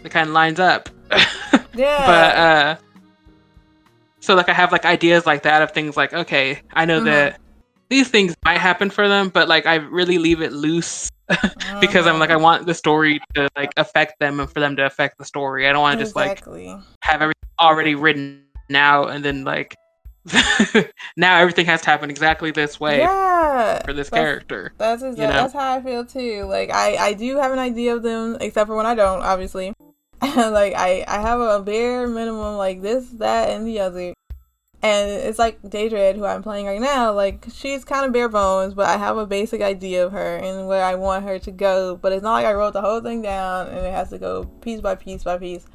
it kind of lines up. Yeah. But so like I have like ideas like that of things like, okay, I know that these things might happen for them, but like I really leave it loose because I'm like I want the story to like affect them and for them to affect the story. I don't want to just like have everything already written out and then like now everything has to happen exactly this way for this character. That's that's how I feel too. Like I do have an idea of them, except for when I don't, obviously. Like I have a bare minimum like this, that, and the other. And it's like Daedred, who I'm playing right now, like, she's kind of bare bones, but I have a basic idea of her and where I want her to go. But it's not like I wrote the whole thing down and it has to go piece by piece by piece.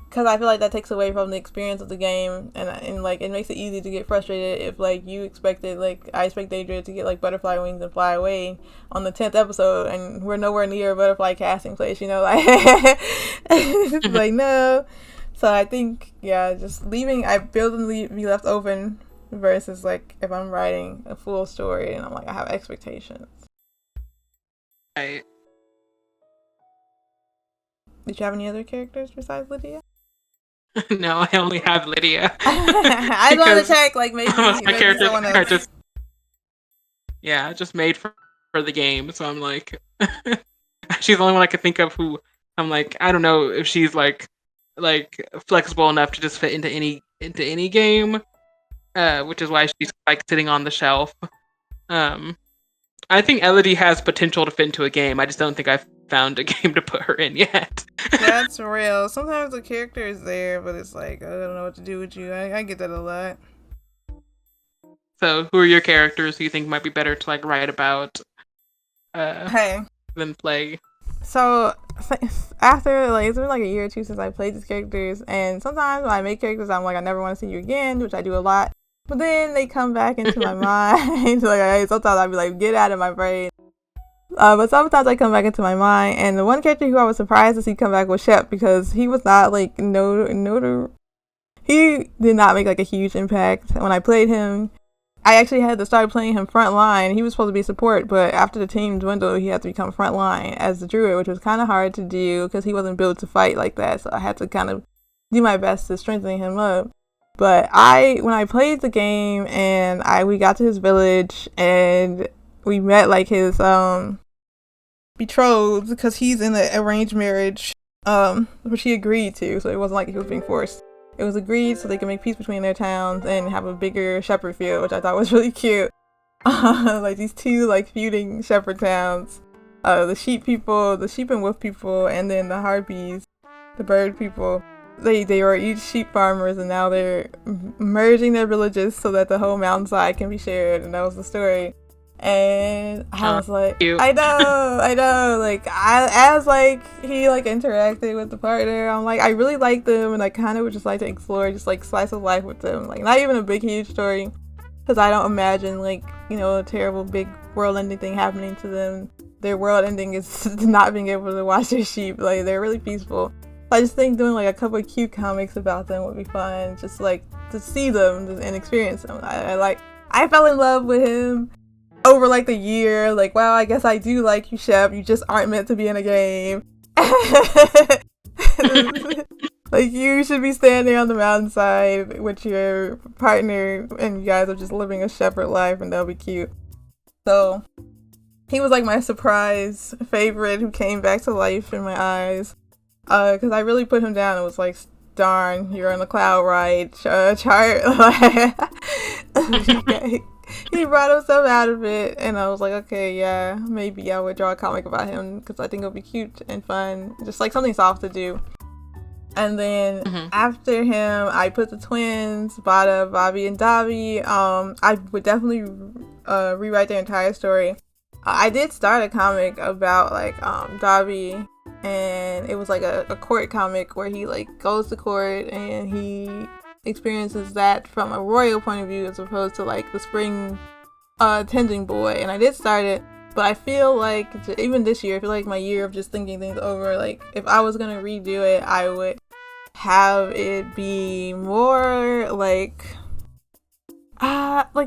Because I feel like that takes away from the experience of the game. And like, it makes it easy to get frustrated if, like, you expected, like, I expect Daedred to get, like, butterfly wings and fly away on the 10th episode. And we're nowhere near a butterfly casting place, you know? Like, like, no. So I think, yeah, just I build and be left open versus like if I'm writing a full story and I'm like I have expectations. Right. Did you have any other characters besides Lydia? No, I only have Lydia. I want to check like maybe my characters someone else. are just made for the game. So I'm like, she's the only one I could think of who I'm like I don't know if she's like flexible enough to just fit into any game, which is why she's like sitting on the shelf. I think Elodie has potential to fit into a game. I just don't think I've found a game to put her in yet. That's real. Sometimes the character is there, but it's like I don't know what to do with you. I get that a lot. So, who are your characters who you think might be better to like write about? Than play. So after like it's been like a year or two since I played these characters, and sometimes when I make characters I'm like I never want to see you again, which I do a lot, but then they come back into my mind. Like sometimes I'd be like get out of my brain, but sometimes I come back into my mind. And the one character who I was surprised to see come back was Shep, because he was not like he did not make like a huge impact when I played him. I actually had to start playing him front line. He was supposed to be support, but after the team dwindled, he had to become front line as the druid, which was kind of hard to do because he wasn't built to fight like that. So I had to kind of do my best to strengthen him up. But when I played the game and we got to his village and we met like his betrothed, because he's in an arranged marriage, which he agreed to. So it wasn't like he was being forced. It was agreed so they could make peace between their towns and have a bigger shepherd field, which I thought was really cute. Like these two like feuding shepherd towns. The sheep and wolf people, and then the harpies, the bird people. They were each sheep farmers, and now they're merging their villages so that the whole mountainside can be shared, and that was the story. And I was like, cute. I know. Like, as like he like interacted with the partner, I'm like, I really like them, and I kind of would just like to explore just like slice of life with them. Like, not even a big huge story, because I don't imagine like, you know, a terrible big world-ending thing happening to them. Their world ending is not being able to watch their sheep. Like, they're really peaceful. I just think doing like a couple of cute comics about them would be fun. Just like to see them and experience them. I fell in love with him over like the year. Like, wow, I guess I do like you, Shep. You just aren't meant to be in a game. Like, you should be standing on the mountainside with your partner, and you guys are just living a shepherd life, and that'll be cute. So he was like my surprise favorite who came back to life in my eyes. Because I really put him down and was like, darn, you're on the cloud ride chart. He brought himself out of it, and I was like, okay, yeah, maybe I would draw a comic about him, because I think it'll be cute and fun, just like something soft to do. And then after him, I put the twins, Bada, Bobby, and Dobby. I would definitely rewrite their entire story. I did start a comic about like Dobby, and it was like a court comic where he like goes to court and he experiences that from a royal point of view as opposed to like the spring tending boy. And I did start it, but I feel like even this year, I feel like my year of just thinking things over, like if I was gonna redo it, I would have it be more like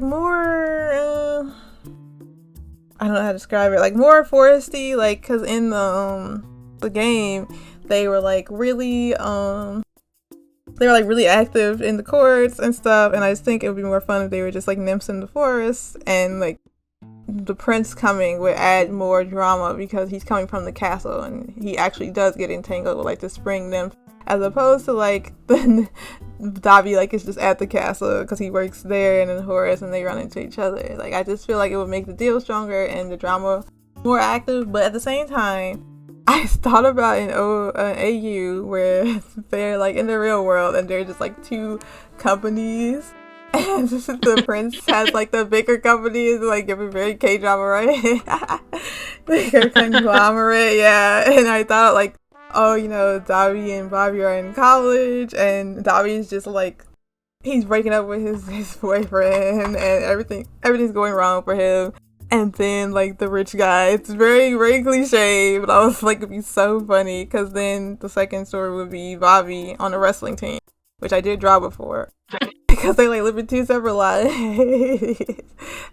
more I don't know how to describe it, like more foresty, like, because in the game they were like really really active in the courts and stuff, and I just think it would be more fun if they were just like nymphs in the forest, and like the prince coming would add more drama because he's coming from the castle and he actually does get entangled with like the spring nymph, as opposed to like the Dobby like is just at the castle because he works there, and then Horace, and they run into each other. Like, I just feel like it would make the deal stronger and the drama more active. But at the same time, I thought about an AU where they're like in the real world and they're just like two companies, and the prince has like the bigger companies, like giving very K-drama, right? Like a conglomerate, yeah. And I thought like, oh, you know, Dobby and Bobby are in college, and Dobby's just like, he's breaking up with his boyfriend, and everything's going wrong for him. And then like the rich guy, it's very, very cliche, but I was like, it'd be so funny, because then the second story would be Bobby on a wrestling team, which I did draw before, because they like live in two separate lives.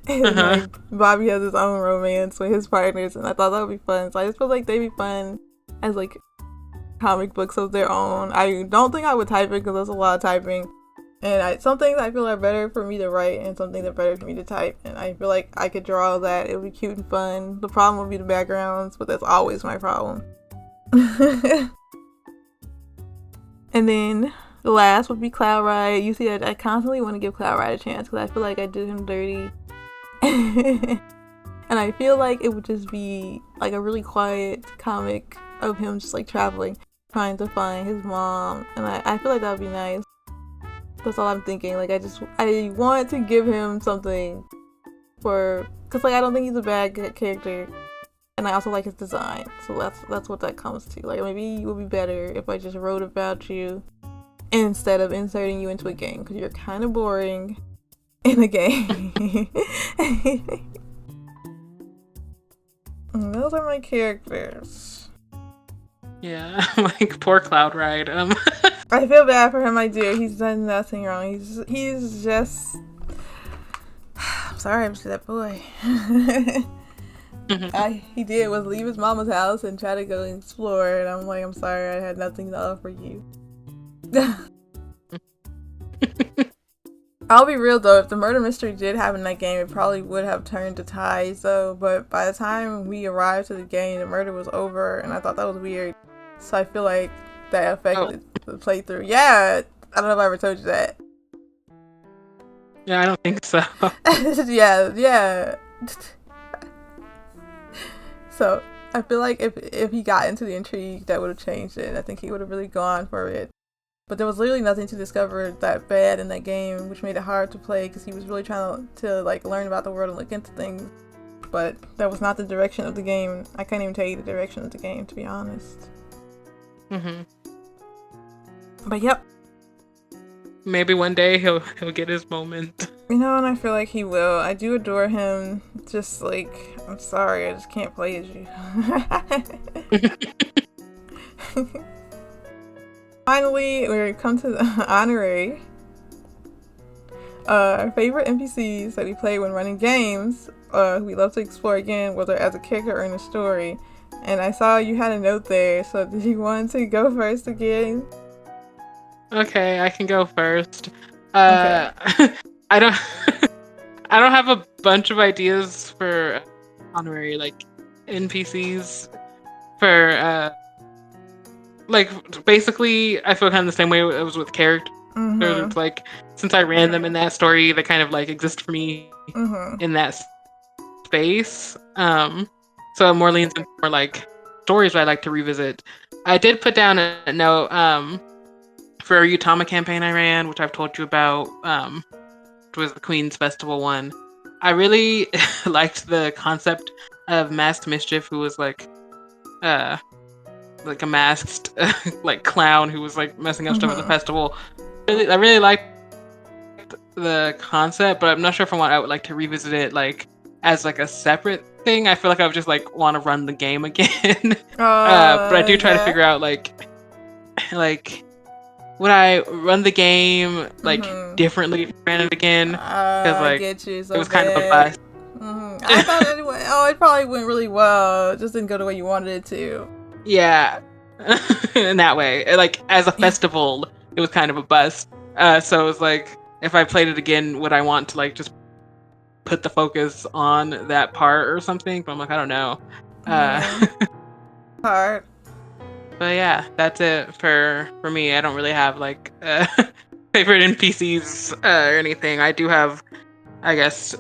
And like Bobby has his own romance with his partners, and I thought that would be fun. So I just feel like they'd be fun as like comic books of their own. I don't think I would type it because there's a lot of typing, and some things I feel are better for me to write and some things are better for me to type, and I feel like I could draw that. It would be cute and fun. The problem would be the backgrounds, but that's always my problem. And then the last would be Cloud Ride. You see, I constantly want to give Cloud Ride a chance because I feel like I did him dirty. And I feel like it would just be like a really quiet comic of him just like traveling, trying to find his mom, and I feel like that would be nice. That's all I'm thinking. Like, I want to give him something because like I don't think he's a bad character, and I also like his design, so that's what that comes to. Like, maybe it would be better if I just wrote about you instead of inserting you into a game, because you're kind of boring in a game. Those are my characters. Yeah, like poor Cloud Ride. I feel bad for him. I do. He's done nothing wrong. He's just. I'm sorry, I'm just that boy. He did was leave his mama's house and try to go and explore, and I'm like, I'm sorry, I had nothing to offer you. I'll be real though, if the murder mystery did happen in that game, it probably would have turned to ties though, but by the time we arrived to the game, the murder was over, and I thought that was weird. So I feel like that affected the playthrough. Yeah, I don't know if I ever told you that. Yeah, I don't think so. yeah. So I feel like if he got into the intrigue, that would have changed it. I think he would have really gone for it. But there was literally nothing to discover that bad in that game, which made it hard to play because he was really trying to like learn about the world and look into things. but that was not the direction of the game. I can't even tell you the direction of the game, to be honest. But yep. Maybe one day he'll get his moment. You know, and I feel like he will. I do adore him. Just like, I'm sorry, I just can't play as you. Finally, we come to the honorary. Our favorite NPCs that we play when running games, we love to explore again, whether as a character or in a story. And I saw you had a note there, so did you want to go first again? Okay, I can go first. Okay. I don't I don't have a bunch of ideas for honorary like NPCs for like basically I feel kind of the same way I was with characters. It's like since I ran them in that story, they kind of like exist for me in that space. So more leans into more like stories that I like to revisit. I did put down a note for a Utama campaign I ran, which I've told you about, which was the Queen's Festival one. I really liked the concept of masked mischief, who was like a masked like clown who was like messing up stuff at the festival. I really liked the concept, but I'm not sure if I would like to revisit it like as like a separate thing. I feel like I would just like want to run the game again. But I do try to figure out like would I run the game like differently if I ran it again? Because like get you, so it was kind of a bust. I thought it probably went really well. It just didn't go the way you wanted it to. Yeah, in that way, like as a festival, it was kind of a bust. So it was like if I played it again, would I want to like just put the focus on that part or something? But I'm like, I don't know. Hard. But yeah, that's it for me. I don't really have like favorite NPCs or anything. I do have, I guess,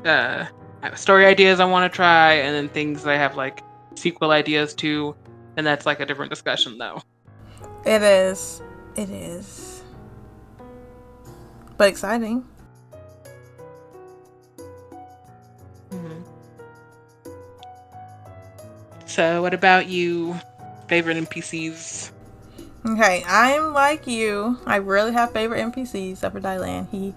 story ideas I want to try, and then things I have like sequel ideas to, and that's like a different discussion though. It is. But exciting. So what about you? Favorite NPCs? Okay, I'm like you. I rarely have favorite NPCs except for Dylan.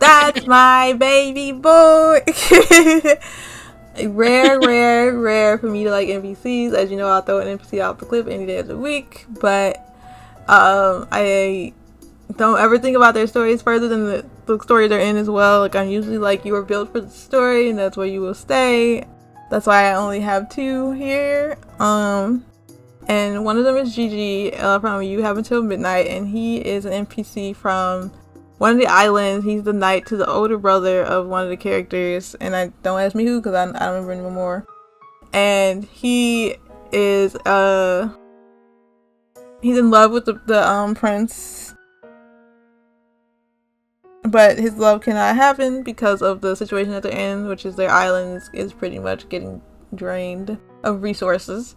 That's my baby boy. rare for me to like NPCs. As you know, I'll throw an NPC off the clip any day of the week. But I don't ever think about their stories further than the story they're in as well. Like I'm usually like, you were built for the story, and that's where you will stay. That's why I only have 2 here. And one of them is Gigi from You Have Until Midnight, and he is an NPC from one of the islands. He's the knight to the older brother of one of the characters, and I don't ask me who because I don't remember anymore. And he is he's in love with the prince, but his love cannot happen because of the situation that they're in, which is their island is pretty much getting drained of resources.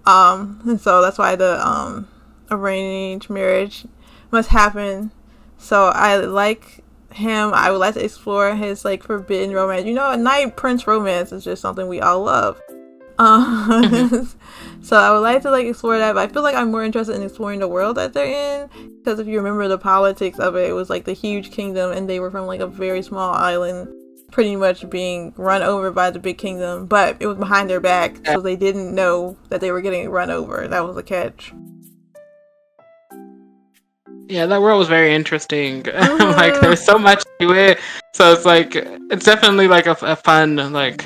And so that's why the arranged marriage must happen. So I like him. I would like to explore his like forbidden romance. You know, a knight prince romance is just something we all love. So I would like to like explore that, but I feel like I'm more interested in exploring the world that they're in, because if you remember the politics of it, it was like the huge kingdom, and they were from like a very small island, pretty much being run over by the big kingdom, but it was behind their back, so they didn't know that they were getting run over. That was a catch. Yeah, that world was very interesting. Like there's so much to it, so it's like it's definitely like a fun like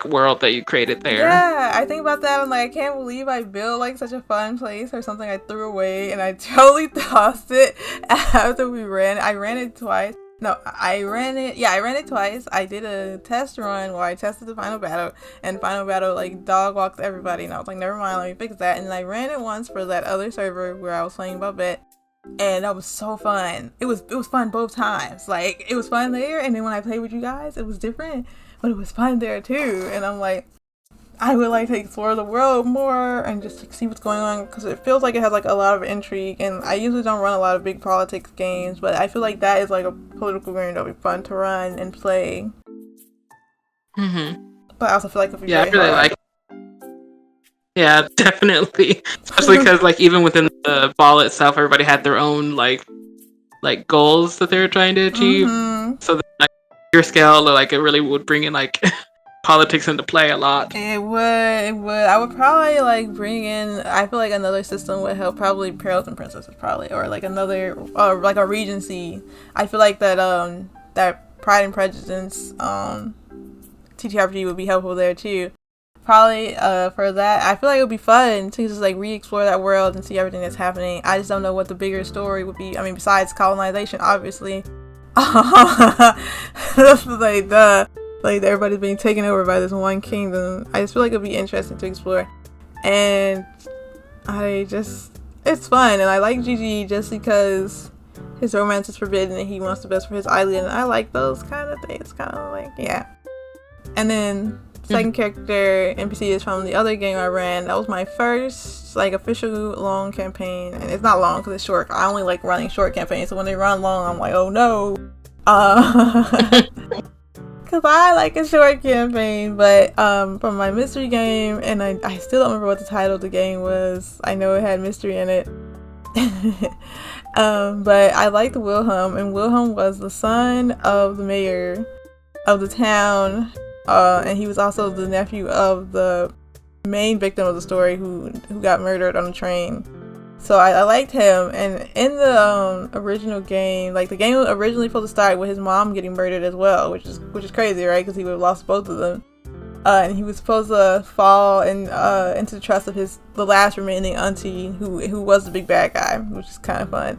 world that you created there. Yeah, I think about that. I'm like, I can't believe I built like such a fun place or something I threw away, and I totally tossed it after we ran. I ran it twice. No, I ran it. Yeah, I ran it twice. I did a test run where I tested the final battle, and final battle like dog walked everybody, and I was like, never mind, let me fix that. And then I ran it once for that other server where I was playing Babette, and that was so fun. It was fun both times. Like it was fun there, and then when I played with you guys, it was different, but it was fun there too. And I'm like, I would like to explore the world more and just like, see what's going on, because it feels like it has like a lot of intrigue, and I usually don't run a lot of big politics games, but I feel like that is like a political game that would be fun to run and play. Mm-hmm. But I also feel like it'll be Yeah, I very really hard. like. Yeah, definitely. Especially because like even within the ball itself, everybody had their own like goals that they were trying to achieve. Mm-hmm. So that, like your scale, like it really would bring in like politics into play a lot. It would. It would. I would probably like bring in. I feel like another system would help. Probably Pearls and Princesses, probably, or like another, like a Regency. I feel like that Pride and Prejudice TTRPG would be helpful there too. Probably for that, I feel like it would be fun to just like re-explore that world and see everything that's happening. I just don't know what the bigger story would be. I mean, besides colonization, obviously. That's like the like everybody's being taken over by this one kingdom. I just feel like it'd be interesting to explore, and it's fun, and I like Gigi just because his romance is forbidden and he wants the best for his island. And I like those kind of things, kind of like yeah. And then second character NPC is from the other game I ran. That was my first like official long campaign, and it's not long because it's short. I only like running short campaigns, so when they run long, I'm like, oh no, because I like a short campaign. But from my mystery game, and I still don't remember what the title of the game was. I know it had mystery in it. But I liked Wilhelm, and Wilhelm was the son of the mayor of the town. And he was also the nephew of the main victim of the story who got murdered on the train. So I liked him. And in the original game, like the game was originally supposed to start with his mom getting murdered as well, which is crazy, right? Because he would have lost both of them. And he was supposed to fall into the trust of the last remaining auntie who was the big bad guy, which is kind of fun.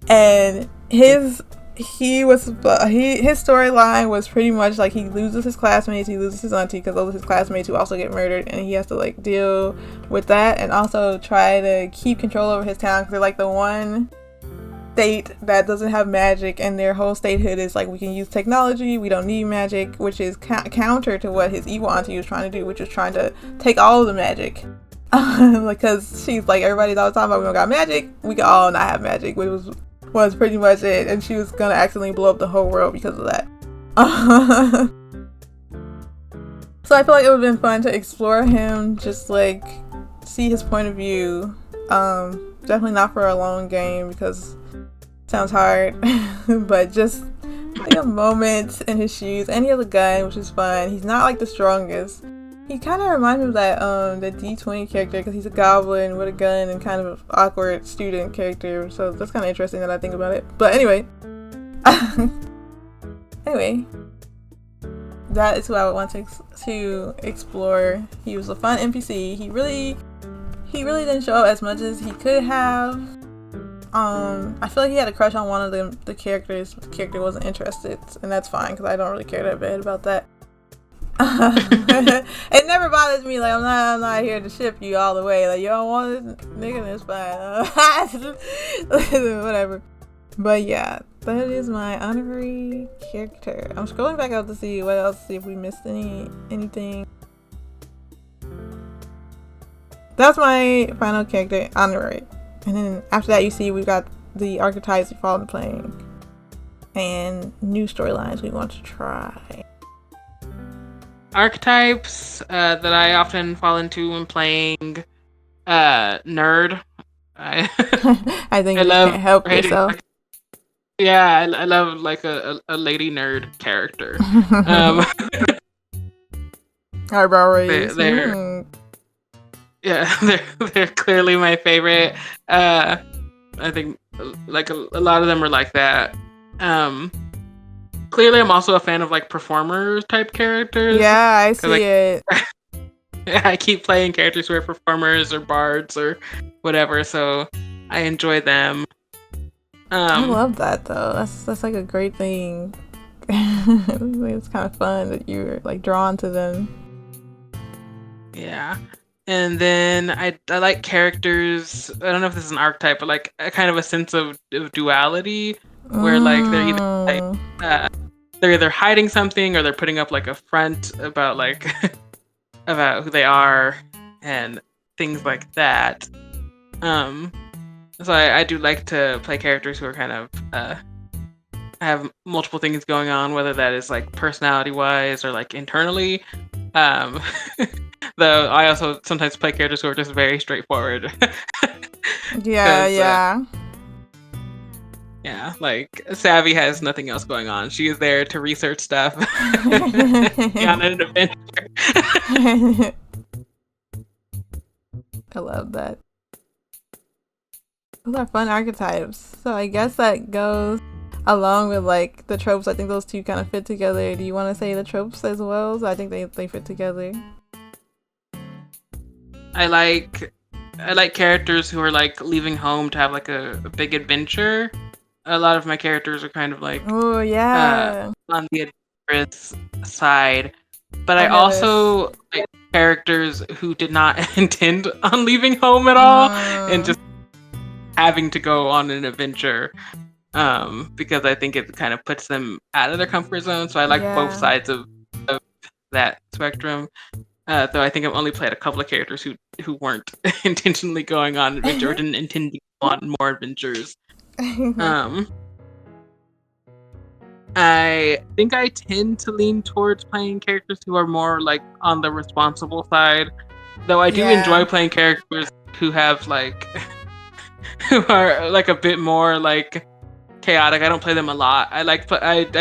And his storyline was pretty much like he loses his classmates, he loses his auntie because those are his classmates who also get murdered, and he has to like deal with that and also try to keep control over his town because they're like the one state that doesn't have magic, and their whole statehood is like, we can use technology, we don't need magic, which is counter to what his evil auntie was trying to do, which was trying to take all of the magic. Because she's like, everybody's always talking about we don't got magic, we can all not have magic, which was pretty much it, and she was gonna accidentally blow up the whole world because of that. So I feel like it would have been fun to explore him, just like see his point of view. Definitely not for a long game because it sounds hard, but just like a moment in his shoes. And he has a gun, which is fun. He's not like the strongest. He kind of reminds me of that D20 character because he's a goblin with a gun and kind of an awkward student character. So that's kind of interesting that I think about it. But anyway, that is who I would want to explore. He was a fun NPC. He really didn't show up as much as he could have. I feel like he had a crush on one of the characters, but the character wasn't interested, and that's fine because I don't really care that bad about that. It never bothers me. Like, I'm not here to ship you all the way. Like, you don't want it, nigga, that's fine. Whatever. But yeah, that is my honorary character. I'm scrolling back up to see what else, see if we missed anything. That's my final character, honorary. And then after that, you see we've got the archetypes we fall into playing and new storylines we want to try. Archetypes that I often fall into when playing nerd. I think I you love can't help yourself. Yeah, I love like a lady nerd character. Eyebrow raise. Yeah, they're clearly my favorite. I think like a lot of them are like that. Clearly, I'm also a fan of like performer type characters. Yeah, I see it. I keep playing characters who are performers or bards or whatever, so I enjoy them. I love that though. That's like a great thing. It's kind of fun that you're like drawn to them. Yeah. And then I like characters. I don't know if this is an archetype, but like a kind of a sense of duality, where like they're either hiding something or they're putting up like a front about like about who they are and things like that. So I do like to play characters who are kind of have multiple things going on, whether that is like personality wise or like internally. Um, though I also sometimes play characters who are just very straightforward. Yeah, yeah. Yeah, like Savvy has nothing else going on. She is there to research stuff. Be on an adventure. I love that. Those are fun archetypes. So I guess that goes along with like the tropes. I think those two kind of fit together. Do you want to say the tropes as well? So I think they fit together. I like characters who are like leaving home to have like a big adventure. A lot of my characters are kind of like Oh yeah, on the adventurous side, but I noticed. also like characters who did not intend on leaving home at all and just having to go on an adventure. Because I think it kind of puts them out of their comfort zone. So I like both sides of that spectrum. Though I think I've only played a couple of characters who weren't intentionally going on adventure or didn't intend to go on more adventures. I think I tend to lean towards playing characters who are more like on the responsible side. Though I do enjoy playing characters who have like who are like a bit more like chaotic. I don't play them a lot. I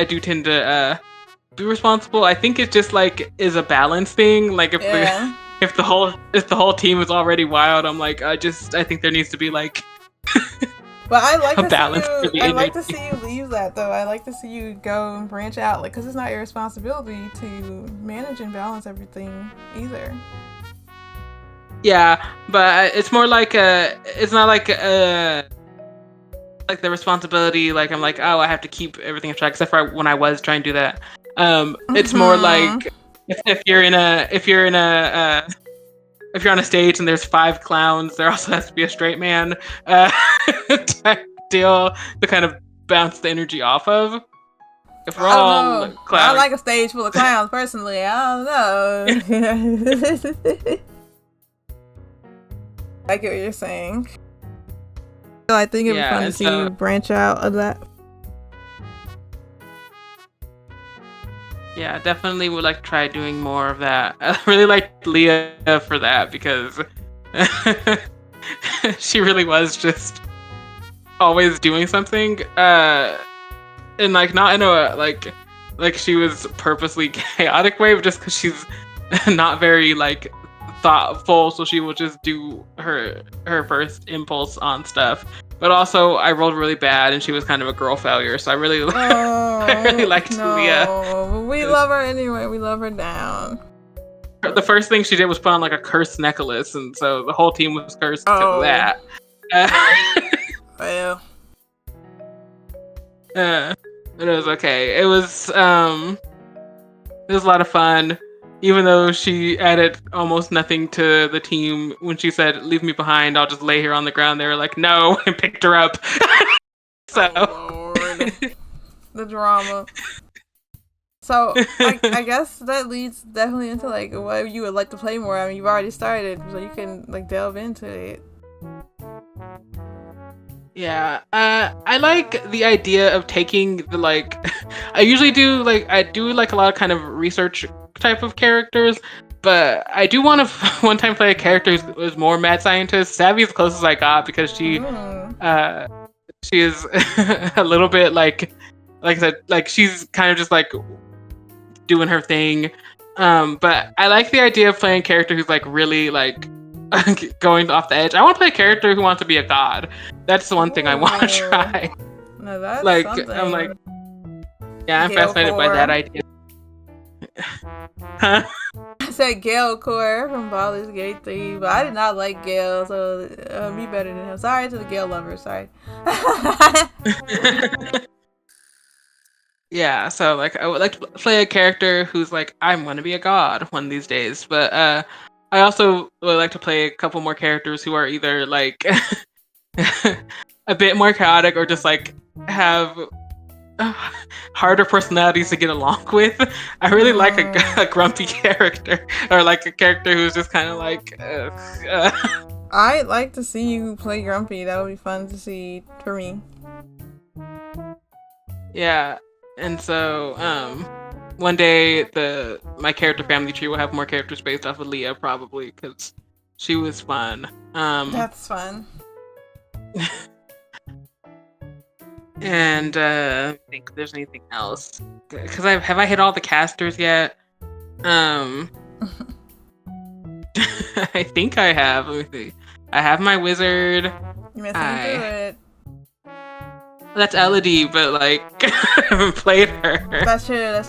do tend to be responsible. I think it just like is a balance thing. Like if the whole team is already wild, I'm like I think there needs to be like but I like a to balance. see you. I like to see you leave that though. I like to see you go and branch out, like, because it's not your responsibility to manage and balance everything either. Yeah, but it's more like it's not like like the responsibility. Like I'm like, oh, I have to keep everything in track. Except for when I was trying to do that. It's more like if you're on a stage and there's 5 clowns, there also has to be a straight man type deal to kind of bounce the energy off of. If we're all clowns, I like a stage full of clowns personally. I don't know. I get what you're saying. So I think it'd be fun to see you branch out of that. Yeah, definitely would like to try doing more of that. I really liked Leah for that because she really was just always doing something. And like not in a like she was purposely chaotic way, but just because she's not very like thoughtful, so she will just do her first impulse on stuff. But also, I rolled really bad, and she was kind of a girl failure, so I really, I really liked Leah. We love her anyway. We love her down. The first thing she did was put on like a cursed necklace, and so the whole team was cursed because of that. Well, but it was okay. It was a lot of fun. Even though she added almost nothing to the team, when she said, "Leave me behind, I'll just lay here on the ground," they were like, "No," and picked her up. So, Lord. The drama. So, I guess that leads definitely into like what you would like to play more. I mean, you've already started, so you can like delve into it. Yeah, I like the idea of taking the like. I usually do like a lot of kind of research type of characters, but I do want to one time play a character who is more mad scientist. Savvy's the closest I got because she is a little bit like I said, like she's kind of just like doing her thing. But I like the idea of playing a character who's like really like going off the edge. I want to play a character who wants to be a god. That's the one thing I want to try. No, that's like something. I'm like, yeah, I'm fascinated by that idea. Huh? I said Gale Core from Baldur's Gate 3, but I did not like Gale, so be better than him. Sorry to the Gale lovers, sorry. Yeah, so like I would like to play a character who's like, I'm gonna be a god one of these days. But I also would like to play a couple more characters who are either like a bit more chaotic or just like have harder personalities to get along with. I really like a grumpy character, or like a character who's just kind of like I'd like to see you play grumpy. That would be fun to see for me. Yeah, and so one day my character family tree will have more characters based off of Leah probably because she was fun. That's fun. And I think there's anything else because I hit all the casters yet? I think I have. Let me see. I have my wizard. You missing through it. That's Elodie, but like I haven't played her. That's true.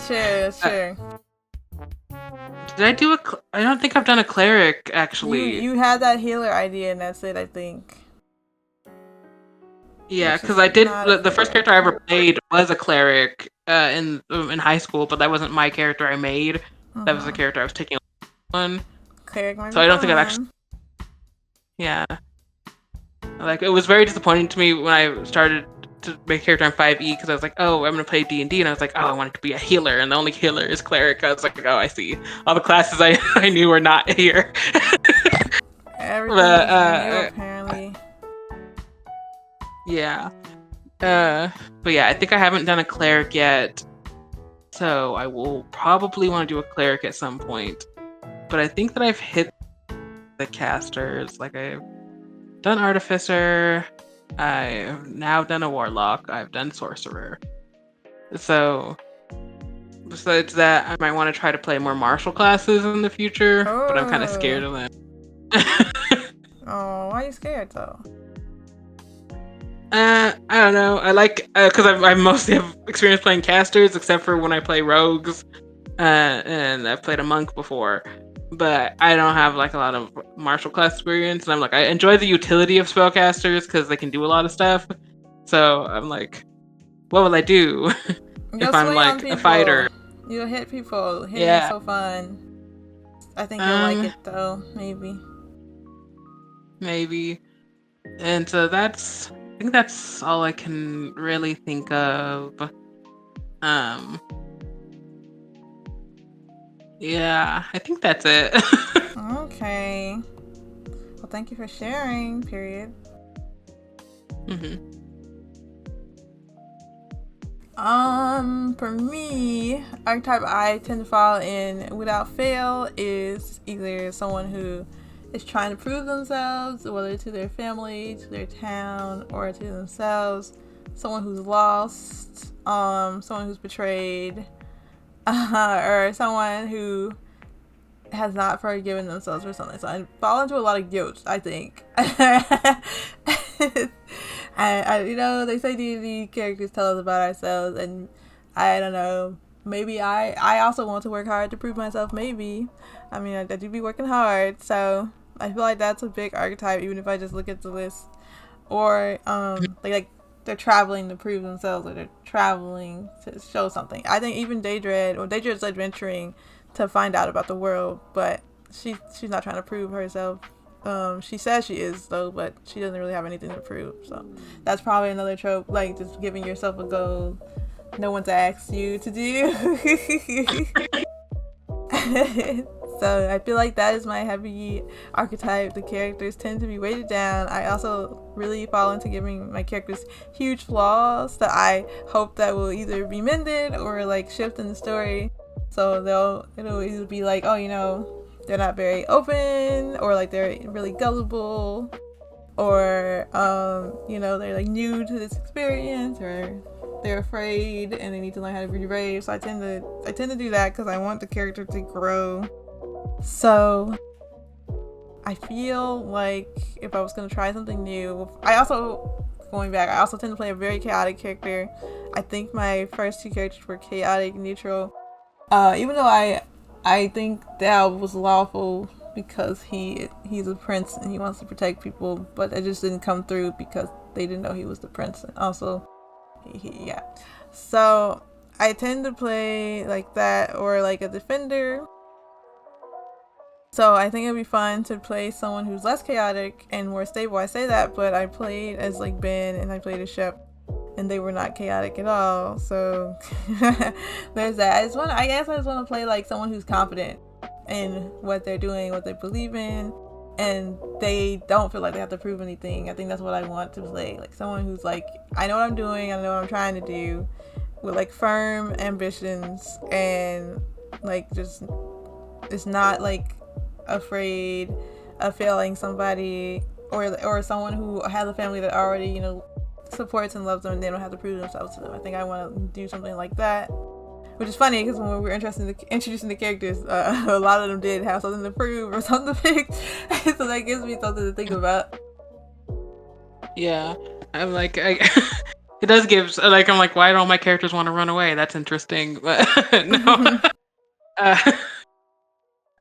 Did I do I don't think I've done a cleric actually. You had that healer idea, and that's it. I think. Yeah, because I did. The first character I ever played was a cleric in high school, but that wasn't my character I made. That was the character I was taking on. Cleric might so I don't think I've actually. Yeah. Like, it was very disappointing to me when I started to make a character on 5e because I was like, oh, I'm going to play D&D, and I was like, oh, I want it to be a healer, and the only healer is cleric. I was like, oh, I see. All the classes I knew were not here. Everything new, apparently. Yeah. But yeah, I think I haven't done a cleric yet, so I will probably want to do a cleric at some point. But I think that I've hit the casters. Like, I've done artificer, I've now done a warlock, I've done sorcerer. So besides that, I might want to try to play more martial classes in the future, but I'm kind of scared of them. Oh, why are you scared though? I don't know. I like because I mostly have experience playing casters, except for when I play rogues, and I've played a monk before. But I don't have like a lot of martial class experience, and I'm like, I enjoy the utility of spellcasters because they can do a lot of stuff. So I'm like, what will I do if I'm like a fighter? You'll hit people. Hitting is so fun. I think you'll like it though. Maybe. And so I think that's all I can really think of. Yeah, I think that's it. Okay. Well, thank you for sharing, period. For me, archetype I tend to fall in without fail is either someone who is trying to prove themselves, whether to their family, to their town, or to themselves. Someone who's lost, someone who's betrayed, or someone who has not forgiven themselves for something. So I fall into a lot of guilt, I think. I they say D&D characters tell us about ourselves, and I don't know. Maybe I also want to work hard to prove myself. Maybe. I mean, I do be working hard, so I feel like that's a big archetype. Even if I just look at the list, or like they're traveling to prove themselves, or they're traveling to show something. I think even Daedrad's adventuring to find out about the world, but she's not trying to prove herself. She says she is though, but she doesn't really have anything to prove. So that's probably another trope, like just giving yourself a goal no one's asked you to do. So I feel like that is my heavy archetype. The characters tend to be weighted down. I also really fall into giving my characters huge flaws that I hope that will either be mended or like shift in the story. So it'll either be like, oh, they're not very open, or like they're really gullible, or they're like new to this experience, or they're afraid and they need to learn how to be brave. So I tend to do that because I want the character to grow. So I feel like if I was going to try something new, I also tend to play a very chaotic character. I think my first two characters were chaotic, neutral. Even though I think Dal was lawful because he's a prince and he wants to protect people, but it just didn't come through because they didn't know he was the prince. And also, yeah. So I tend to play like that, or like a defender. So I think it'd be fun to play someone who's less chaotic and more stable. I say that, but I played as like Ben and I played as Shep, and they were not chaotic at all. So there's that. I guess I just want to play like someone who's confident in what they're doing, what they believe in, and they don't feel like they have to prove anything. I think that's what I want to play. Like someone who's like, I know what I'm doing, I know what I'm trying to do, with like firm ambitions and like just is not like afraid of failing somebody, or someone who has a family that already, you know, supports and loves them and they don't have to prove themselves to them. I think I want to do something like that, which is funny because when we were introducing the characters, a lot of them did have something to prove or something to fix. So that gives me something to think about. Yeah, I'm like, it does give, like, I'm like, why don't my characters want to run away? That's interesting, but no. uh,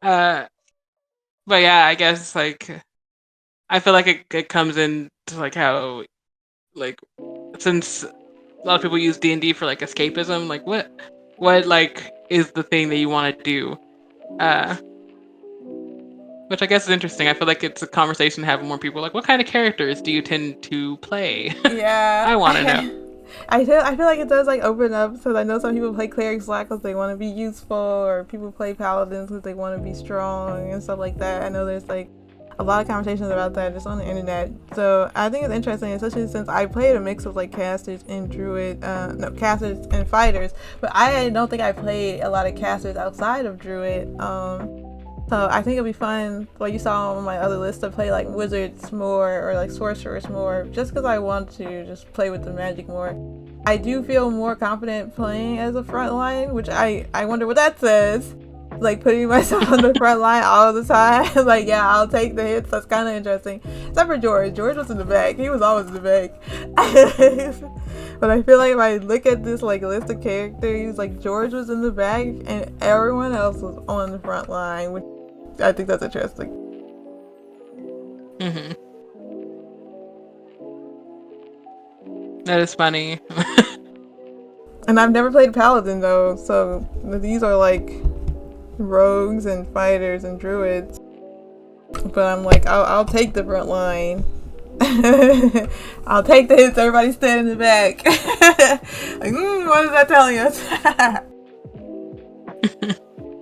uh, but yeah, I guess like I feel like it comes in to like how like since a lot of people use D&D for like escapism, like what like is the thing that you want to do? Uh, which I guess is interesting. I feel like it's a conversation to have with more people. Like, what kind of characters do you tend to play? Yeah. I want to know. I feel like it does like open up, because I know some people play clerics black because they want to be useful, or people play paladins because they want to be strong and stuff like that. I know there's like a lot of conversations about that just on the internet. So I think it's interesting, especially since I played a mix of like casters and casters and fighters, but I don't think I played a lot of casters outside of druid. So I think it'll be fun, like you saw on my other list, to play like wizards more or like sorcerers more, just because I want to just play with the magic more. I do feel more confident playing as a front line, which I wonder what that says. Like putting myself on the front line all the time. Like, yeah, I'll take the hits. That's kind of interesting. Except for George. George was in the back. He was always in the back. But I feel like if I look at this like list of characters, like George was in the back and everyone else was on the front line, which I think that's interesting. Mm-hmm. That is funny. And I've never played Paladin though, so these are like rogues and fighters and druids. But I'm like, I'll take the front line. I'll take the hits. Everybody stand in the back. Like, what is that telling us? I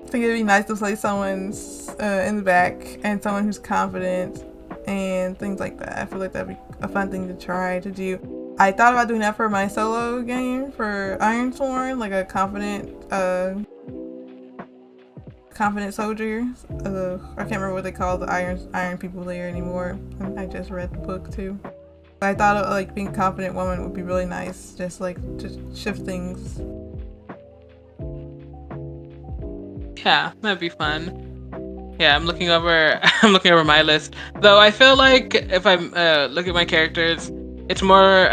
think it'd be nice to play someone's in the back and someone who's confident and things like that. I feel like that'd be a fun thing to try to do. I thought about doing that for my solo game for Ironsworn, like a confident soldier. I can't remember what they call the iron people there anymore. I just read the book too. But I thought like being a confident woman would be really nice, just like to shift things. Yeah, that'd be fun. Yeah, I'm looking over my list. Though I feel like if I look at my characters, it's more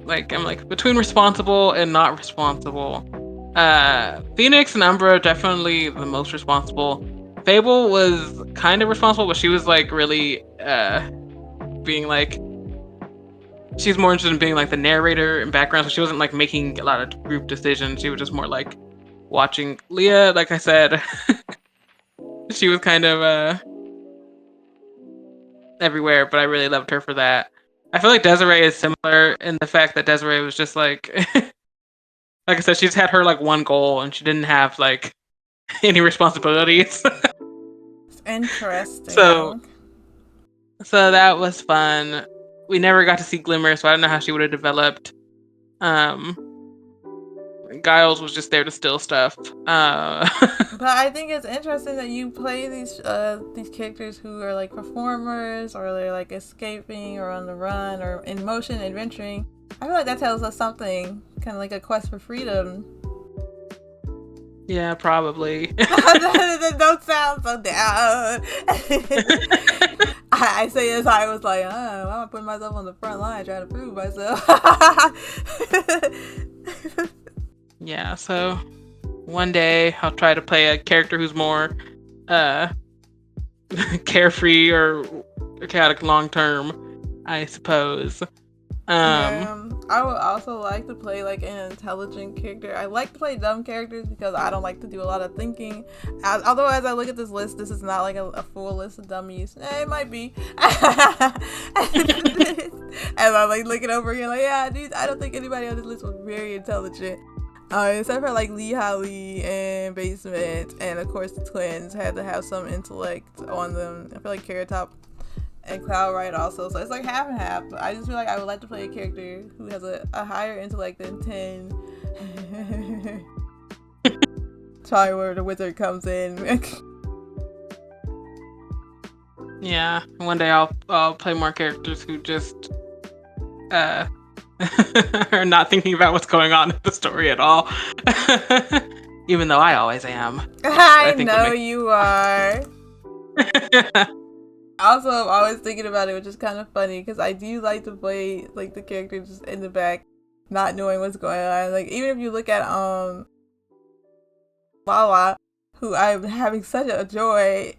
like I'm like between responsible and not responsible. Phoenix and Umbra are definitely the most responsible. Fable was kind of responsible, but she was like really being like, she's more interested in being like the narrator in background, so she wasn't like making a lot of group decisions. She was just more like watching. Leah, like I said, she was kind of everywhere, but I really loved her for that. I feel like Desiree is similar in the fact that Desiree was just like like I said, she's had her like one goal and she didn't have like any responsibilities. It's interesting. So that was fun. We never got to see Glimmer, so I don't know how she would have developed. Giles was just there to steal stuff. But I think it's interesting that you play these characters who are like performers, or they're like escaping or on the run or in motion adventuring. I feel like that tells us something, kind of like a quest for freedom. Yeah, probably. Don't sound so down. I say as I was like, I'm putting myself on the front line trying to prove myself. Yeah, so one day I'll try to play a character who's more carefree or chaotic long term, I suppose. I would also like to play like an intelligent character. I like to play dumb characters because I don't like to do a lot of thinking. Although as I look at this list, this is not like a full list of dummies. It might be. And I'm like looking over here like, yeah, dude, I don't think anybody on this list was very intelligent. Except for like Lee Holly and Basement, and of course the twins had to have some intellect on them. I feel like Carrot Top and Cloud Ride also. So it's like half and half. But I just feel like I would like to play a character who has a higher intellect than 10. Probably where the wizard comes in. Yeah, one day I'll play more characters who just are not thinking about what's going on in the story at all. Even though I always am. I know you are. Also, I'm always thinking about it, which is kind of funny because I do like to play like the character just in the back, not knowing what's going on. Like even if you look at Lala, who I'm having such a joy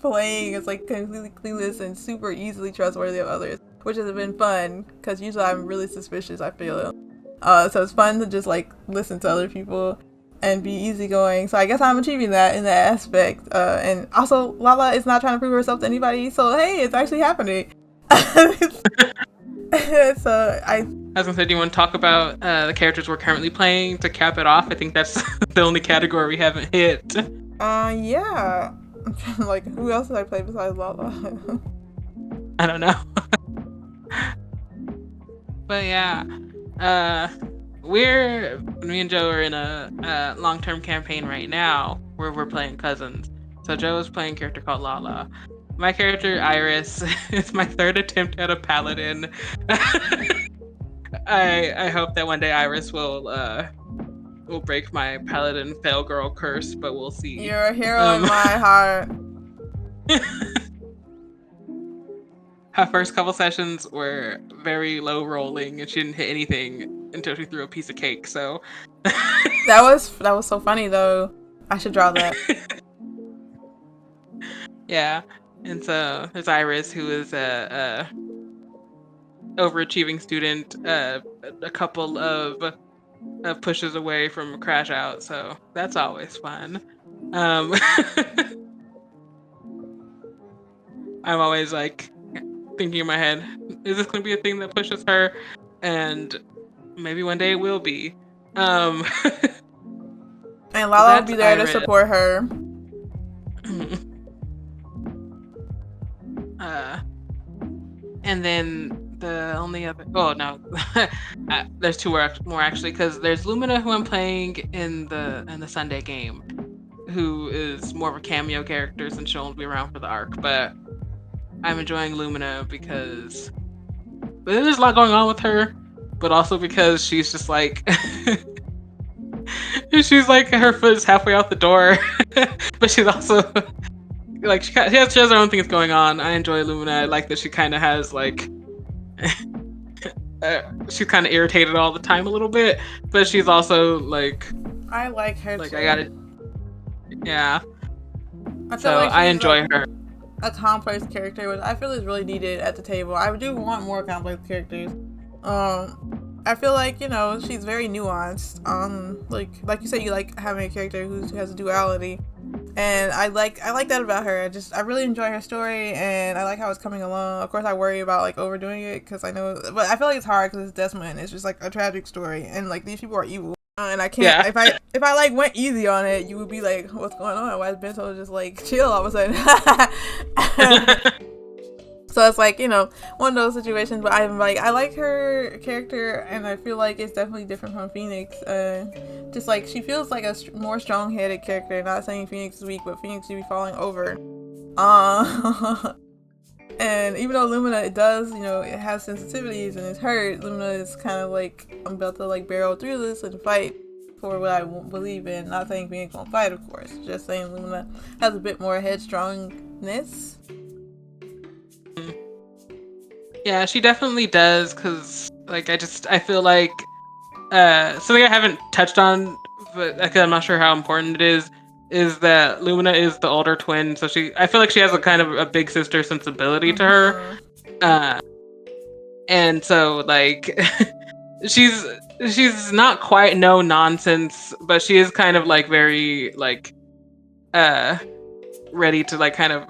playing is like completely clueless and super easily trustworthy of others, which has been fun because usually I'm really suspicious. I feel so it's fun to just like listen to other people and be easygoing. So I guess I'm achieving that in that aspect. And also, Lala is not trying to prove herself to anybody. So hey, it's actually happening. So I was gonna say, do you want to talk about the characters we're currently playing to cap it off? I think that's the only category we haven't hit. Yeah. Like, who else did I play besides Lala? I don't know. But yeah, me and Joe are in a long-term campaign right now where we're playing cousins. So Joe is playing a character called Lala. My character, Iris, is my third attempt at a paladin. I hope that one day Iris will break my paladin fail girl curse, but we'll see. You're a hero in my heart. Her first couple sessions were very low rolling, and she didn't hit anything until she threw a piece of cake. So that was so funny though. I should draw that. Yeah, and so there's Iris, who is a overachieving student, a couple of pushes away from a crash out. So that's always fun. I'm always like thinking in my head, is this going to be a thing that pushes her? And maybe one day it will be. And Lala will be there to support her. And then the only other, there's two more actually, because there's Lumina, who I'm playing in the Sunday game, who is more of a cameo character since she'll only be around for the arc. But I'm enjoying Lumina because there's a lot going on with her, but also because she's just like she's like, her foot is halfway out the door, but she's also like she has her own things going on. I enjoy Lumina. I like that she kind of has like she's kind of irritated all the time a little bit, but she's also like, I like her like too. I got it. Yeah. I enjoy her. A complex character, which I feel is really needed at the table. I do want more complex characters. I feel like, she's very nuanced. Like you said, you like having a character who has a duality, and I like that about her. I really enjoy her story, and I like how it's coming along. Of course, I worry about like overdoing it because I know, but I feel like it's hard because it's Desmond. It's just like a tragic story, and like these people are evil. And I can't. Yeah. If I like went easy on it, you would be like, "What's going on? Why is Bento just like chill all of a sudden?" So it's like, one of those situations. But I'm like, I like her character, and I feel like it's definitely different from Phoenix. Just like she feels like a more strong-headed character. Not saying Phoenix is weak, but Phoenix should be falling over. And even though Lumina, it does, it has sensitivities and it's hurt, Lumina is kind of like, I'm about to like barrel through this and fight for what I believe in. Not saying Phoenix won't fight, of course. Just saying Lumina has a bit more headstrongness. Yeah, she definitely does, because like I feel like something I haven't touched on, but I'm not sure how important it is that Lumina is the older twin, so I feel like she has a kind of a big sister sensibility to her, and so like she's not quite no nonsense, but she is kind of like very like ready to like kind of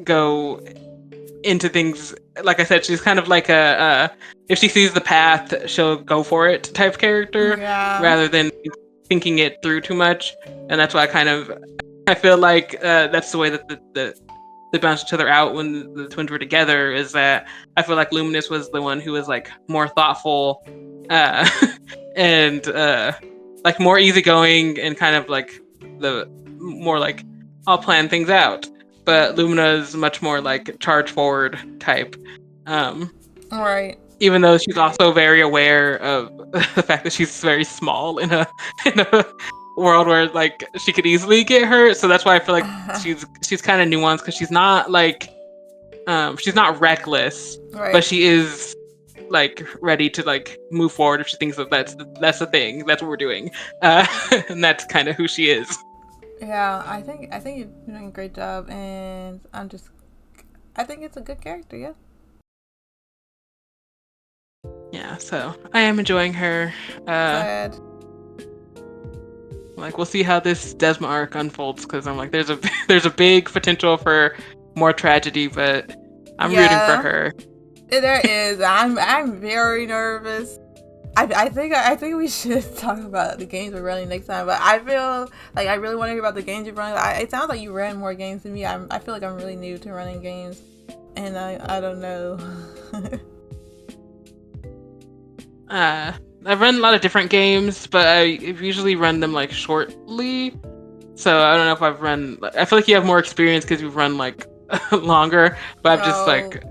go into things. Like I said, she's kind of like a if she sees the path, she'll go for it type character, rather than thinking it through too much. And that's why I feel like that's the way that the they bounced each other out when the twins were together, is that I feel like Luminous was the one who was like more thoughtful, uh, and like more easygoing and kind of like the more like I'll plan things out. But Lumina is much more like charge forward type. Right. Even though she's also very aware of the fact that she's very small in a world where like she could easily get hurt. So that's why I feel like she's kind of nuanced, because she's not like she's not reckless, Right. but she is like ready to like move forward if she thinks that that's the thing, that's what we're doing, and that's kind of who she is. Yeah, I think you're doing a great job, and I think it's a good character. Yeah. Yeah, so I am enjoying her. Glad. Like, we'll see how this Desma arc unfolds, because I'm like, there's a big potential for more tragedy, but I'm rooting for her. There is. I'm very nervous. I think we should talk about the games we're running next time. But I feel like I really want to hear about the games you're running. It sounds like you ran more games than me. I feel like I'm really new to running games, and I don't know. I've run a lot of different games, but I usually run them like shortly. So I don't know if I've run. I feel like you have more experience because you've run like longer. But I've just like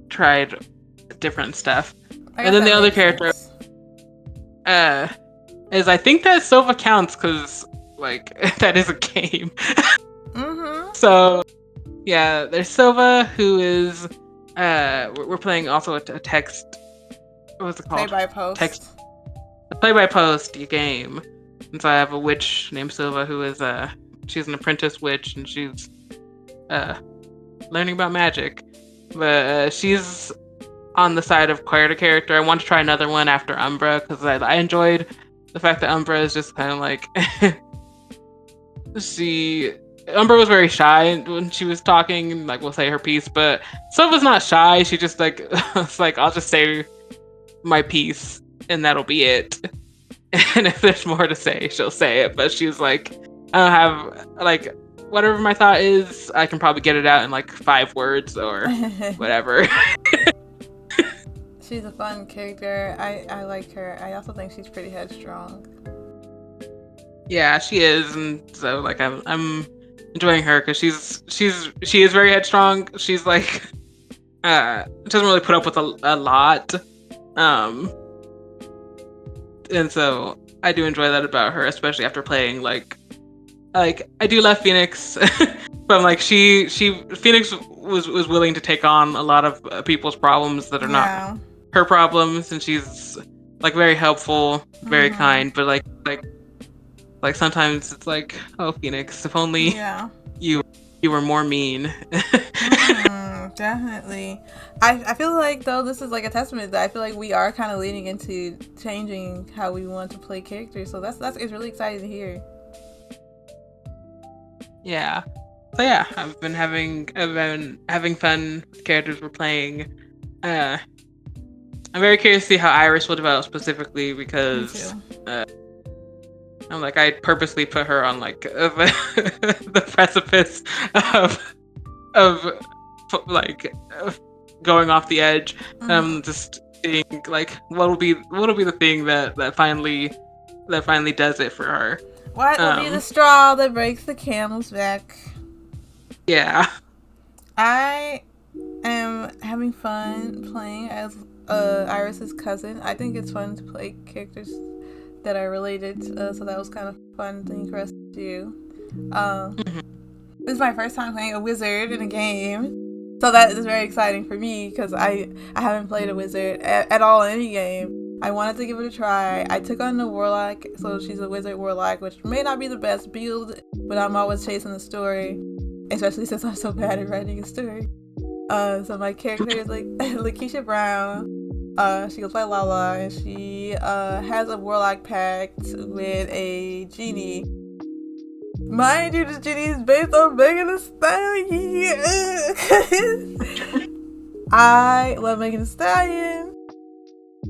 tried different stuff. And then the other character is, I think that Sova counts because like that is a game. Mm-hmm. So yeah, there's Sova, who is we're playing also a text. What's it called? Play by post. A play by post game. And so I have a witch named Silva who is she's an apprentice witch, and she's learning about magic. But she's on the side of quite a character. I want to try another one after Umbra, because I enjoyed the fact that Umbra is just kind of like Umbra was very shy when she was talking, and like, we'll say her piece, but Silva's not shy. She just like it's like, I'll just say my piece and that'll be it. And if there's more to say, she'll say it. But she was like, I don't have like, whatever my thought is, I can probably get it out in like 5 words or whatever. She's a fun character. I like her. I also think she's pretty headstrong. Yeah, she is, and so like I'm enjoying her because she is very headstrong. She's like doesn't really put up with a lot, and so I do enjoy that about her, especially after playing like I do love Phoenix, but I'm like Phoenix was willing to take on a lot of people's problems that are not her problems, and she's like very helpful, very kind, but like sometimes it's like, oh, Phoenix, if only you were more mean. Definitely. I feel like, though, this is like a testament that I feel like we are kind of leaning into changing how we want to play characters, so that's it's really exciting to hear. Yeah. So yeah, I've been having fun with characters we're playing. I'm very curious to see how Iris will develop specifically, because I'm like, I purposely put her on like the precipice of like going off the edge. Just seeing like what'll be the thing that finally does it for her. What will be the straw that breaks the camel's back? Yeah. I am having fun playing as Iris's cousin. I think it's fun to play characters that are related, so that was kind of a fun thing for us to do. This is my first time playing a wizard in a game, so that is very exciting for me, because I haven't played a wizard at all in any game. I wanted to give it a try. I took on the warlock, so she's a wizard warlock, which may not be the best build, but I'm always chasing the story, especially since I'm so bad at writing a story. So my character is like Lakeisha Brown. She goes by Lala, and she has a warlock pact with a genie. Mind you, this genie is based on Megan Thee Stallion. I love Megan Thee Stallion.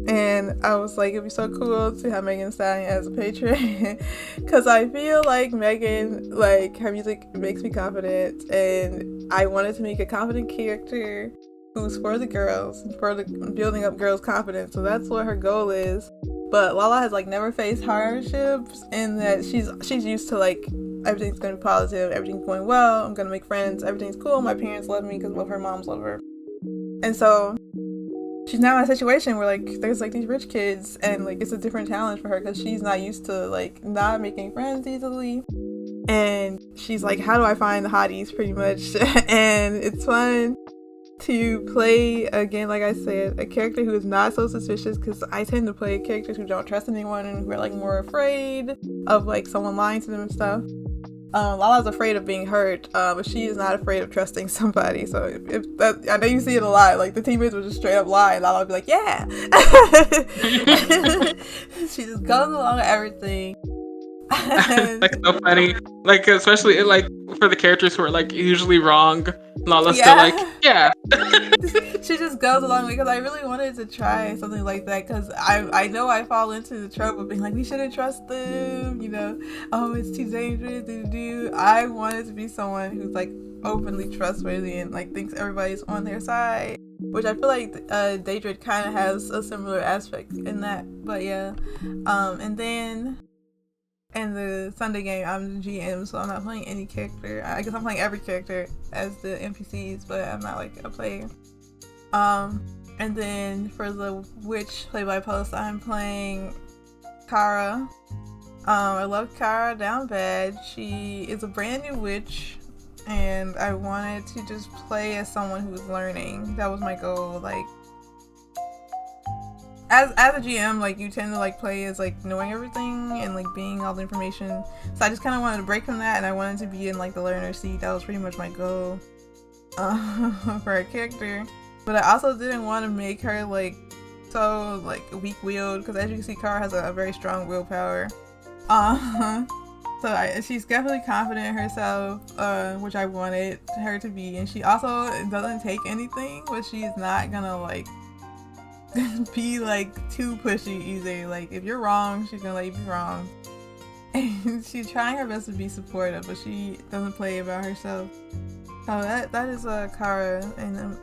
And I was like, it'd be so cool to have Megan Thee Stallion as a patron, because I feel like Megan, like, her music makes me confident, and I wanted to make a confident character who's for the girls, for the building up girls' confidence. So that's what her goal is. But Lala has like never faced hardships, in that she's used to like everything's gonna be positive, everything's going well, I'm gonna make friends, everything's cool, my parents love me because both her moms love her. And so she's now in a situation where like there's like these rich kids, and like it's a different challenge for her because she's not used to like not making friends easily. And she's like, how do I find the hotties, pretty much. And it's fun to play, again, like I said, a character who is not so suspicious, because I tend to play characters who don't trust anyone and who are like more afraid of like someone lying to them and stuff. Lala's afraid of being hurt, but she is not afraid of trusting somebody. So if that, I know you see it a lot, like the teammates would just straight up lie, and Lala would be like, yeah. She just goes along with everything. Like, so funny, like especially like for the characters who are like usually wrong, Lala's still like, yeah. She just goes along, because I really wanted to try something like that, because I know I fall into the trope of being like, we shouldn't trust them, you know, oh, it's too dangerous to do. I wanted to be someone who's like openly trustworthy and like thinks everybody's on their side, which I feel like Daedric kind of has a similar aspect in that. But yeah, and then in the Sunday game, I'm the GM, so I'm not playing any character. I guess I'm playing every character as the NPCs, but I'm not like a player. And then for the witch play-by-post, I'm playing Kara. I love Kara down bad. She is a brand new witch, and I wanted to just play as someone who was learning. That was my goal. Like, as a GM, like, you tend to like play as like knowing everything and like being all the information. So I just kind of wanted to break from that, and I wanted to be in like the learner seat. That was pretty much my goal for a character. But I also didn't want to make her like so like weak-willed, because as you can see, Kara has a very strong willpower. So she's definitely confident in herself, which I wanted her to be, and she also doesn't take anything, but she's not gonna like be like too pushy either. Like, if you're wrong, she's gonna let you be wrong. And she's trying her best to be supportive, but she doesn't play about herself. So that is Kara, and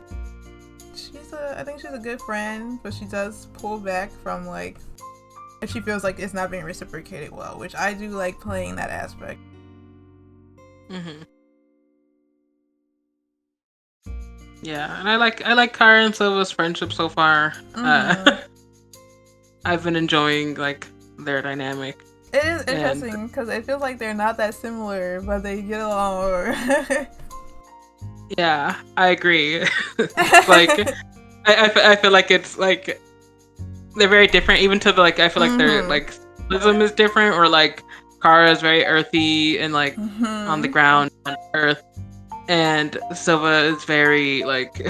I think she's a good friend, but she does pull back from like if she feels like it's not being reciprocated well, which I do like playing that aspect. Yeah, and I like Kara and Silva's friendship so far. I've been enjoying like their dynamic. It is interesting because it feels like they're not that similar, but they get along. Yeah, I agree. Like, I feel like it's like they're very different, even to the like. I feel like their like symbolism is different, or like Kara is very earthy and like on the ground on earth, and Silva is very like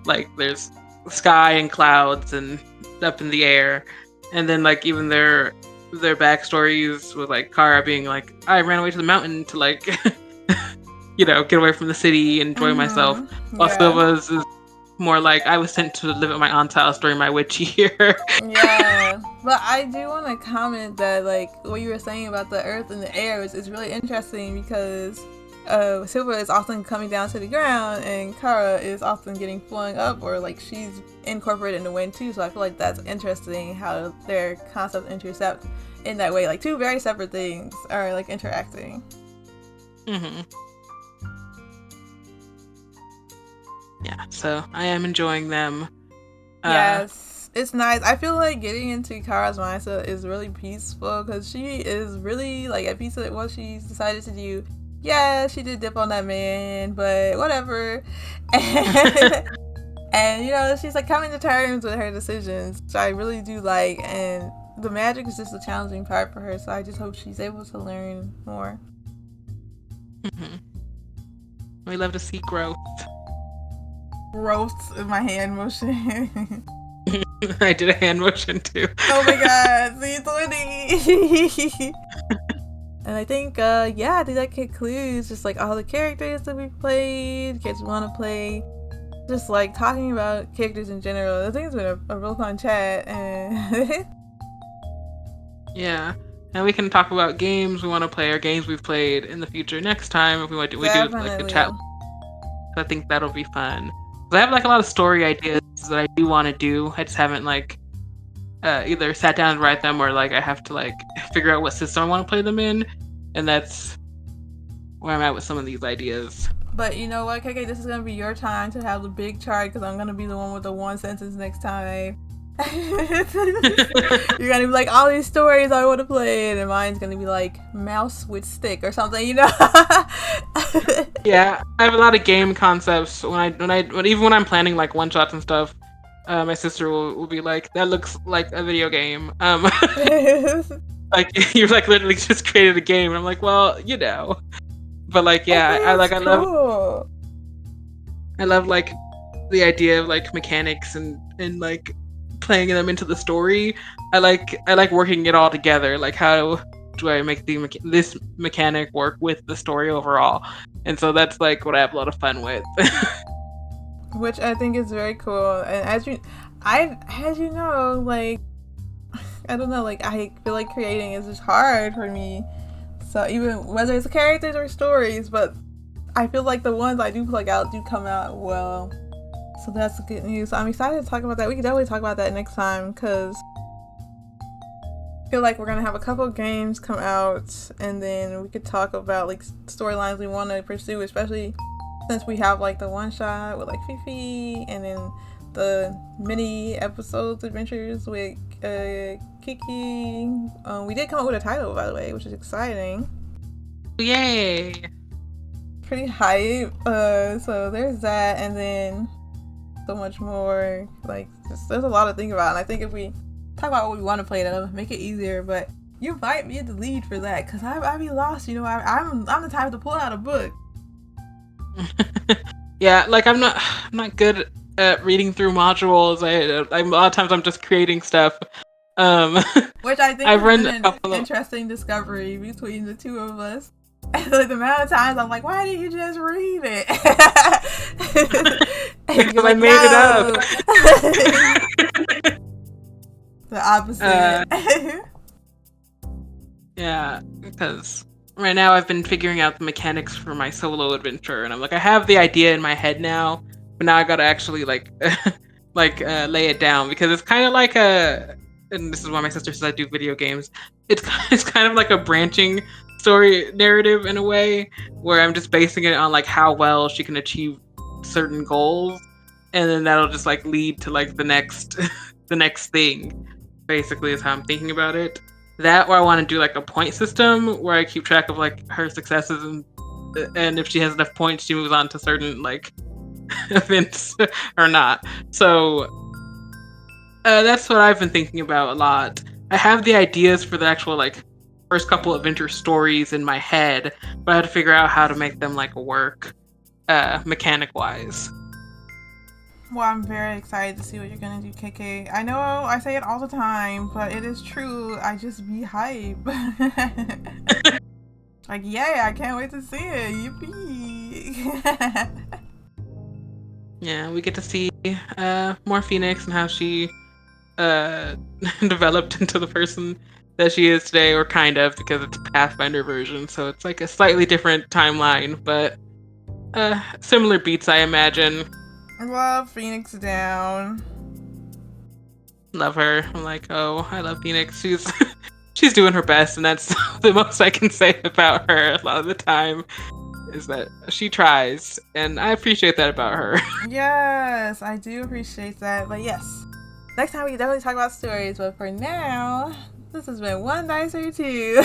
like there's sky and clouds and up in the air, and then like even their backstories with like Kara being like, I ran away to the mountain to like you know, get away from the city and enjoy myself, while Silva's is more like, I was sent to live at my aunt's house during my witch year. Yeah, but I do want to comment that like what you were saying about the earth and the air is really interesting, because Silva is often coming down to the ground, and Kara is often getting flowing up, or like she's incorporated in the wind too. So I feel like that's interesting how their concepts intercept in that way. Like two very separate things are like interacting. Yeah, so I am enjoying them. Yes, it's nice. I feel like getting into Kara's mindset is really peaceful, because she is really like at peace with what she's decided to do. Yeah, she did dip on that man, but whatever. And you know, she's like coming to terms with her decisions, which I really do like. And the magic is just a challenging part for her, so I just hope she's able to learn more. We love to see growth. Growth in my hand motion. I did a hand motion too. Oh my god, C20. And I think I think that concludes just like all the characters that we played, kids want to play, just like talking about characters in general. I think it's been a real fun chat, and Yeah. And we can talk about games we want to play or games we've played in the future next time if we do like a chat. I think that'll be fun. I have like a lot of story ideas that I do want to do. I just haven't like either sat down and write them, or like I have to like figure out what system I want to play them in, and that's where I'm at with some of these ideas. But you know what, KK, this is gonna be your time to have the big chart because I'm gonna be the one with the one sentence next time. You're gonna be like, all these stories I want to play, and mine's gonna be like mouse with stick or something, you know. Yeah, I have a lot of game concepts even when I'm planning like one shots and stuff. My sister will be like, that looks like a video game. Like you're like literally just created a game, and I'm like, well, you know. But like, yeah, I love like the idea of like mechanics and like playing them into the story. I like working it all together. Like, how do I make this mechanic work with the story overall? And so that's like what I have a lot of fun with. Which I think is very cool. And as you know, like, I don't know, like, I feel like creating is just hard for me. So even whether it's characters or stories, but I feel like the ones I do plug out do come out well. So that's good news. So I'm excited to talk about that. We can definitely talk about that next time because I feel like we're going to have a couple games come out, and then we could talk about like storylines we want to pursue, especially since we have like the one shot with like Fifi, and then the mini episodes adventures with Kiki. We did come up with a title, by the way, which is exciting. Yay! Pretty hype. So there's that, and then so much more. Like, just there's a lot to think about, and I think if we talk about what we want to play, that'll make it easier. But you might be the lead for that, because I be lost. You know, I'm the type to pull out a book. Yeah, like I'm not good at reading through modules. A lot of times I'm just creating stuff. Which I think has been an interesting discovery between the two of us. Like, the amount of times I'm like, why didn't you just read it? Because like, I made it up. The opposite. Yeah, because right now I've been figuring out the mechanics for my solo adventure, and I'm like, I have the idea in my head now, but now I gotta actually like lay it down, because it's kind of like and this is why my sister says I do video games. It's kind of like a branching story narrative in a way, where I'm just basing it on like how well she can achieve certain goals, and then that'll just like lead to like the next thing. Basically, is how I'm thinking about it. That, or I want to do like a point system where I keep track of like her successes, and if she has enough points, she moves on to certain like events or not. So that's what I've been thinking about a lot. I have the ideas for the actual like first couple adventure stories in my head, but I have to figure out how to make them like work mechanic wise. Well, I'm very excited to see what you're gonna do, KK. I know I say it all the time, but it is true. I just be hype. Like, yay, I can't wait to see it. Yippee. Yeah, we get to see more Phoenix and how she developed into the person that she is today, or kind of, because it's a Pathfinder version, so it's like a slightly different timeline, but similar beats, I imagine. Love Phoenix down. Love her. I'm like, oh, I love Phoenix. She's doing her best, and that's the most I can say about her a lot of the time, is that she tries, and I appreciate that about her. Yes, I do appreciate that. But yes, next time we can definitely talk about stories, but for now, this has been One Dice or Two.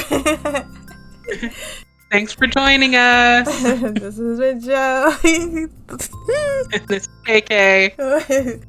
Thanks for joining us. This has been Joe. And it's KK.